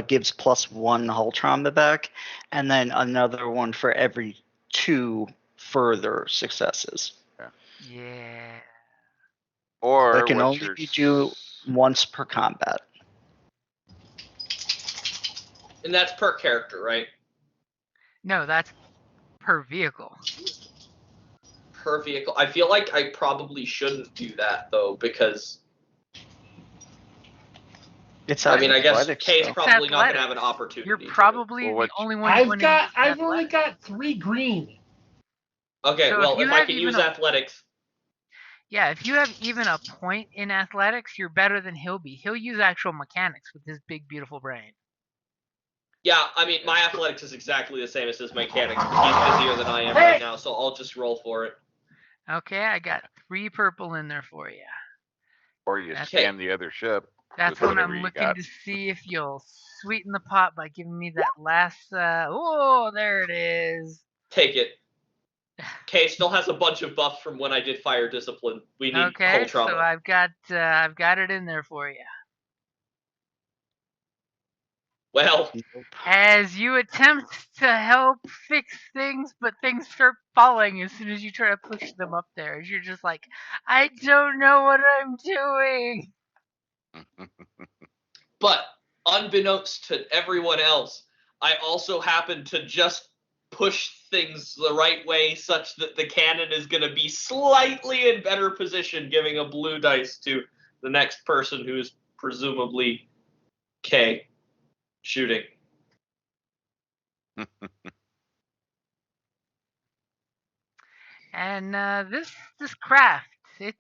gives +1 hull trauma back, and then another one for every 2 further successes. Yeah. Or It can what's only your be due once per combat. And that's per character, right? No, that's per vehicle. Per vehicle. I feel like I probably shouldn't do that though, because It's I mean, I guess athletics, Kay's though. probably not going to athletics. have an opportunity. You're to. probably Well, the only one I've doing only athletics. got 3 green. Okay, So well, if you if I have can even use a- athletics, Yeah, if you have even a point in athletics, you're better than he'll be. He'll use actual mechanics with his big, beautiful brain. yeah, I mean, my athletics is exactly the same as his mechanics, but he's busier than I am right now, so I'll just roll for it. Okay, I got 3 purple in there for you. Or you That's scan the other ship. That's with when whatever I'm you looking got. to see if you'll sweeten the pot by giving me that last. Oh, there it is. Take it. Kay still has a bunch of buffs from when I did fire discipline. We need Okay, hull trauma. so I've got it in there for you. Well, As you attempt to help fix things, but things start falling as soon as you try to push them up there. As you're just like, I don't know what I'm doing. but unbeknownst to everyone else, I also happen to just push things the right way such that the cannon is going to be slightly in better position, giving a blue dice to the next person who's presumably Kay shooting. And this craft, it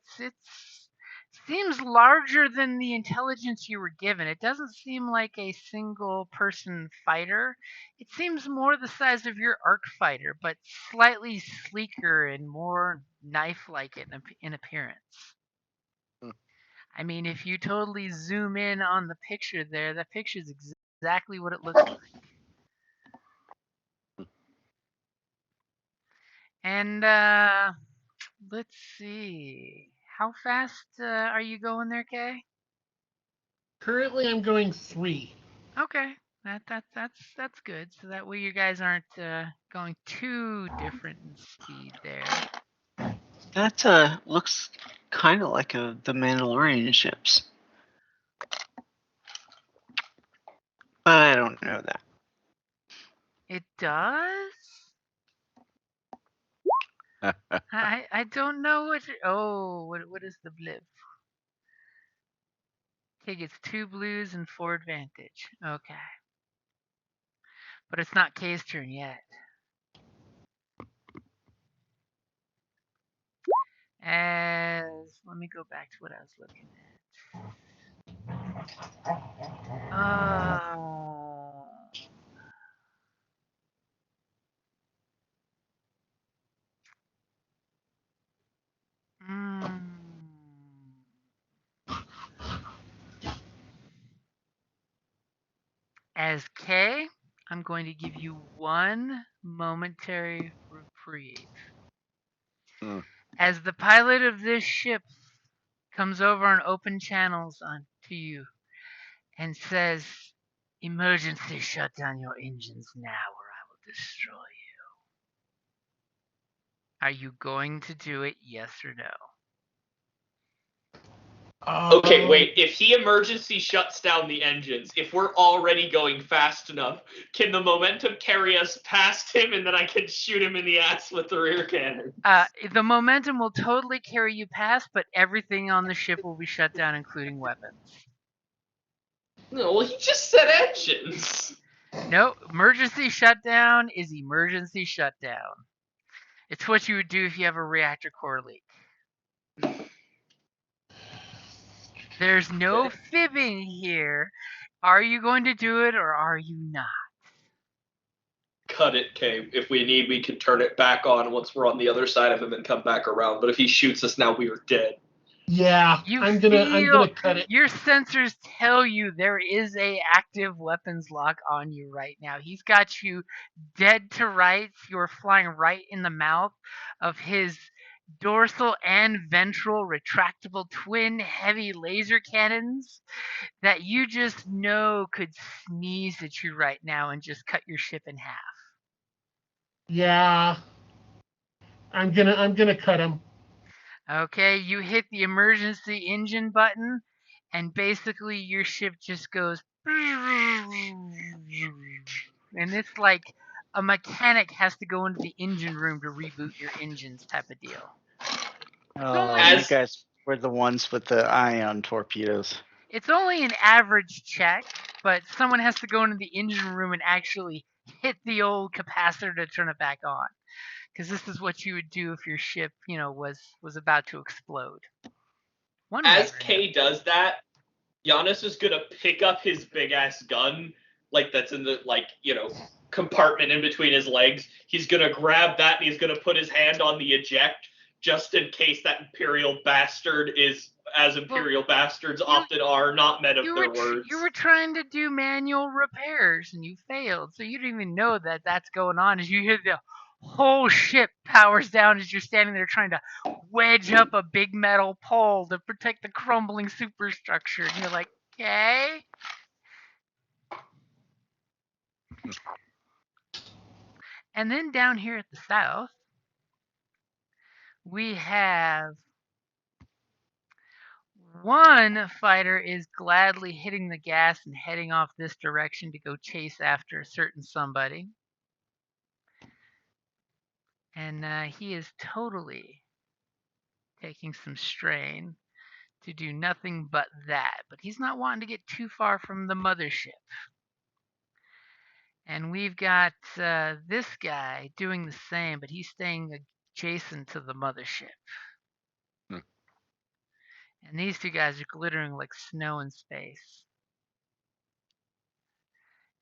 seems larger than the intelligence you were given. It doesn't seem like a single person fighter. It seems more the size of your arc fighter, but slightly sleeker and more knife-like in appearance. I mean, if you totally zoom in on the picture there, that picture is exactly what it looks like. And let's see. How fast are you going there, Kay? Currently, I'm going 3. Okay, that's good. So that way you guys aren't going too different in speed there. That looks kind of like the Mandalorian ships. But I don't know that. It does. I don't know what. What is the blip? Okay, gets 2 blues and 4 advantage. Okay, but it's not Kay's turn yet. As let me go back to what I was looking at. Mm. As K, I'm going to give you 1 momentary reprieve. Hmm. As the pilot of this ship comes over on open channels to you and says, "Emergency, shut down your engines now or I will destroy you." Are you going to do it, yes or no? Okay, wait. If he emergency shuts down the engines, if we're already going fast enough, can the momentum carry us past him and then I can shoot him in the ass with the rear cannon? The momentum will totally carry you past, but everything on the ship will be shut down, including weapons. No, well, he just said engines. No, emergency shutdown is emergency shutdown. It's what you would do if you have a reactor core leak. There's no fibbing here. Are you going to do it or are you not? Cut it, Kay. If we need, we can turn it back on once we're on the other side of him and come back around. But if he shoots us now, we are dead. Yeah, I'm gonna cut it. Your sensors tell you there is a active weapons lock on you right now. He's got you dead to rights. You're flying right in the mouth of his dorsal and ventral retractable twin heavy laser cannons that you just know could sneeze at you right now and just cut your ship in half. Yeah, I'm gonna cut him. Okay, you hit the emergency engine button, and basically your ship just goes. And it's like a mechanic has to go into the engine room to reboot your engines type of deal. Oh, As- you guys were the ones with the ion torpedoes. It's only an average check, but someone has to go into the engine room and actually hit the old capacitor to turn it back on. Because this is what you would do if your ship, was about to explode. As Kay does that, Giannis is gonna pick up his big ass gun, like that's in the compartment in between his legs. He's gonna grab that and he's gonna put his hand on the eject just in case that Imperial bastard is, as Imperial bastards often are, not men of their words. You were trying to do manual repairs and you failed, so you don't even know that that's going on. As you hear the whole ship powers down as you're standing there trying to wedge up a big metal pole to protect the crumbling superstructure, and you're like, okay. And then down here at the south, we have one fighter is gladly hitting the gas and heading off this direction to go chase after a certain somebody. And he is totally taking some strain to do nothing but that. But he's not wanting to get too far from the mothership. And we've got this guy doing the same, but he's staying adjacent to the mothership. And these two guys are glittering like snow in space.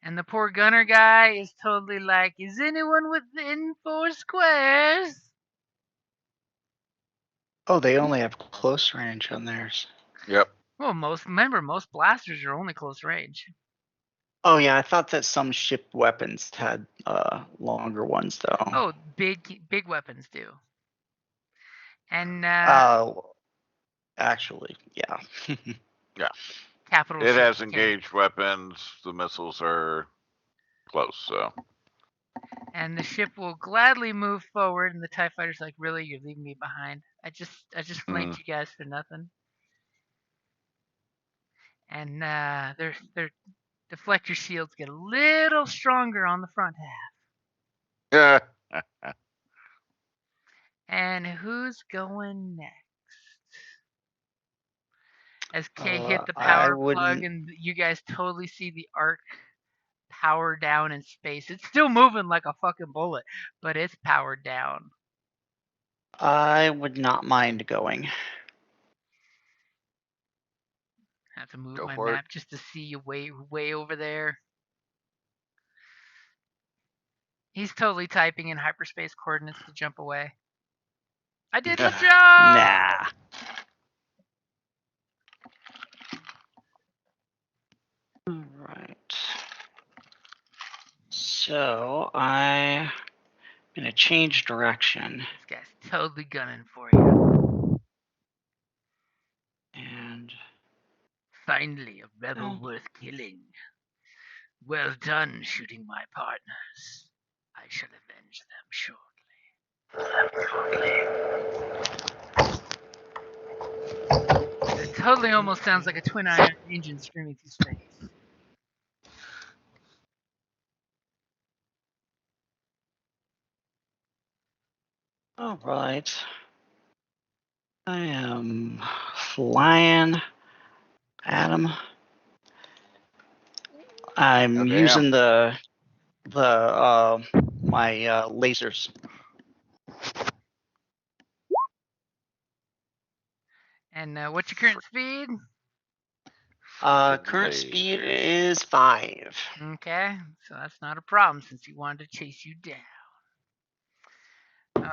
And the poor gunner guy is totally like, is anyone within 4 squares? Oh, they only have close range on theirs. Yep. Well, most blasters are only close range. Oh yeah, I thought that some ship weapons had longer ones though. Oh, big weapons do. And Actually, yeah. capital It ships has can't. engaged weapons. The missiles are close, so. And the ship will gladly move forward, and the TIE fighter's like, really, you're leaving me behind? I just flanked you guys for nothing. And their deflector shields get a little stronger on the front half. Yeah. And who's going next? As Kay hit the I power plug, wouldn't. and you guys totally see the arc power down in space. It's still moving like a fucking bullet, but it's powered down. I would not mind going. I have to move Go my for it. map just to see you way over there. He's totally typing in hyperspace coordinates to jump away. I did the job! Nah. All right. So I'm gonna change direction This guy's totally gunning for you. and. Finally, a rebel worth killing. Well done shooting my partners. I shall avenge them shortly. It totally almost sounds like a twin iron engine screaming through space. All right. I am flying at him. I'm Oh, damn. using my lasers. And what's your current speed? Current speed is 5. Okay, so that's not a problem since he wanted to chase you down.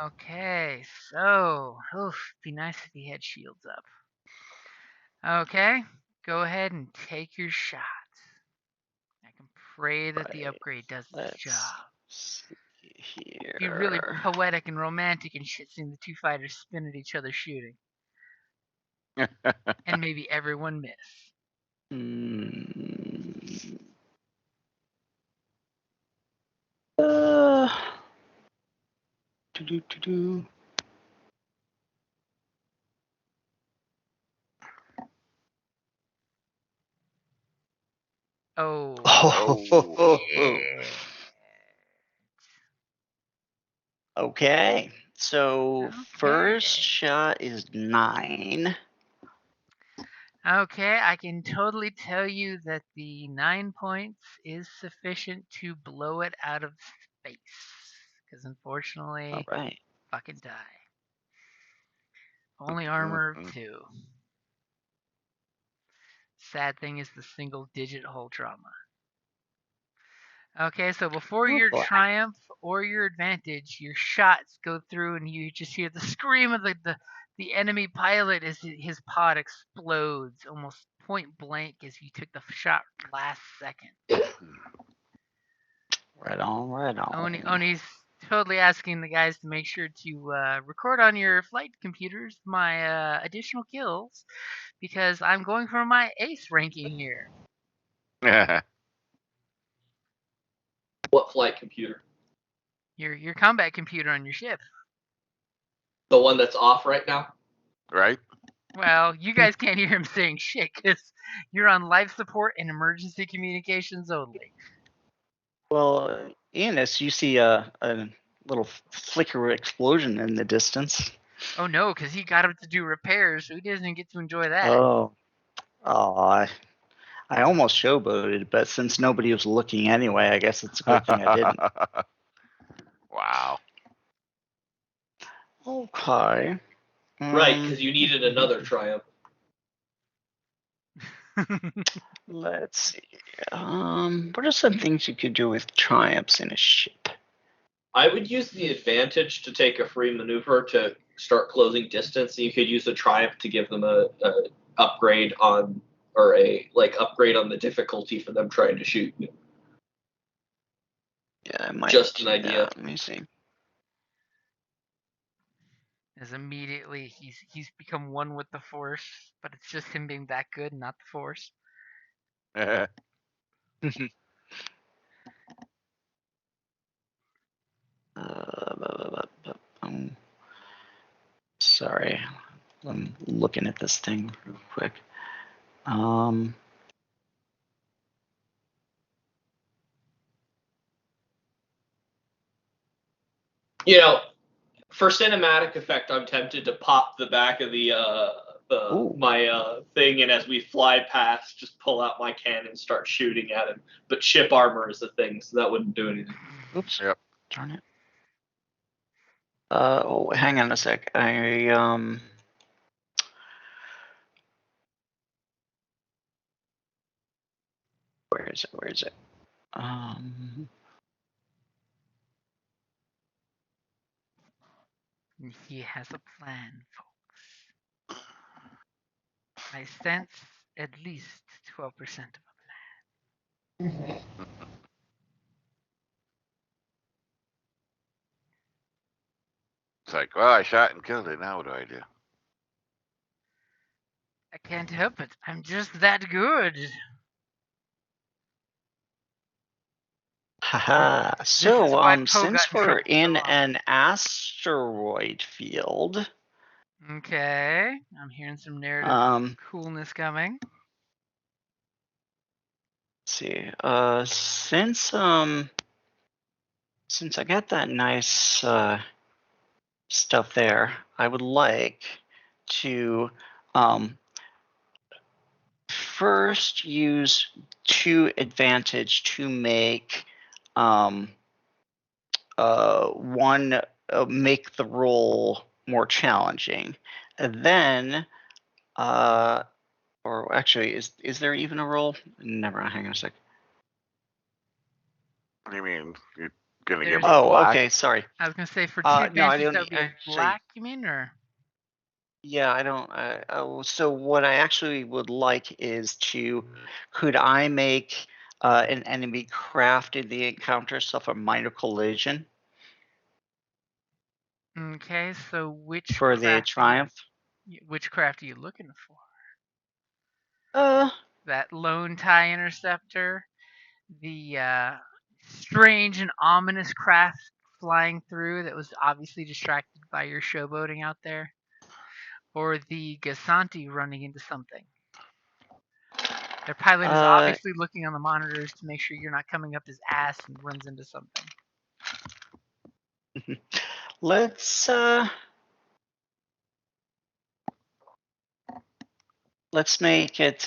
Okay, so, be nice if he had shields up. Okay, go ahead and take your shot. I can pray that the upgrade does its job. See here. It'd be really poetic and romantic and shit seeing the two fighters spin at each other shooting. And maybe everyone miss. Do. Oh. Yeah. Okay. So Okay. first shot is 9. Okay, I can totally tell you that the 9 points is sufficient to blow it out of space. Because unfortunately, All right. fucking die. Only armor of 2. Sad thing is the single digit hull trauma. Okay, so before your triumph or your advantage, your shots go through and you just hear the scream of the enemy pilot as his pod explodes almost point blank as you took the shot last second. Right on. Oni's totally asking the guys to make sure to record on your flight computers my additional kills because I'm going for my ace ranking here. What flight computer? Your combat computer on your ship. The one that's off right now? Right? Well, you guys can't hear him saying shit because you're on life support and emergency communications only. Well, Enos, you see a little flicker explosion in the distance. Oh no, because he got him to do repairs, so he doesn't get to enjoy that. Oh, I almost showboated, but since nobody was looking anyway, I guess it's a good thing I didn't. Wow. Okay. Right, because you needed another triumph. Let's see. What are some things you could do with triumphs in a ship? I would use the advantage to take a free maneuver to start closing distance. You could use a triumph to give them a upgrade on or a upgrade on the difficulty for them trying to shoot you. Yeah, I might. Just an idea. Let me see. As immediately he's become one with the Force, but it's just him being that good, not the Force. Sorry, I'm looking at this thing real quick. You know, for cinematic effect, I'm tempted to pop the back of my thing, and as we fly past, just pull out my cannon and start shooting at him. But ship armor is a thing, so that wouldn't do anything. Oops. Yep. Darn it. Oh, hang on a sec. Where is it? Where is it? He has a plan, folks. I sense at least 12% of a plan. It's like, well, I shot and killed it. Now what do I do? I can't help it. I'm just that good. Haha. is So, why Poe since got in we're trouble so in often. an asteroid field, Okay, I'm hearing some narrative coolness coming. let's see. Since I got that nice stuff there, I would like to first use 2 advantage to make one make the roll more challenging, and then or actually, is there even a roll? Never. Hang on a sec. What do you mean? You're gonna There's- give him black? Okay. Sorry. I was gonna say for 2 no, I advantages don't that would be actually. black. You mean, or Yeah, I don't. So what I actually would like is could I make an enemy craft in the encounter suffer minor collision okay? So which for the triumph? Which craft are you looking for? Uh, That lone TIE interceptor, the strange and ominous craft flying through that was obviously distracted by your showboating out there, or the Gasanti running into something. Their pilot is obviously looking on the monitors to make sure you're not coming up his ass and runs into something. let's make it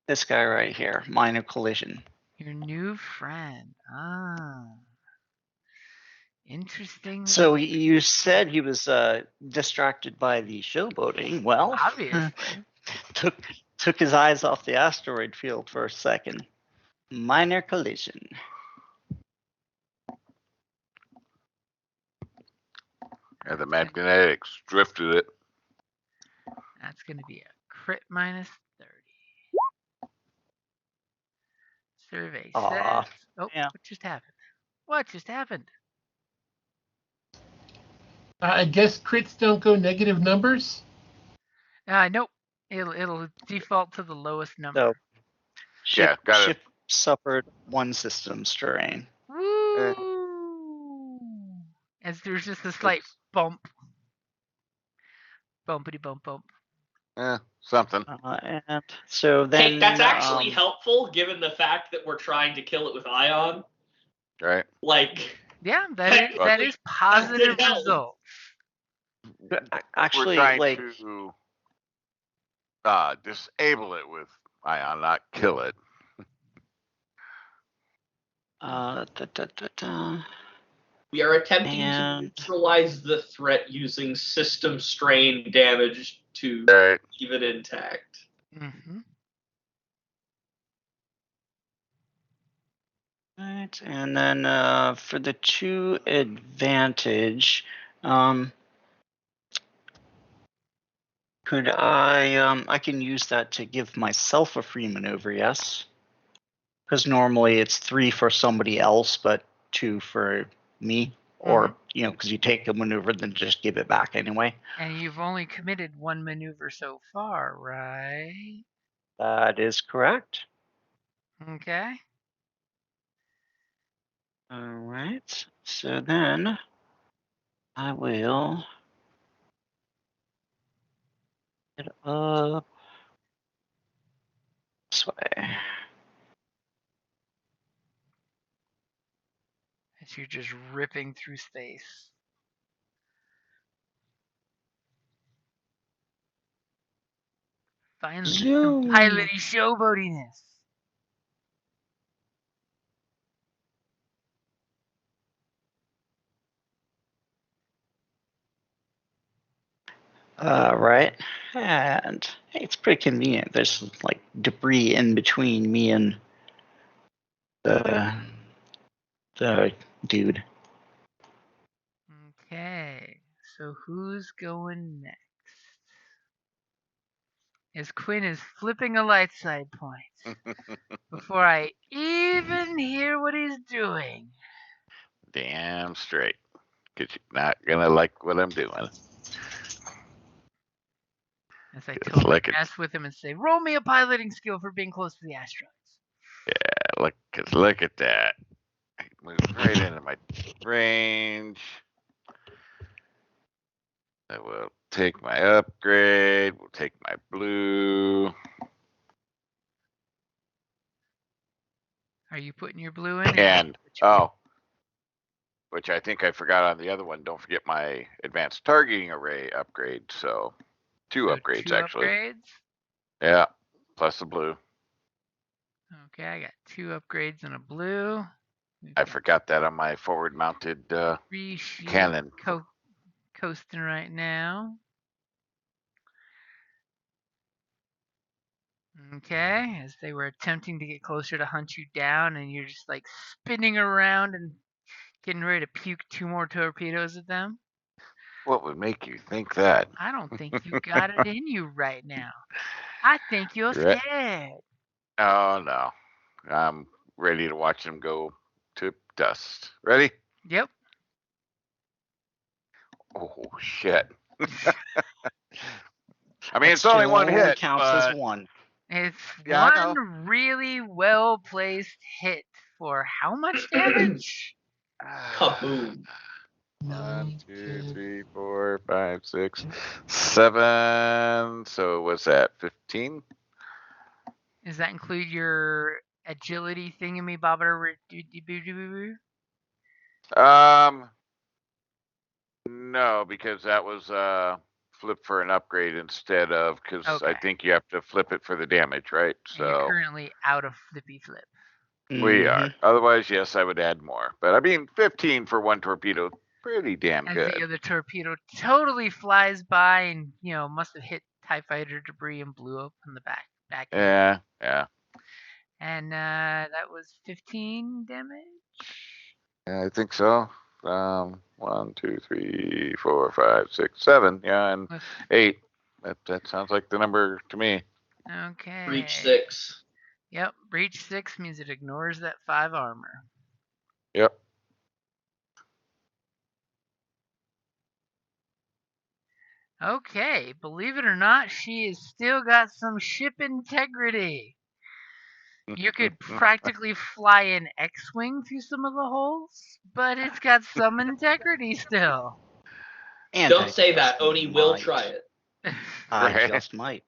this guy right here, minor collision. Your new friend. Interesting. So you said he was distracted by the showboating. Well, Obviously. took his eyes off the asteroid field for a second. Minor collision. Yeah, the magnetics drifted it. That's going to be a crit minus 30. Survey says. Oh, yeah. what just happened? What just happened? I guess crits don't go negative numbers. Nope. It'll default to the lowest number. So, Yeah, got it. ship suffered 1 system strain. Woo! As there's just a slight bump. Bumpity bump bump. Something. And so then. Hey, that's actually helpful given the fact that we're trying to kill it with ion. Right. Yeah, that is positive result. Actually, we're trying to disable it with ion, not kill it. We are attempting to neutralize the threat using system strain damage to keep it intact. Mm-hmm. Right, and then for the 2 advantage, Could I can use that to give myself a free maneuver, yes? Because normally it's 3 for somebody else, but 2 for me. Or, because you take a maneuver, then just give it back anyway. And you've only committed 1 maneuver so far, right? That is correct. Okay. All right. So then I will get up this way. As you're just ripping through space. Finally, some Zoom. piloty showboatiness. Right. And hey, it's pretty convenient. There's like debris in between me and the dude. Okay, so who's going next? As Quinn is flipping a light side point before I even hear what he's doing. Damn straight. Because you're not going to like what I'm doing. As I Just totally like it. mess with him and say, roll me a piloting skill for being close to the asteroids. Yeah, look at that. Move right into my range. I will take my upgrade. We'll take my blue. Are you putting your blue in? And, which I think I forgot on the other one. Don't forget my advanced targeting array upgrade. So 2 upgrades, 2 actually. upgrades? Yeah, plus the blue. Okay, I got 2 upgrades and a blue. I forgot that on my forward mounted 3 shield cannon. coasting right now. Okay, as they were attempting to get closer to hunt you down, and you're just like spinning around and getting ready to puke 2 more torpedoes at them. What would make you think that? I don't think you got it in you right now. I think you're scared. Oh, no. I'm ready to watch them go to dust. Ready? Yep. Oh, shit. I mean, it's only one hit. Counts but as one. It's Yeah, one really well placed hit for how much damage? Kaboom. 1, 2, 3, 4, 5, 6, 7. So what's that? 15? Does that include your agility thingamabobber? No, because that was flip for an upgrade instead of, because I think you have to flip it for the damage, right? And you're So currently out of flippy flip. we are. Otherwise, yes, I would add more. But I mean, 15 for 1 torpedo, pretty damn As good. the other torpedo totally flies by and, must have hit TIE fighter debris and blew up in the back end. Yeah. And that was 15 damage? Yeah, I think so. 1, 2, 3, 4, 5, 6, 7. Yeah, and 8. That sounds like the number to me. Okay. Breach 6. Yep, breach 6 means it ignores that 5 armor. Yep. Okay, believe it or not, she has still got some ship integrity. You could practically fly an X-Wing through some of the holes, but it's got some integrity still. And don't say that, Oni will try it. I just might.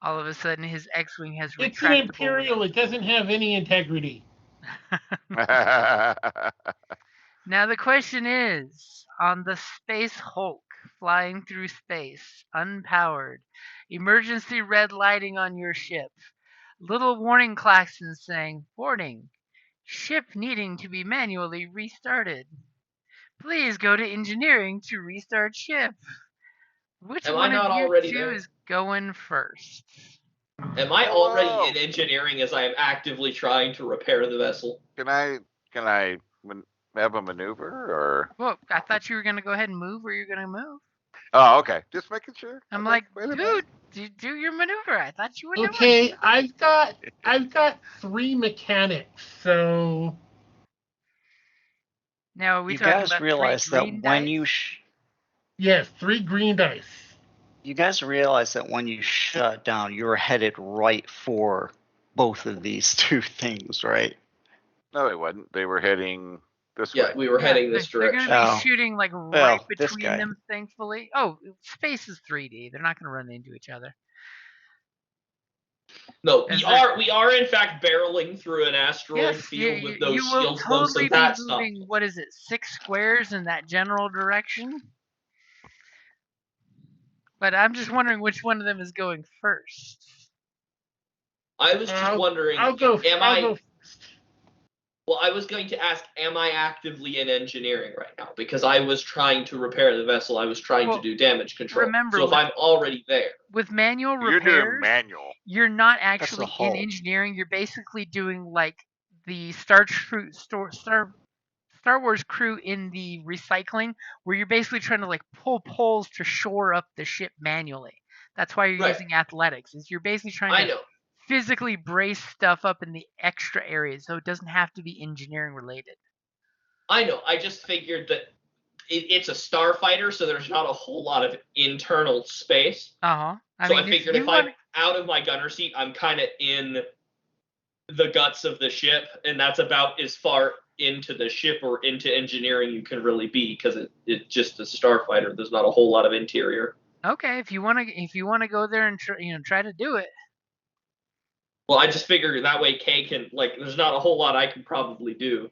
All of a sudden, his X-Wing has retractable. It's an Imperial. It doesn't have any integrity. Now the question is, on the Space Hulk flying through space, unpowered, emergency red lighting on your ship, little warning klaxons saying, warning, ship needing to be manually restarted. Please go to engineering to restart ship. Which one of you two is going first? Am I already in engineering as I am actively trying to repair the vessel? Can I have a maneuver or? Well, I thought you were going to go ahead and move. Where you're going to move? Oh, okay. Just making sure. I'm like, wait a minute. dude, do your maneuver. I thought you were doing. Okay, I've got 3 mechanics, so Now, are we You talking guys about realize three that green when dice? you yes, 3 green dice. you guys realize that when you shut down, you're headed right for both of these two things, right? No, they wasn't. They were heading this Yeah, way. we were heading this They're going direction. to be Oh. shooting like Well, right this between guy. them, thankfully. Oh, space is 3D. They're not going to run into each other. No, Is we there- are in fact barreling through an asteroid Yes, field you, with no you will shields, though, so totally be that's not. moving. What is it? 6 squares in that general direction. But I'm just wondering which one of them is going first. I was just wondering, I'll go. am I'll I? go. Well, I was going to ask, am I actively in engineering right now? Because I was trying to repair the vessel. I was trying Well, to do damage control. remember, So if I'm already there, With manual You're doing repairs, manual. you're not the actually in hull. engineering. You're basically doing like the Star Wars crew in the recycling, where you're basically trying to like pull poles to shore up the ship manually. That's why you're Right. using athletics. Is you're basically trying I to know. physically brace stuff up in the extra areas, so it doesn't have to be engineering related. I know. I just figured that it's a starfighter, so there's not a whole lot of internal space. I Figured if I'm out of my gunner seat, I'm kind of in the guts of the ship, and that's about as far into the ship or into engineering you can really be, because it's just a starfighter. There's not a whole lot of interior. Okay, if you want to go there and try to do it. Well, I just figured that way Kay can, like, there's not a whole lot I can probably do.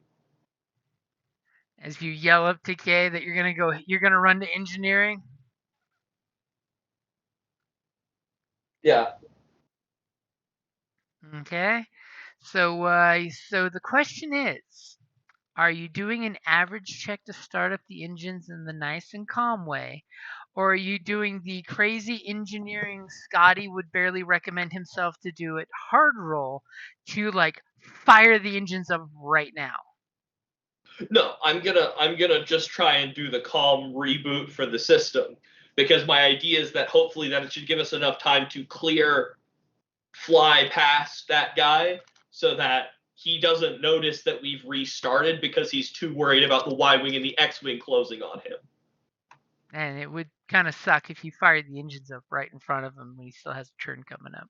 As you yell up to Kay that you're gonna run to engineering. Yeah. Okay. So the question is, are you doing an average check to start up the engines in the nice and calm way, or are you doing the crazy engineering Scotty would barely recommend himself to do it hard roll to like fire the engines up right now? No, I'm gonna just try and do the calm reboot for the system, because my idea is that hopefully that it should give us enough time to fly past that guy, so that he doesn't notice that we've restarted, because he's too worried about the Y-wing and the X-wing closing on him. And it would kind of suck if you fired the engines up right in front of him when he still has a turn coming up.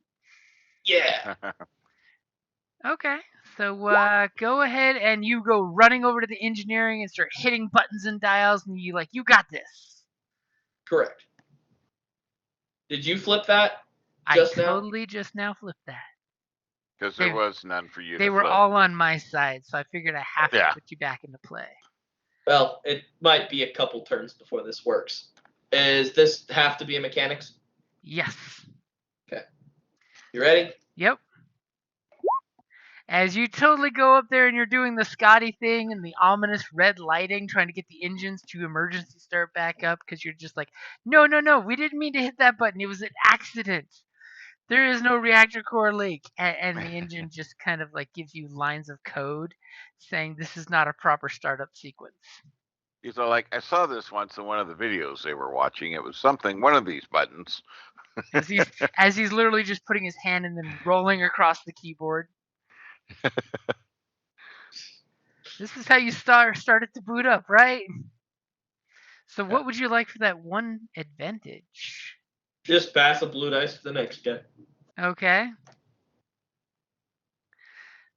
Yeah. Okay, so go ahead and you go running over to the engineering and start hitting buttons and dials, and you got this. Correct. Did you flip that I just now? totally just now flipped that. Because there was none for you They to were flip. all on my side, so I figured I have to Yeah. put you back into play. Well, it might be a couple turns before this works. Does this have to be a mechanics? Yes. You ready? Yep. As you totally go up there and you're doing the Scotty thing and the ominous red lighting, trying to get the engines to emergency start back up, because you're just like, no, we didn't mean to hit that button. It was an accident. There is no reactor core leak. And the engine just kind of like gives you lines of code saying this is not a proper startup sequence. He's all like, I saw this once in one of the videos they were watching. It was one of these buttons. As he's literally just putting his hand and then rolling across the keyboard. This is how you start it to boot up, right? So what would you like for that one advantage? Just pass a blue dice to the next guy. Okay.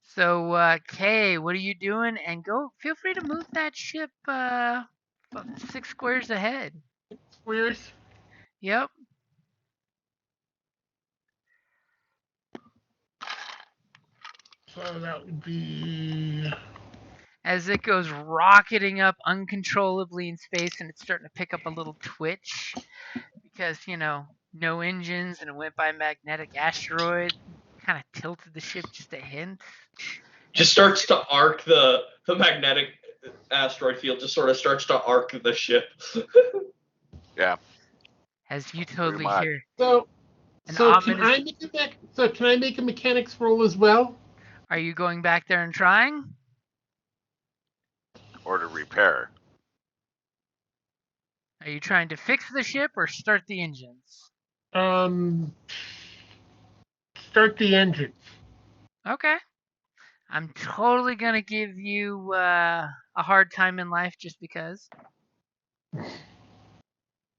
So Kay, what are you doing? And feel free to move that ship 6 squares ahead. Squares. Yep. So that would be. As it goes rocketing up uncontrollably in space, and it's starting to pick up a little twitch because, no engines, and it went by a magnetic asteroid, kind of tilted the ship just a hint. Just starts to arc the magnetic asteroid field, just sort of starts to arc the ship. Yeah. As you totally much. hear. So an can ominous- I make a mechanics roll as well? Are you going back there and trying? Or to repair. Are you trying to fix the ship or start the engines? Start the engine. Okay. I'm totally gonna give you a hard time in life just because.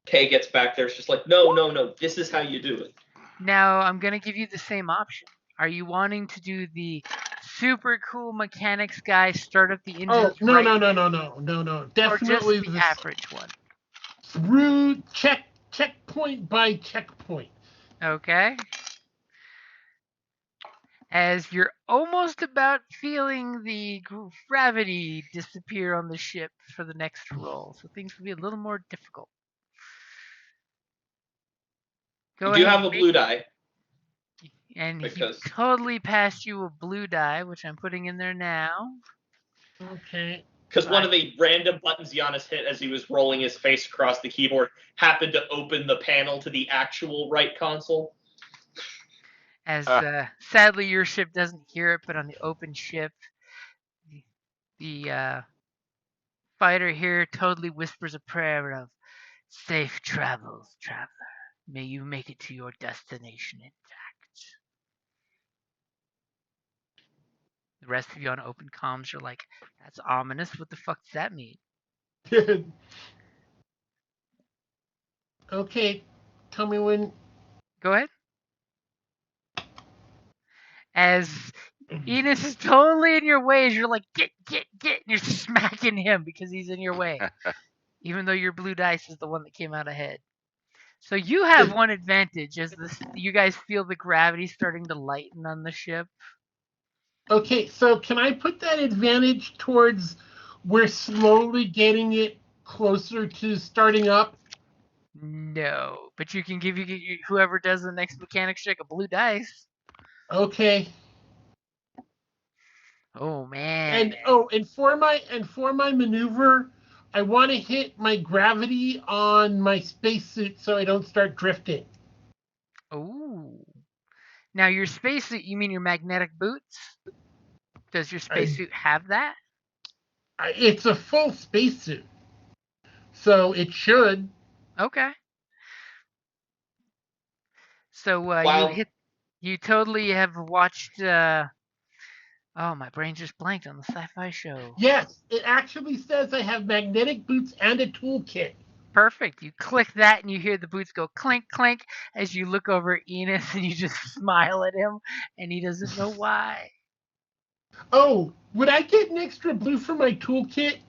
Kay gets back there. It's just like, no. This is how you do it. Now I'm gonna give you the same option. Are you wanting to do the super cool mechanics guy start up the engines? Oh, no. Or just Definitely the average one? through checkpoint by checkpoint. Okay. As you're almost about feeling the gravity disappear on the ship for the next roll, so things will be a little more difficult. Go You do ahead. have a blue die. And he because- totally passed you a blue die, which I'm putting in there now. Okay. Because one of the random buttons Giannis hit as he was rolling his face across the keyboard happened to open the panel to the actual right console. As sadly your ship doesn't hear it, but on the open ship, the fighter here totally whispers a prayer of safe travels, traveler. May you make it to your destination intact. The rest of you on open comms are like, that's ominous. What the fuck does that mean? Okay. Tell me when. Go ahead. As Enos is totally in your way, as you're like, get, and you're smacking him because he's in your way. Even though your blue dice is the one that came out ahead. So you have one advantage as you guys feel the gravity starting to lighten on the ship. Okay, so can I put that advantage towards we're slowly getting it closer to starting up? No, but you can give whoever does the next mechanics check a blue dice. Okay. Oh man. And for my maneuver, I want to hit my gravity on my spacesuit so I don't start drifting. Oh. Now your spacesuit, you mean your magnetic boots? Does your spacesuit have that? It's a full spacesuit, so it should. Okay. So you totally have watched. Oh, my brain just blanked on the sci-fi show. Yes, it actually says I have magnetic boots and a toolkit. Perfect. You click that and you hear the boots go clink, clink as you look over at Enos and you just smile at him and he doesn't know why. Oh, would I get an extra blue for my toolkit?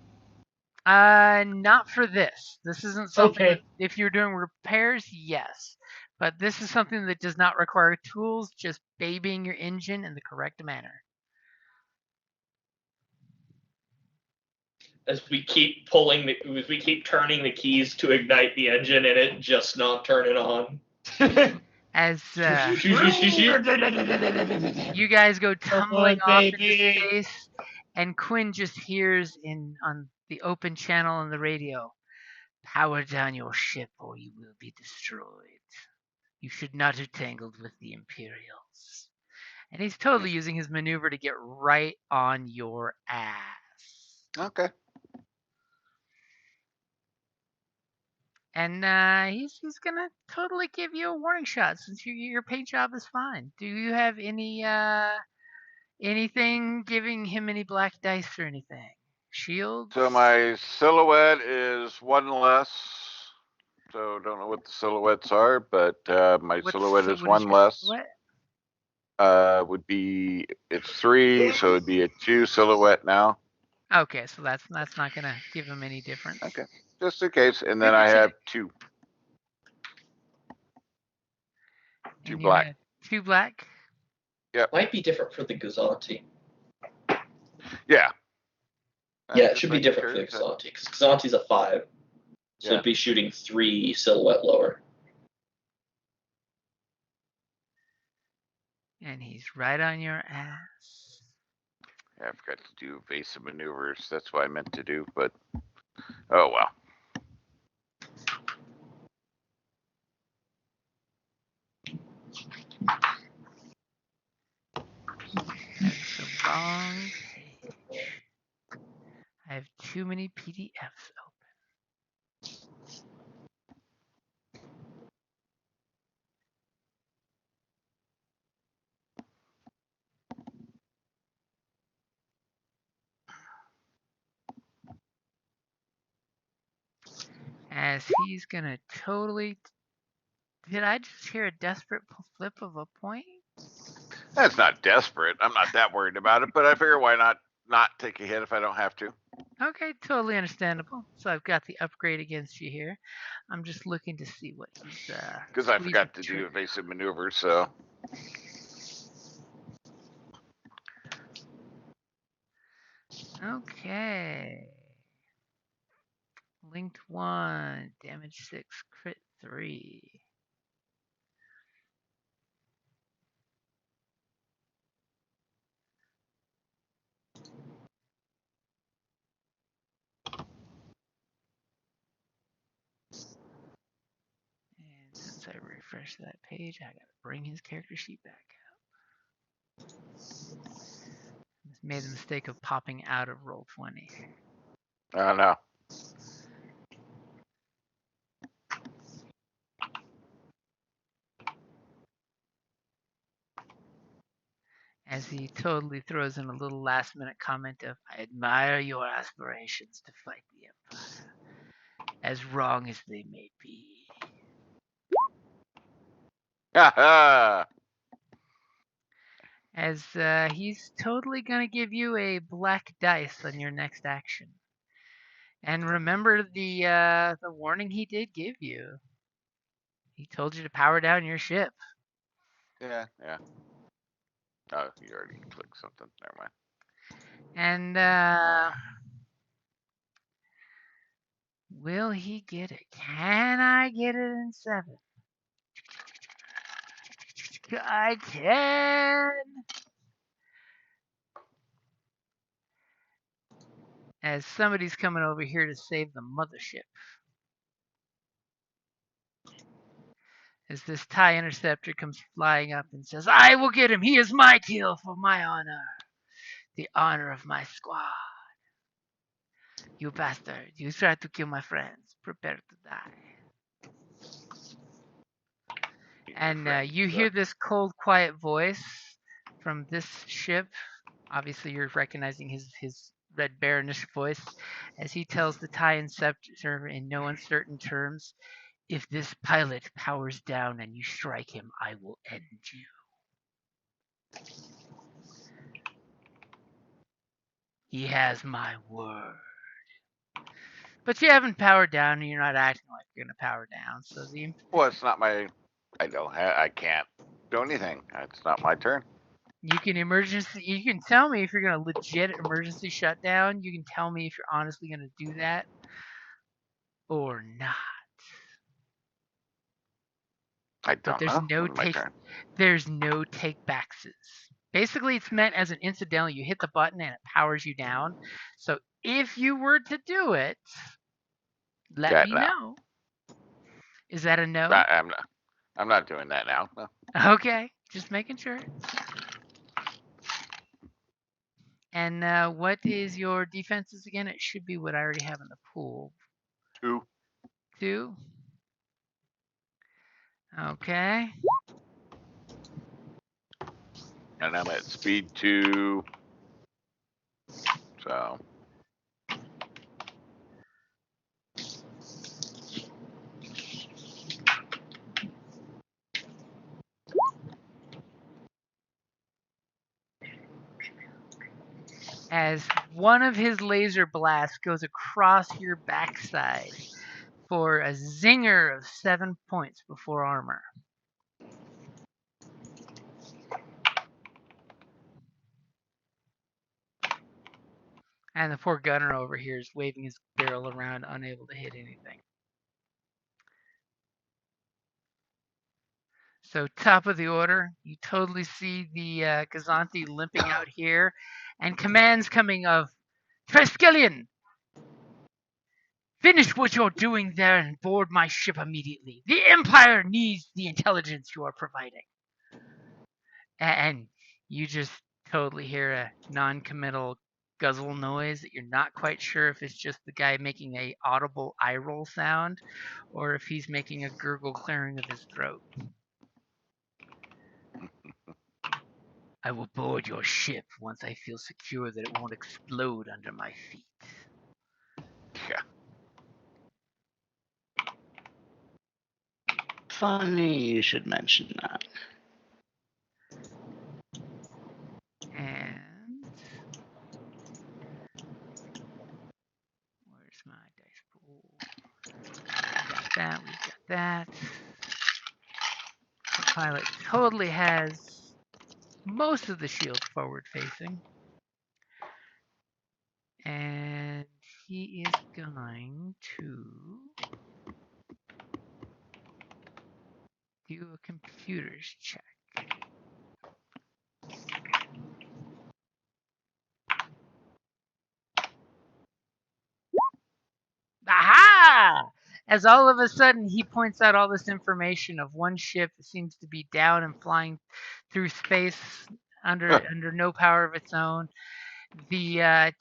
Not for this. This isn't something Okay. that, if you're doing repairs, yes. But this is something that does not require tools, just babying your engine in the correct manner. As we keep turning the keys to ignite the engine and it just not turning on. As you guys go tumbling off into space, and Quinn just hears on the open channel on the radio, "Power down your ship or you will be destroyed. You should not have tangled with the Imperials." And he's totally using his maneuver to get right on your ass. Okay. And he's gonna totally give you a warning shot since your paint job is fine. Do you have anything giving him any black dice or anything? Shields? So my silhouette is one less. So don't know what the silhouettes are, but my silhouette is one less. Silhouette? Would be it's 3, so it'd be a 2 silhouette now. Okay, so that's not gonna give him any difference. Okay, just in case. And then I have 2. Two black. 2 black. Yep. Might be different for the Gazanti. Yeah. Yeah, it should be different for the Gazanti because Gazanti's a 5, so it'd be shooting 3 silhouette lower. And he's right on your ass. Yeah, I forgot to do evasive maneuvers. That's what I meant to do, but oh well. That's the wrong page. I have too many PDFs open. As he's gonna totally. Did I just hear a desperate flip of a point? That's not desperate. I'm not that worried about it, but I figure why not take a hit if I don't have to. Okay, totally understandable. So I've got the upgrade against you here. I'm just looking to see what he's Because I forgot to squeezing do evasive maneuvers, so. Okay. Linked 1, damage 6, crit 3. And since I refreshed that page, I gotta bring his character sheet back up. Made the mistake of popping out of Roll20. Oh no. As he totally throws in a little last minute comment of, I admire your aspirations to fight the Empire, as wrong as they may be. Haha. As he's totally gonna give you a black dice on your next action. And remember the warning he did give you. He told you to power down your ship. Yeah. Oh, you already clicked something. Never mind. And will he get it? Can I get it in 7? I can! As somebody's coming over here to save the mothership. As this TIE interceptor comes flying up and says, I will get him! He is my kill for my honor! The honor of my squad. You bastard, you tried to kill my friends. Prepare to die. And you hear this cold, quiet voice from this ship. Obviously, you're recognizing his Red Baronish voice as he tells the TIE interceptor in no uncertain terms, if this pilot powers down and you strike him, I will end you. He has my word. But you haven't powered down and you're not acting like you're going to power down. So Well, it's not my. I can't do anything. It's not my turn. you can tell me if you're going to legit emergency shutdown. You can tell me if you're honestly going to do that or not. I don't But there's no take backs. Basically, it's meant as an incidental. You hit the button and it powers you down. So if you were to do it, let me know. Is that a no? I'm not doing that now. No. Okay, just making sure. And what is your defenses again? It should be what I already have in the pool. 2. 2. Okay. And I'm at speed 2. So. As one of his laser blasts goes across your backside for a zinger of 7 points before armor. And the poor gunner over here is waving his barrel around, unable to hit anything. So top of the order, you totally see the Gazanti limping out here, and commands coming of Triskelion. Finish what you're doing there and board my ship immediately. The Empire needs the intelligence you are providing. And you just totally hear a non-committal guzzle noise that you're not quite sure if it's just the guy making a audible eye roll sound or if he's making a gurgle clearing of his throat. I will board your ship once I feel secure that it won't explode under my feet. Yeah. Funny you should mention that. And where's my dice pool? We got that. We got that. The pilot totally has most of the shields forward facing. And he is going to do a computers check. Aha! As all of a sudden he points out all this information of one ship that seems to be down and flying through space under no power of its own. The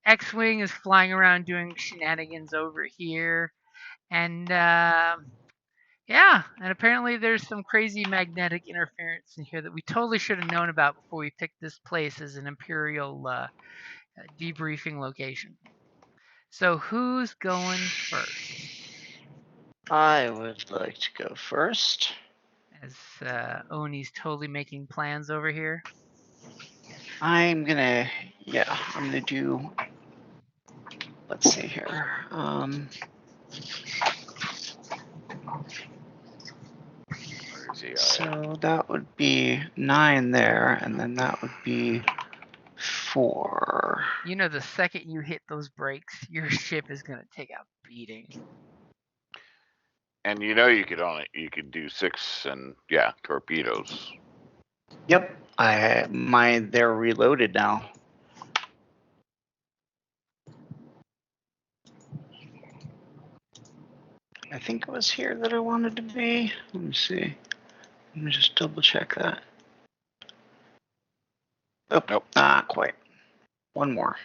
X-wing is flying around doing shenanigans over here, and yeah, and apparently there's some crazy magnetic interference in here that we totally should have known about before we picked this place as an Imperial debriefing location. So who's going first? I would like to go first. As Oni's totally making plans over here. I'm gonna do. Let's see here. Where is he? So that would be 9 there, and then that would be 4. You know, the second you hit those brakes, your ship is gonna take a beating. And you could do 6 and torpedoes. Yep, they're reloaded now. I think it was here that I wanted to be. Let me see. Let me just double check that. Oh, Nope. Not quite. One more.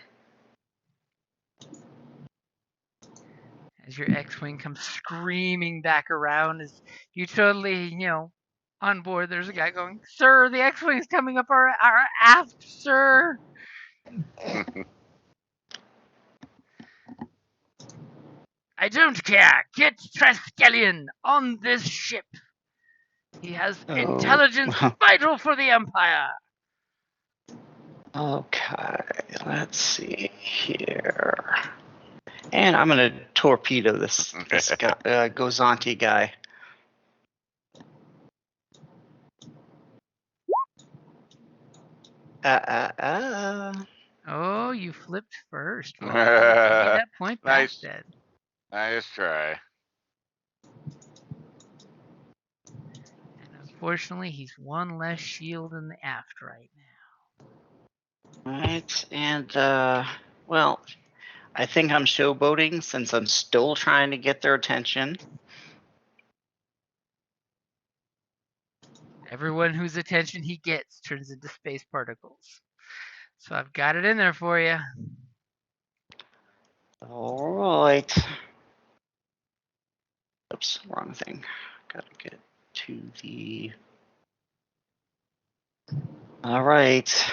As your X-wing comes screaming back around, as you totally, on board. There's a guy going, "Sir, the X-wing's coming up our aft, sir." I don't care. Get Triskelion on this ship. He has intelligence vital for the Empire. Okay, let's see here. And I'm gonna torpedo this guy, Gozanti guy. Oh, you flipped first. Well, give me that point back Nice. then. Nice try. And unfortunately, he's one less shield in the aft right now. Right, and well, I think I'm showboating since I'm still trying to get their attention. Everyone whose attention he gets turns into space particles. So I've got it in there for you. All right. Oops, wrong thing. Gotta get to the. All right.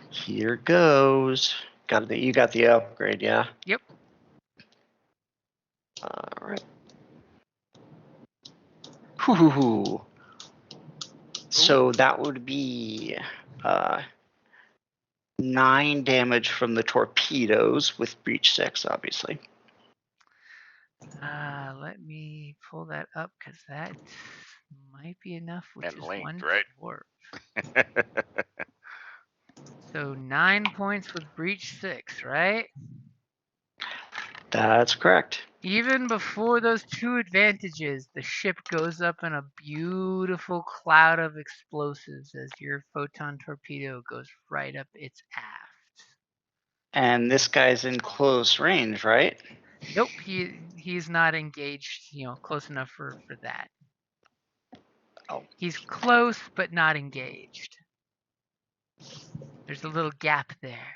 Here goes. You got the upgrade, yeah? Yep. All right. Hoo. So that would be 9 damage from the torpedoes with breach 6, obviously. Let me pull that up because that might be enough, which And is linked, 1 right? warp. So 9 points with breach 6, right? That's correct. Even before those 2 advantages, the ship goes up in a beautiful cloud of explosives as your photon torpedo goes right up its aft. And this guy's in close range, right? Nope, he's not engaged, close enough for that. Oh. He's close but not engaged. There's a little gap there.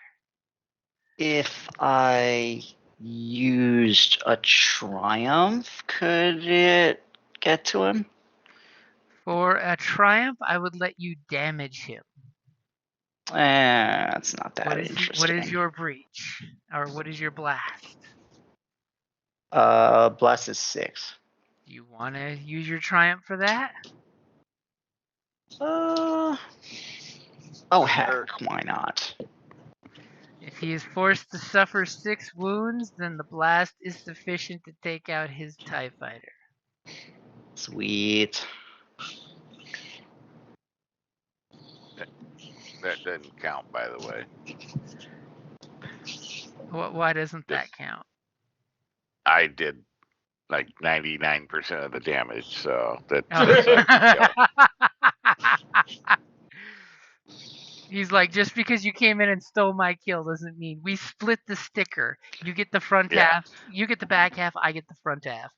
If I used a triumph, could it get to him? For a triumph, I would let you damage him. That's not that interesting. What is your breach? Or what is your blast? Blast is 6. Do you want to use your triumph for that? Oh, Doesn't heck, hurt. why not? If he is forced to suffer 6 wounds, then the blast is sufficient to take out his TIE fighter. Sweet. That doesn't count, by the way. Why doesn't that count? I did like 99% of the damage, so that Oh. doesn't count. He's like, just because you came in and stole my kill doesn't mean we split the sticker. You get the front Yeah. half, you get the back half, I get the front half.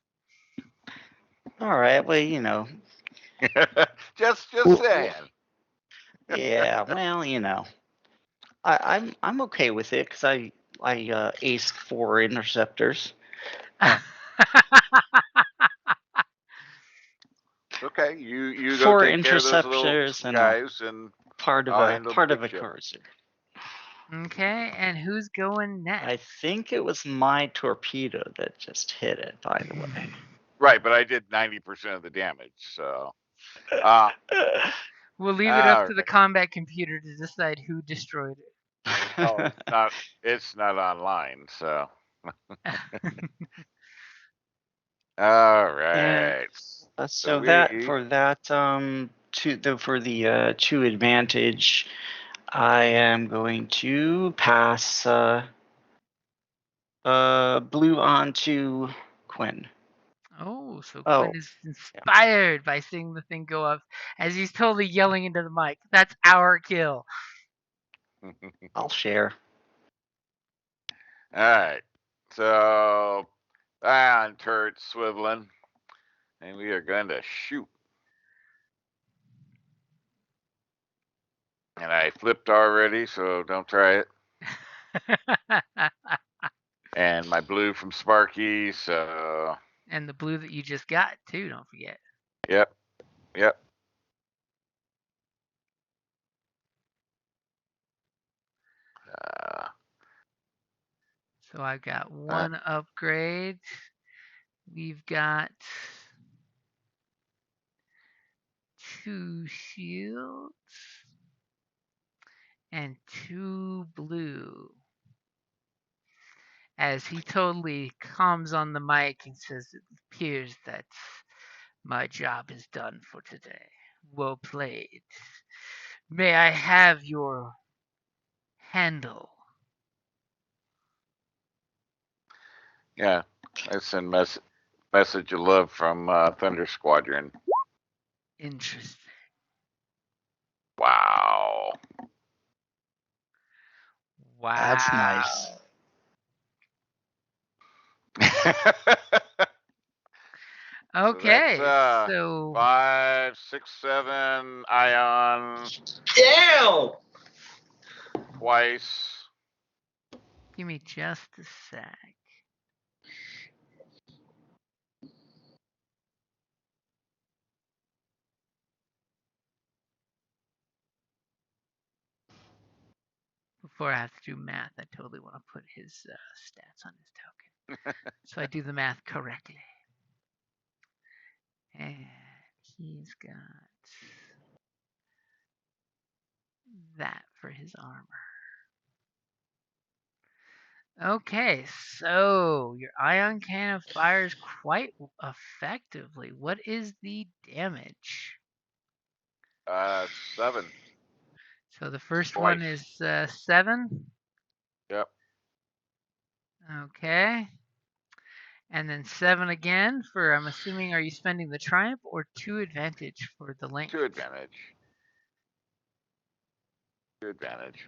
All right, well, you know. just Well- saying. Yeah, well, you know. I'm okay with it because I aced 4 interceptors. Okay, you 4 go take care of those little interceptors and guys, and part of I'll a handle part the of a big ship. cruiser. Okay, and who's going next? I think it was my torpedo that just hit it, by the way. Right, but I did 90% of the damage, so. We'll leave it up to the alright. combat computer to decide who destroyed Oh, it's not online, so. it. All right. So we- that for that for the 2 advantage, I am going to pass blue on to Quinn. Oh, so Oh, Quinn is inspired by seeing the thing go up as he's totally yelling into the mic. That's our kill. I'll share. All right. So, ion turret swiveling, and we are going to shoot. And I flipped already, so don't try it. And my blue from Sparky, so. And the blue that you just got, too, don't forget. Yep. So I've got 1 upgrade. We've got 2 shields and 2 blue. As he totally calms on the mic and says, "It appears that my job is done for today. Well played. May I have your handle?" Yeah. I send message of love from Thunder Squadron. Interesting. Wow. Wow. That's nice. Okay, that's, so 5, 6, 7 ion Damn! twice. give me just a sec. Before I have to do math, I totally want to put his stats on his token. So I do the math correctly. And he's got that for his armor. Okay, so your ion cannon fires quite effectively. What is the damage? 7. So the first one Twice. is 7. Yep. Okay. And then 7 again for, I'm assuming, are you spending the triumph or 2 advantage for the length? 2 advantage. 2 advantage.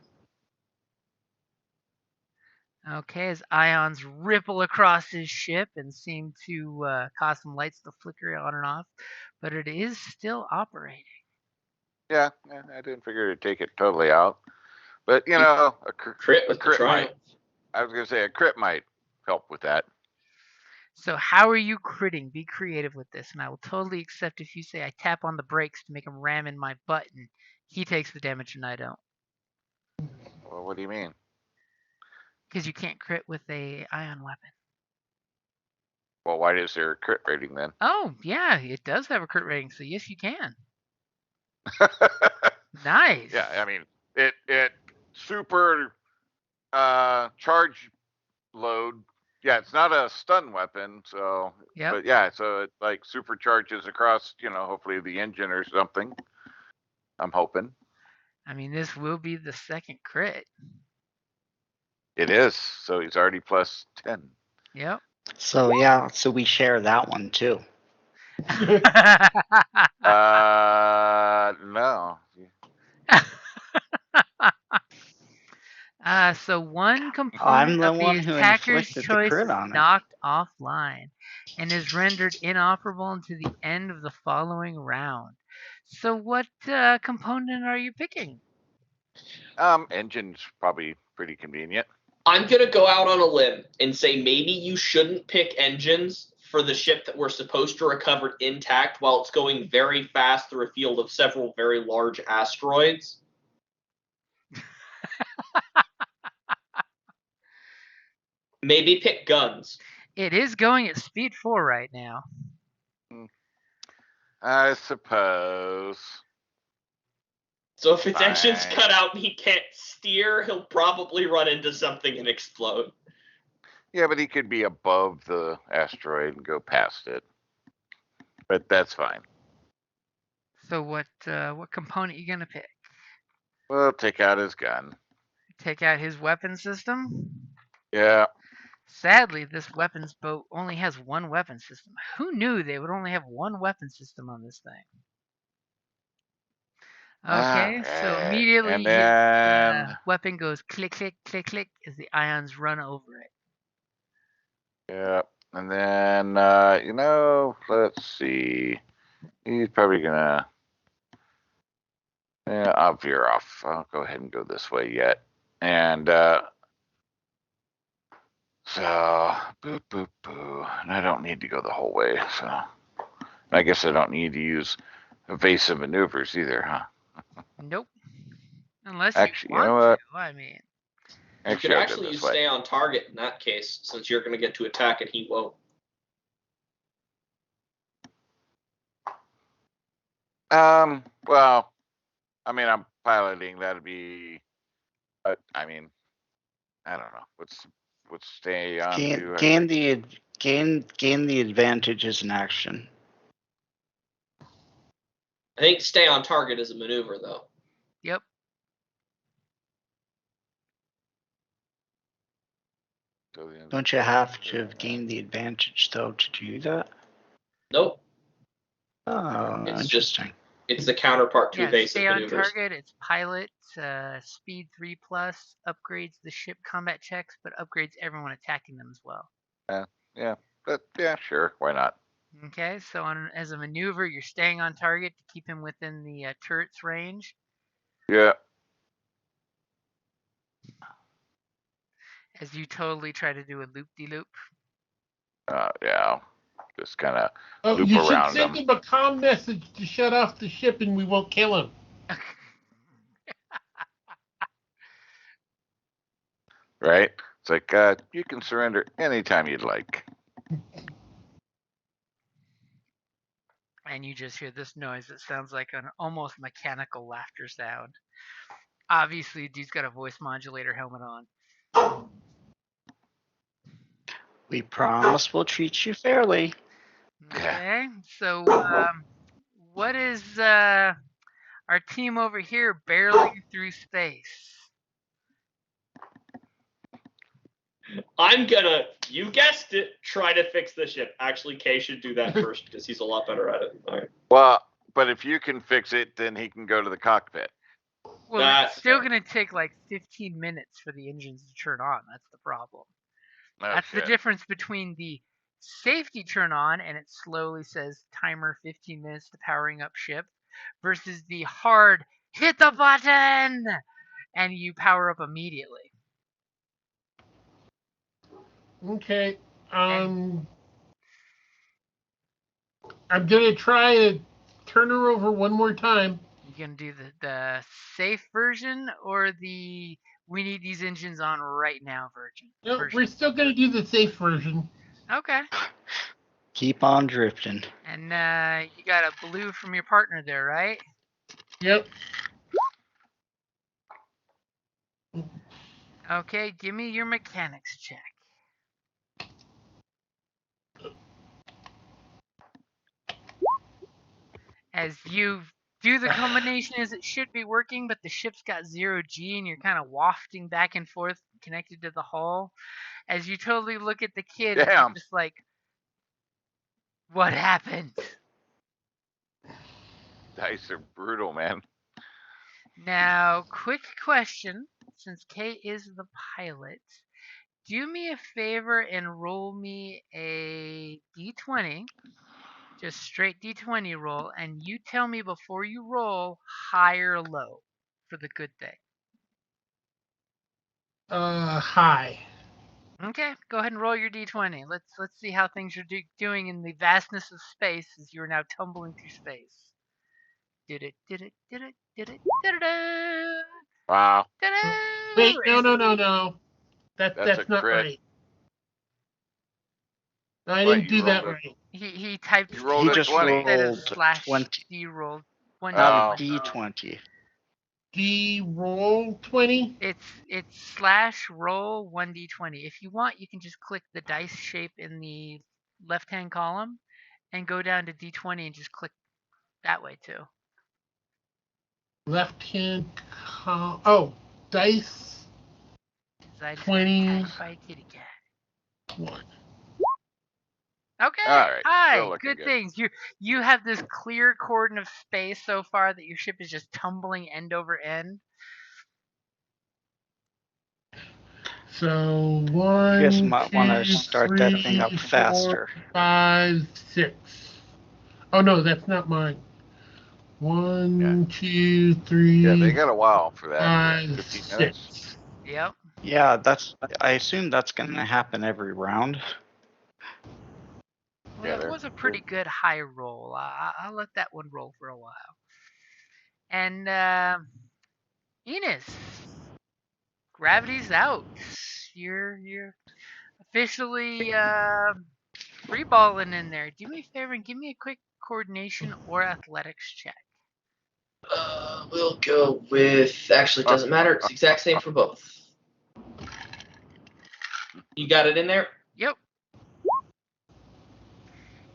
Okay, as ions ripple across his ship and seem to cause some lights to flicker on and off, but it is still operating. Yeah, I didn't figure to take it totally out. But, you know, a Crit with the crit triumph. I was going to say a crit might help with that. So how are you critting? Be creative with this, and I will totally accept if you say I tap on the brakes to make him ram in my button. He takes the damage and I don't. Well, what do you mean? Because you can't crit with a ion weapon. Well, why is there a crit rating then? Oh, yeah, it does have a crit rating, so yes, you can. Nice. Yeah, I mean, it super charge load. Yeah, it's not a stun weapon, so Yep. but yeah, so it like supercharges across, hopefully the engine or something. I'm hoping. I mean, this will be the second crit. It is. So he's already plus 10. Yep. So yeah, so we share that one too. No. So one I'm component the of the one who attacker's inflicted the choice crit is on it. knocked offline and is rendered inoperable until the end of the following round. So what component are you picking? Engine's probably pretty convenient. I'm going to go out on a limb and say maybe you shouldn't pick engines for the ship that we're supposed to recover intact while it's going very fast through a field of several very large asteroids. Maybe pick guns. It is going at speed 4 right now. I suppose. So if its engine's Fine. cut out and he can't steer, he'll probably run into something and explode. Yeah, but he could be above the asteroid and go past it. But that's fine. So what component you gonna pick? We'll take out his gun. Take out his weapon system? Yeah. Sadly, this weapons boat only has one weapon system. Who knew they would only have one weapon system on this thing? Okay, so Alright. immediately And his then weapon goes click, click, click, click as the ions run over it. yeah. And then let's see. He's probably gonna I'll veer off. I'll go ahead and go this way yet. And so boo boo boo. And I don't need to go the whole way, so I guess I don't need to use evasive maneuvers either, huh? Nope. Unless Actually, you you know want what? to, I mean. You could I'll go actually this way. stay on target in that case, since you're going to get to attack and he won't. Well, I mean, I'm piloting. That'd be. I mean, I don't know. What's stay on to? Gain the advantage as an action. I think stay on target is a maneuver, though. Yep. Don't you have to have gained the advantage though to do that? Nope. Oh, It's interesting. It's the counterpart to Yeah, evasive stay on maneuvers. target. It's pilot, speed 3+, upgrades the ship combat checks, but upgrades everyone attacking them as well. Yeah, but yeah, sure, why not? Okay, so as a maneuver, you're staying on target to keep him within the turret's range. Yeah. As you totally try to do a loop-de-loop. Yeah. Just kind of Oh, loop you should around send them. him a comm message to shut off the ship and we won't kill him. Right? It's like, you can surrender anytime you'd like. And you just hear this noise that sounds like an almost mechanical laughter sound. Obviously, dude's got a voice modulator helmet on. We promise we'll treat you fairly. Okay, so what is our team over here barreling through space? I'm gonna, you guessed it, try to fix the ship. Actually, Kay should do that first because he's a lot better at it. All right. Well, but if you can fix it, then he can go to the cockpit. Well, That's it's still fair. going to take like 15 minutes for the engines to turn on. That's the problem. Oh, That's shit. the difference between the safety turn on and it slowly says timer 15 minutes to powering up ship versus the hard hit the button and you power up immediately. Okay. I'm gonna try to turn her over one more time. You gonna do the safe version or the we need these engines on right now version? No, we're still gonna do the safe version. Okay. Keep on drifting. And you got a blue from your partner there, right? Yep. Okay, give me your mechanics check. As you do the combination as it should be working, but the ship's got 0G and you're kind of wafting back and forth connected to the hull. As you totally look at the kid, and Damn. he's just like, what happened? Dice are brutal, man. Now, quick question, since Kate is the pilot, do me a favor and roll me a d20, just straight d20 roll, and you tell me before you roll high or low for the good thing. High. Okay, go ahead and roll your d20. Let's see how things are doing in the vastness of space as you're now tumbling through space. Did it? Wow. Wait, no. That's That's a not crit. right. I What, didn't you do that rolled right. He typed You rolled He a just 20. instead of rolled slash 20. D rolled one Oh. D20. D roll 20. It's slash roll 1d20. If you want, you can just click the dice shape in the left-hand column and go down to d20 and just click that way too. Left hand. Oh, dice. 'Cause I just 20. got attacked by a kitty cat. 1. Okay. All right, Hi. still looking Good good. things. You have this clear cordon of space so far that your ship is just tumbling end over end. So You 1, guys might want to 2, start 3, that thing up 4, faster. 5, 6. Oh no, that's not mine. 1, 2, 3. Yeah, they got a while for that. 5, 15 minutes. 6. Yep. Yeah, I assume that's going to happen every round. Well, Yeah, that they're- was a pretty good high roll. I'll let that one roll for a while. And Enos, gravity's out. You're officially free balling in there. Do me a favor and give me a quick coordination or athletics check. We'll go with. Actually, it doesn't matter. It's the exact same for both. You got it in there? Yep.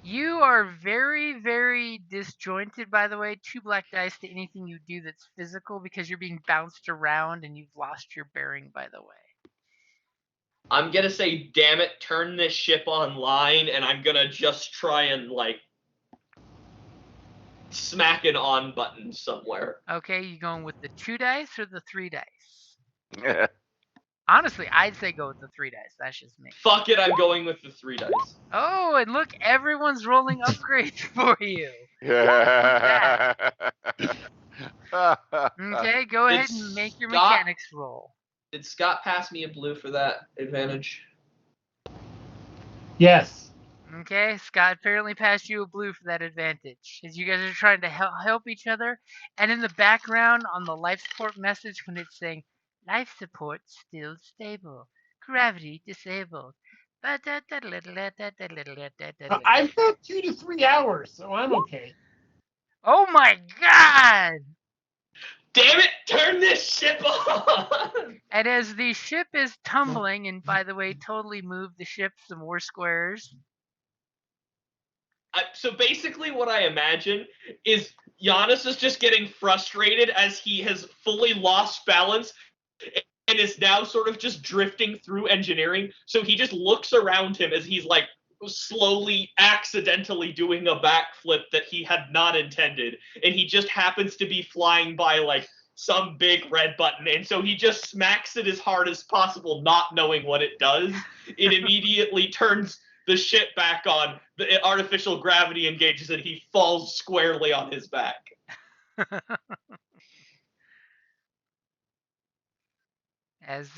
You are very, very disjointed, by the way. 2 black dice to anything you do that's physical because you're being bounced around and you've lost your bearing, by the way. I'm gonna say, damn it, turn this ship online, and I'm gonna just try and, like, smack an on button somewhere. Okay, you going with the 2 dice or the 3 dice? Yeah. Honestly, I'd say go with the 3 dice. That's just me. Fuck it, I'm going with the 3 dice. Oh, and look, everyone's rolling upgrades for you. Yeah. Okay, go ahead Did and make your Scott- mechanics roll. Did Scott pass me a blue for that advantage? Yes. Okay, Scott apparently passed you a blue for that advantage. As you guys are trying to help each other, and in the background on the life support message when it's saying, life support still stable, gravity disabled. I've got 2 to 3 hours, so I'm okay. Oh my god! Damn it, turn this ship on! And as the ship is tumbling, and by the way, totally move the ship some more squares. So basically what I imagine is Giannis is just getting frustrated as he has fully lost balance and is now sort of just drifting through engineering. So he just looks around him as he's like slowly accidentally doing a backflip that he had not intended. And he just happens to be flying by like some big red button. And so he just smacks it as hard as possible, not knowing what it does. It immediately turns the ship back on, the artificial gravity engages, and he falls squarely on his back. As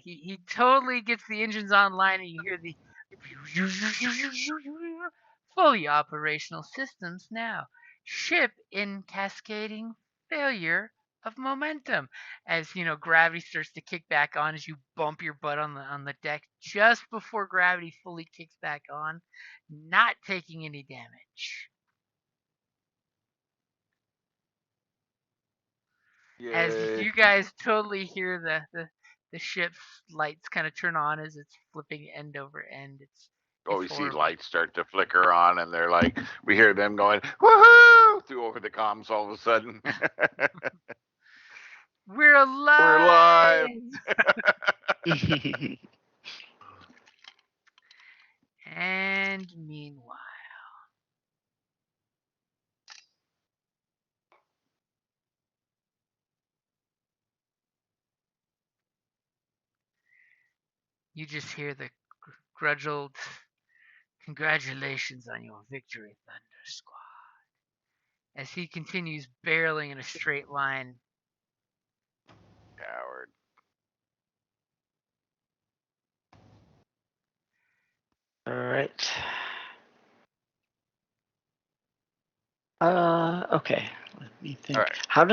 he totally gets the engines online, and you hear the fully operational systems now. Ship in cascading failure of momentum as gravity starts to kick back on as you bump your butt on the deck just before gravity fully kicks back on, not taking any damage. As Yay. you guys totally hear the ship's lights kind of turn on as it's flipping end over end. Oh, It's we see horrible. lights start to flicker on, and they're like, we hear them going, woohoo! Through over the comms all of a sudden. We're alive. We're alive. And meanwhile, you just hear the grudged congratulations on your victory, Thunder Squad, as he continues barreling in a straight line. Coward. All right. Okay. Let me think. All right. How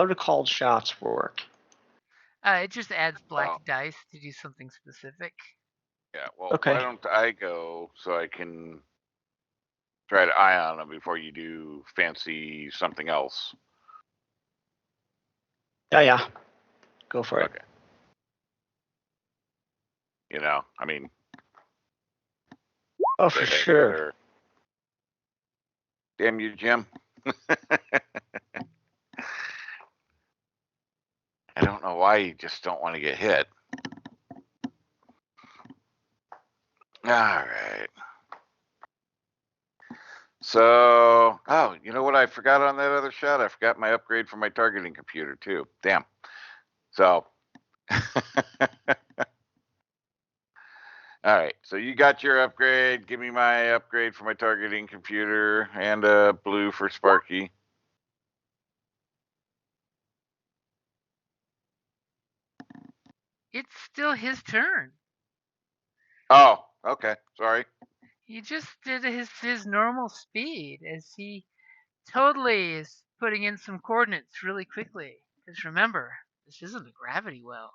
do called shots work? It just adds black Well- dice to do something specific. Yeah, well, Okay. why don't I go so I can try to eye on them before you do fancy something else? Yeah. Go for it. Okay. I mean, Oh, for they sure. better- Damn you, Jim. I don't know why you just don't want to get hit. All right. So, oh, you know what I forgot on that other shot? I forgot my upgrade for my targeting computer too. Damn. So, all right. So you got your upgrade. Give me my upgrade for my targeting computer and blue for Sparky. It's still his turn. Oh, okay. Sorry. He just did his normal speed as he totally is putting in some coordinates really quickly. Because remember, this isn't a gravity well.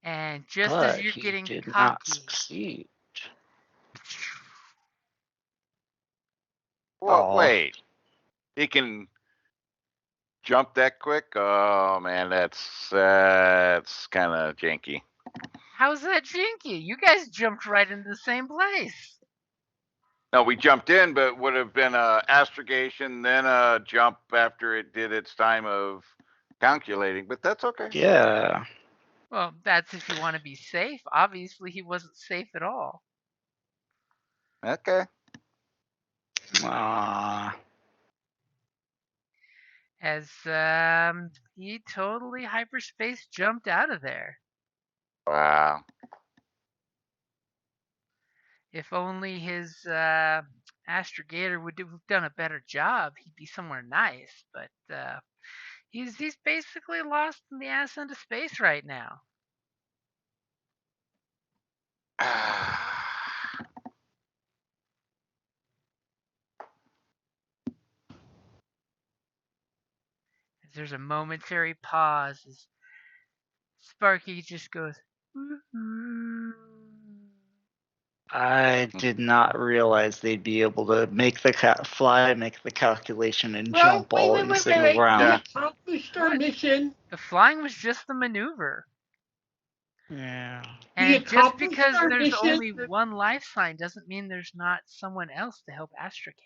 And just as But you're he getting did not cocky, succeed. Well, Aw. wait. He can jump that quick? Oh man, that's kind of janky. how's that jinky? You guys jumped right into the same place. No, we jumped in, but would have been a astrogation, then a jump after it did its time of calculating. But that's okay. Yeah. Well, that's if you want to be safe. Obviously, he wasn't safe at all. Okay. As he totally hyperspace jumped out of there. Wow. If only his astrogator would have done a better job, he'd be somewhere nice. But he's basically lost in the ass into space right now. As there's a momentary pause as Sparky just goes, "Woo-hoo." I did not realize they'd be able to make the make the calculation, and Well, jump all in a single wait. round. We accomplished our What? mission. The flying was just the maneuver. Yeah. We And just accomplished because our there's mission. only one life sign doesn't mean there's not someone else to help astrogate.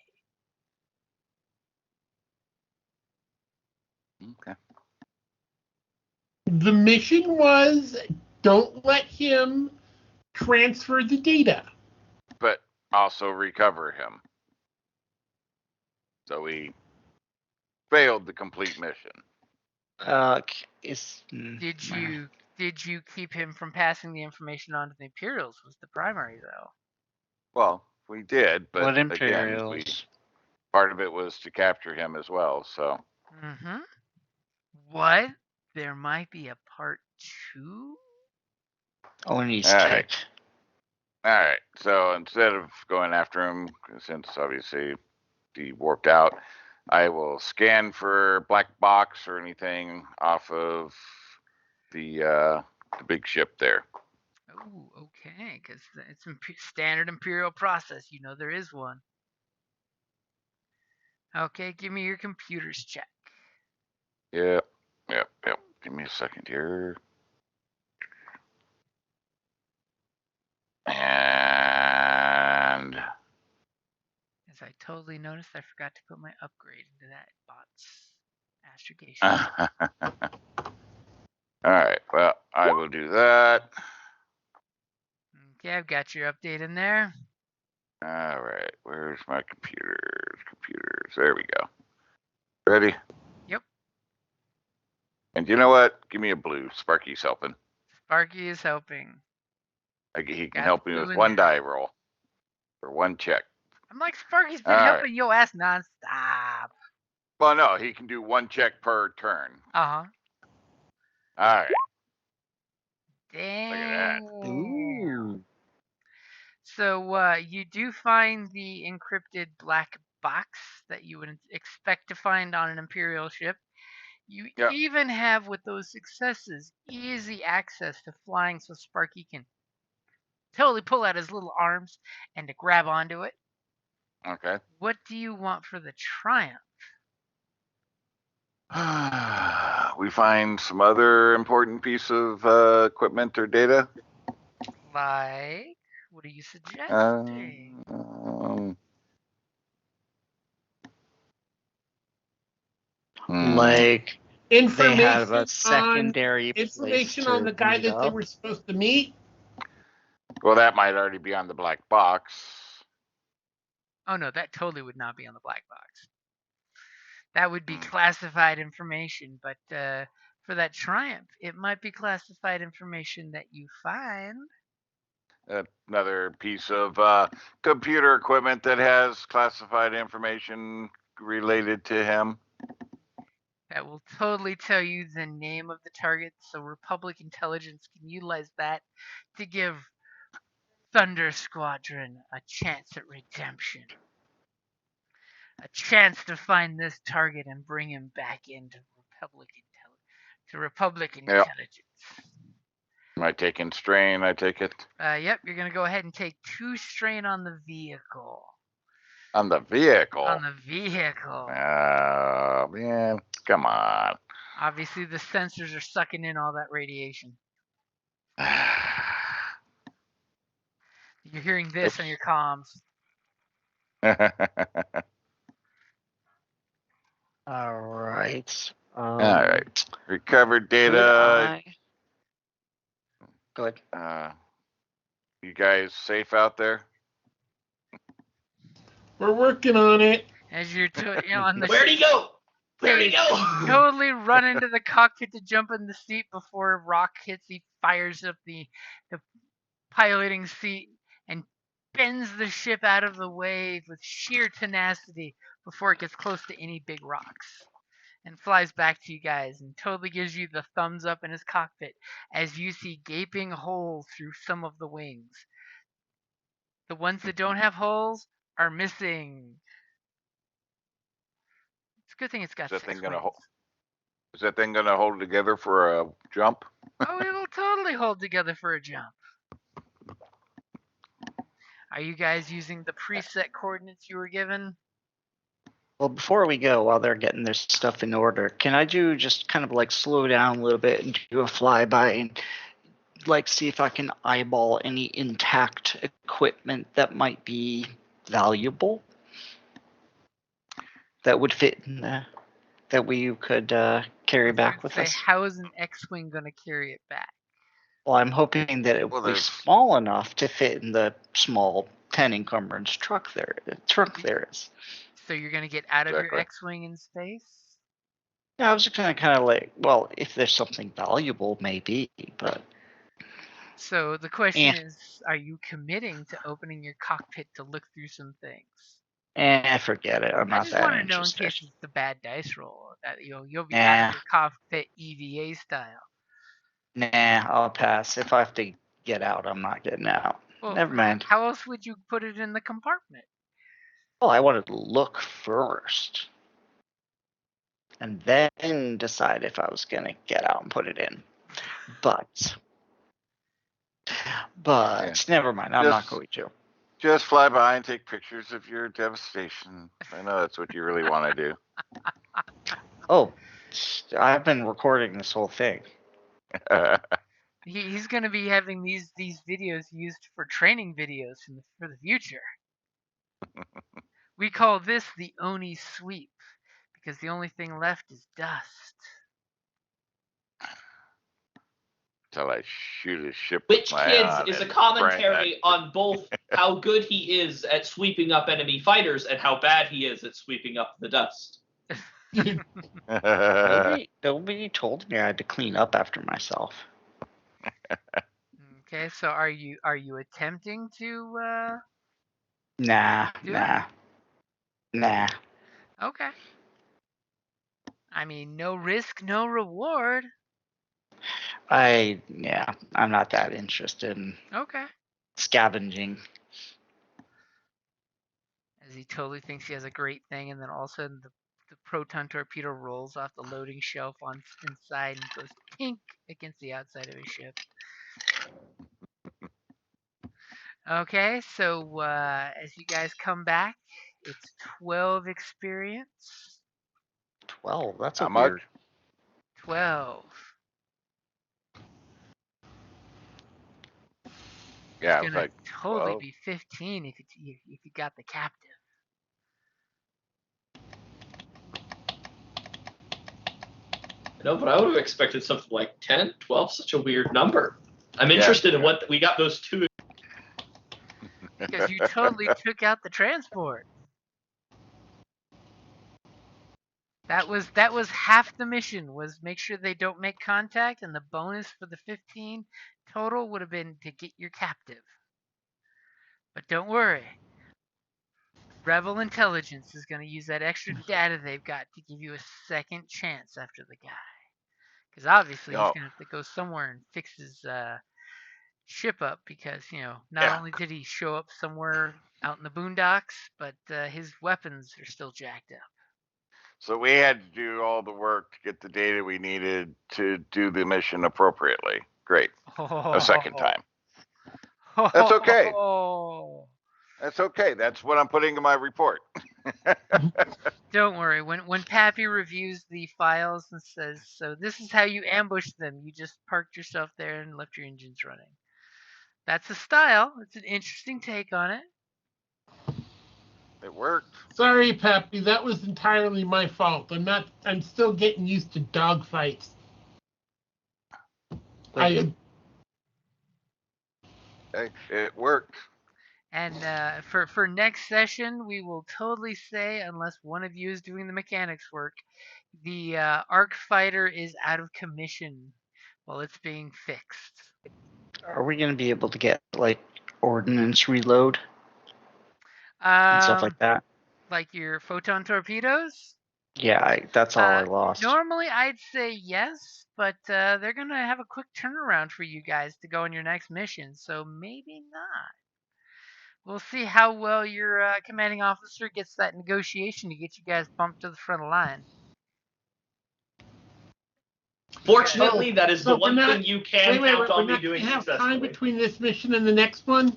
Okay. The mission was don't let him transfer the data. But also recover him. So we failed the complete mission. Did you keep him from passing the information on to the Imperials? Was the primary though. Well, we did, but What again, Imperials? part of it was to capture him as well. So Mm-hmm. What? There might be a part 2? Oni's All right. ticked. All right. So instead of going after him, since obviously he warped out, I will scan for black box or anything off of the big ship there. Oh, okay, because it's standard Imperial process. You know there is one. Okay, give me your computer's check. Yep. Give me a second here. And As I totally noticed, I forgot to put my upgrade into that bot's astrogation. all right. Well, I will do that. Okay, I've got your update in there. All right. Where's my computers? There we go. Ready? Yep. And you know what? Give me a blue. Sparky's helping. Sparky is helping. He can Got help the me blue with in one there. die roll or one check. I'm like, Sparky's been All helping your ass nonstop. Well, no, he can do one check per turn. Uh-huh. All right. Dang. Look at that. Ooh. So you do find the encrypted black box that you would expect to find on an Imperial ship. You Yep. even have, with those successes, easy access to flying so Sparky can totally pull out his little arms and to grab onto it. Okay. What do you want for the triumph? We find some other important piece of equipment or data. Like, what are you suggesting? Like they have Information a on secondary place information to on the guy meet that they up. were supposed to meet. Well, that might already be on the black box. Oh no, that totally would not be on the black box. That would be classified information, but for that triumph, it might be classified information that you find. Another piece of computer equipment that has classified information related to him. That will totally tell you the name of the target, so Republic intelligence can utilize that to give Thunder Squadron a chance at redemption. A chance to find this target and bring him back into Republic intelligence. Am I taking strain? I take it. Yep, you're gonna go ahead and take 2 strain on the vehicle. On the vehicle. On the vehicle. Oh man, come on. Obviously, the sensors are sucking in all that radiation. You're hearing this on your comms. All right. All right. Recovered data. Go ahead. You guys safe out there? We're working on it. As you're on the Where'd he go? Where'd he go? totally run into the cockpit to jump in the seat before Rock hits. He fires up the piloting seat and bends the ship out of the way with sheer tenacity before it gets close to any big rocks. And flies back to you guys and totally gives you the thumbs up in his cockpit as you see gaping holes through some of the wings. The ones that don't have holes are missing. It's a good thing it's got 6 wings. Is that thing gonna hold together for a jump? Oh, it'll totally hold together for a jump. Are you guys using the preset coordinates you were given? Well, before we go, while they're getting their stuff in order, can I do just kind of like slow down a little bit and do a flyby and like see if I can eyeball any intact equipment that might be valuable that would fit in that we could carry back with us? How is an X-wing going to carry it back? Well, I'm hoping that it will be small enough to fit in the small 10 encumbrance truck there is. So you're going to get out of your X-wing in space? Yeah, I was just kind of like, well, if there's something valuable, maybe, but. So the question is, are you committing to opening your cockpit to look through some things? Forget it. I'm not that interested. I just want to know in case it's the bad dice roll that you'll be out of your cockpit EVA style. Nah, I'll pass. If I have to get out, I'm not getting out. Well, never mind. How else would you put it in the compartment? Well, I wanted to look first. and then decide if I was going to get out and put it in. But never mind. I'm not Just- going to. Just fly by and take pictures of your devastation. I know that's what you really want to do. Oh, I've been recording this whole thing. He's going to be having these videos used for training videos for the future. We call this the Oni sweep because the only thing left is dust. Till I shoot a ship Which with my Kids on is a and commentary on both how good he is at sweeping up enemy fighters and how bad he is at sweeping up the dust. Nobody told me I had to clean up after myself. Okay, so are you attempting to Nah. Okay. I mean, no risk, no reward. I'm not that interested in Okay. scavenging. As he totally thinks he has a great thing, and then all of a sudden the proton torpedo rolls off the loading shelf on inside and goes tink against the outside of his ship. Okay, so as you guys come back, it's 12 experience. 12. That's How a much? weird. 12. Yeah, It's it's gonna like totally 12. be 15 if you got the captive. No, but I would have expected something like 10, 12, such a weird number. I'm Yeah. interested in what we got those two. Because you totally took out the transport. That was half the mission, was make sure they don't make contact, and the bonus for the 15 total would have been to get your captive. But don't worry. Rebel Intelligence is going to use that extra data they've got to give you a second chance after the guy. Because obviously he's Oh. going to have to go somewhere and fix his ship up, because, not only did he show up somewhere out in the boondocks, but his weapons are still jacked up. So we had to do all the work to get the data we needed to do the mission appropriately. Great. A second time. That's okay. That's okay. That's what I'm putting in my report. Don't worry. When Pappy reviews the files and says, so this is how you ambush them, you just parked yourself there and left your engines running. That's a style. It's an interesting take on it. It worked. Sorry, Pappy, that was entirely my fault. I'm still getting used to dogfights. Wait. Hey, it worked. And for next session, we will totally say, unless one of you is doing the mechanics work, the Arc Fighter is out of commission while it's being fixed. Are we going to be able to get, like, ordnance reload and stuff like that? Like your photon torpedoes? Yeah, that's all I lost. Normally, I'd say yes, but they're going to have a quick turnaround for you guys to go on your next mission, so maybe not. We'll see how well your commanding officer gets that negotiation to get you guys bumped to the front of the line. Fortunately, that is So the one we're not- thing you can count on me we're doing not have successfully. time between this mission and the next one?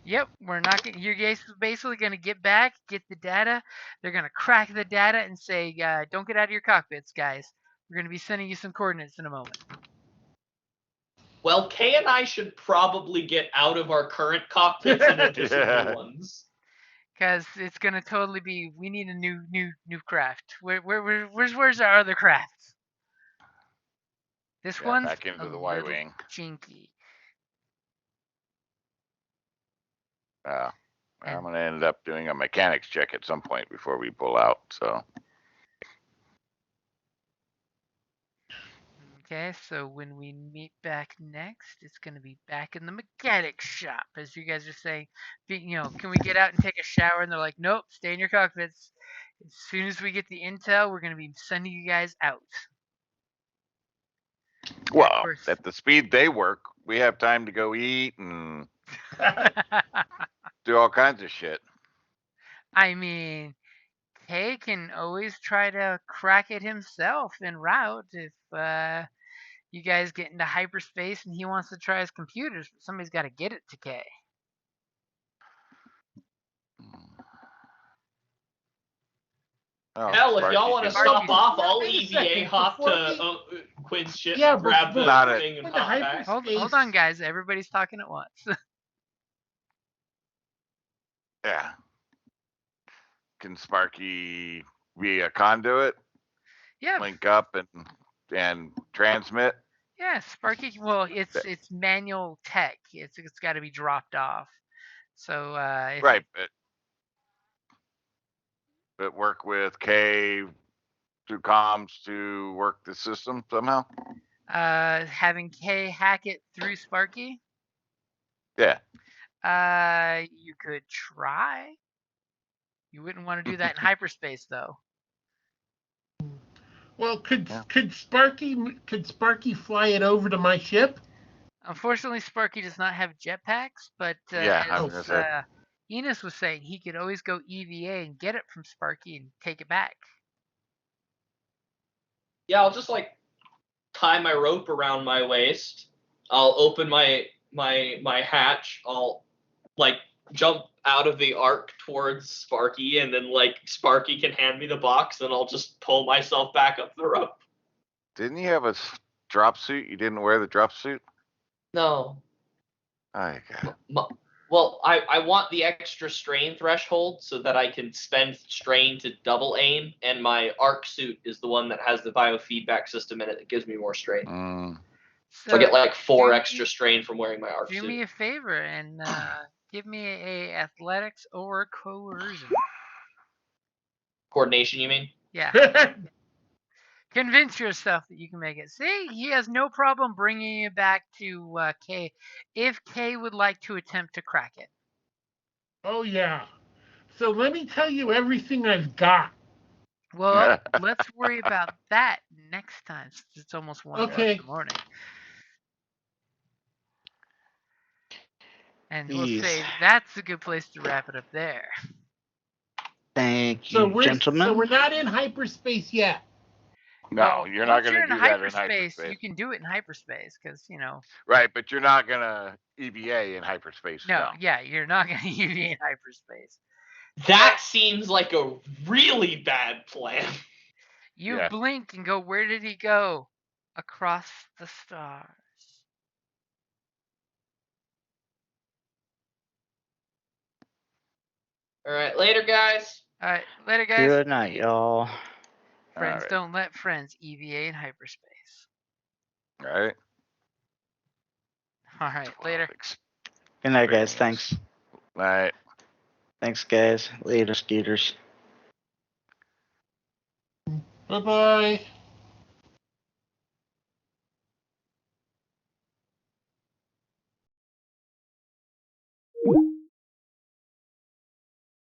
Yep, we're not gonna. You're guys basically going to get back, get the data. They're going to crack the data and say, "Don't get out of your cockpits, guys. We're going to be sending you some coordinates in a moment." Well, Kay and I should probably get out of our current cockpits and into some new ones. Because it's going to totally be. We need a new craft. Where's our other craft? This Yeah, one's back into a the little Y-wing. jinky. I'm going to end up doing a mechanics check at some point before we pull out. So. Okay, so when we meet back next, it's going to be back in the mechanics shop, as you guys are saying, can we get out and take a shower? And they're like, nope, stay in your cockpits. As soon as we get the intel, we're going to be sending you guys out. Well, at the speed they work, we have time to go eat and do all kinds of shit. I mean, Kay can always try to crack it himself en route if you guys get into hyperspace and he wants to try his computers, but somebody's got to get it to Kay. Oh, Hell, if Sparky y'all want to can- stop off, I'll Wait a EVA second, hop before to Quinn's ship, Yeah, grab the Not it. thing, and the hop back. Hold on, guys. Everybody's talking at once. Yeah. Can Sparky be a conduit, Yeah, link up and transmit? yeah. Sparky. Well, it's manual tech. It's got to be dropped off. So if Right, but work with K through comms to work the system somehow. having Kay hack it through Sparky, Yeah. you could try. You wouldn't want to do that in hyperspace, though. Well, could Yeah. could Sparky fly it over to my ship? Unfortunately, Sparky does not have jetpacks, but Yeah, I was as gonna say. Enos was saying, he could always go EVA and get it from Sparky and take it back. Yeah, I'll just like tie my rope around my waist. I'll open my hatch. I'll like jump out of the arc towards Sparky, and then like Sparky can hand me the box, and I'll just pull myself back up the rope. Didn't you have a drop suit? You didn't wear the drop suit? No. Oh, God. Well, I want the extra strain threshold so that I can spend strain to double aim, and my arc suit is the one that has the biofeedback system in it that gives me more strain. So I get like 4 extra strain from wearing my arc Do suit. me a favor and give me a athletics or coercion. Coordination, you mean? Yeah. Convince yourself that you can make it. See, he has no problem bringing you back to K if K would like to attempt to crack it. Oh yeah. So let me tell you everything I've got. Well, let's worry about that next time, since it's almost 1 o'clock in the morning. And we'll say that's a good place to wrap it up there. Thank you, gentlemen. So we're not in hyperspace yet. No, Well, you're not once going to you're do that in hyperspace. You can do it in hyperspace because, you know. Right, but you're not going to EVA in hyperspace. No, yeah, you're not going to EVA in hyperspace. That seems like a really bad plan. You blink and go, where did he go? Across the stars. All right, later, guys. All right, later, guys. Good night, y'all. Friends don't let friends EVA in hyperspace. All right. All right, later. Good night, guys. Thanks. Night. Thanks, guys. Later, Skeeters. Bye-bye.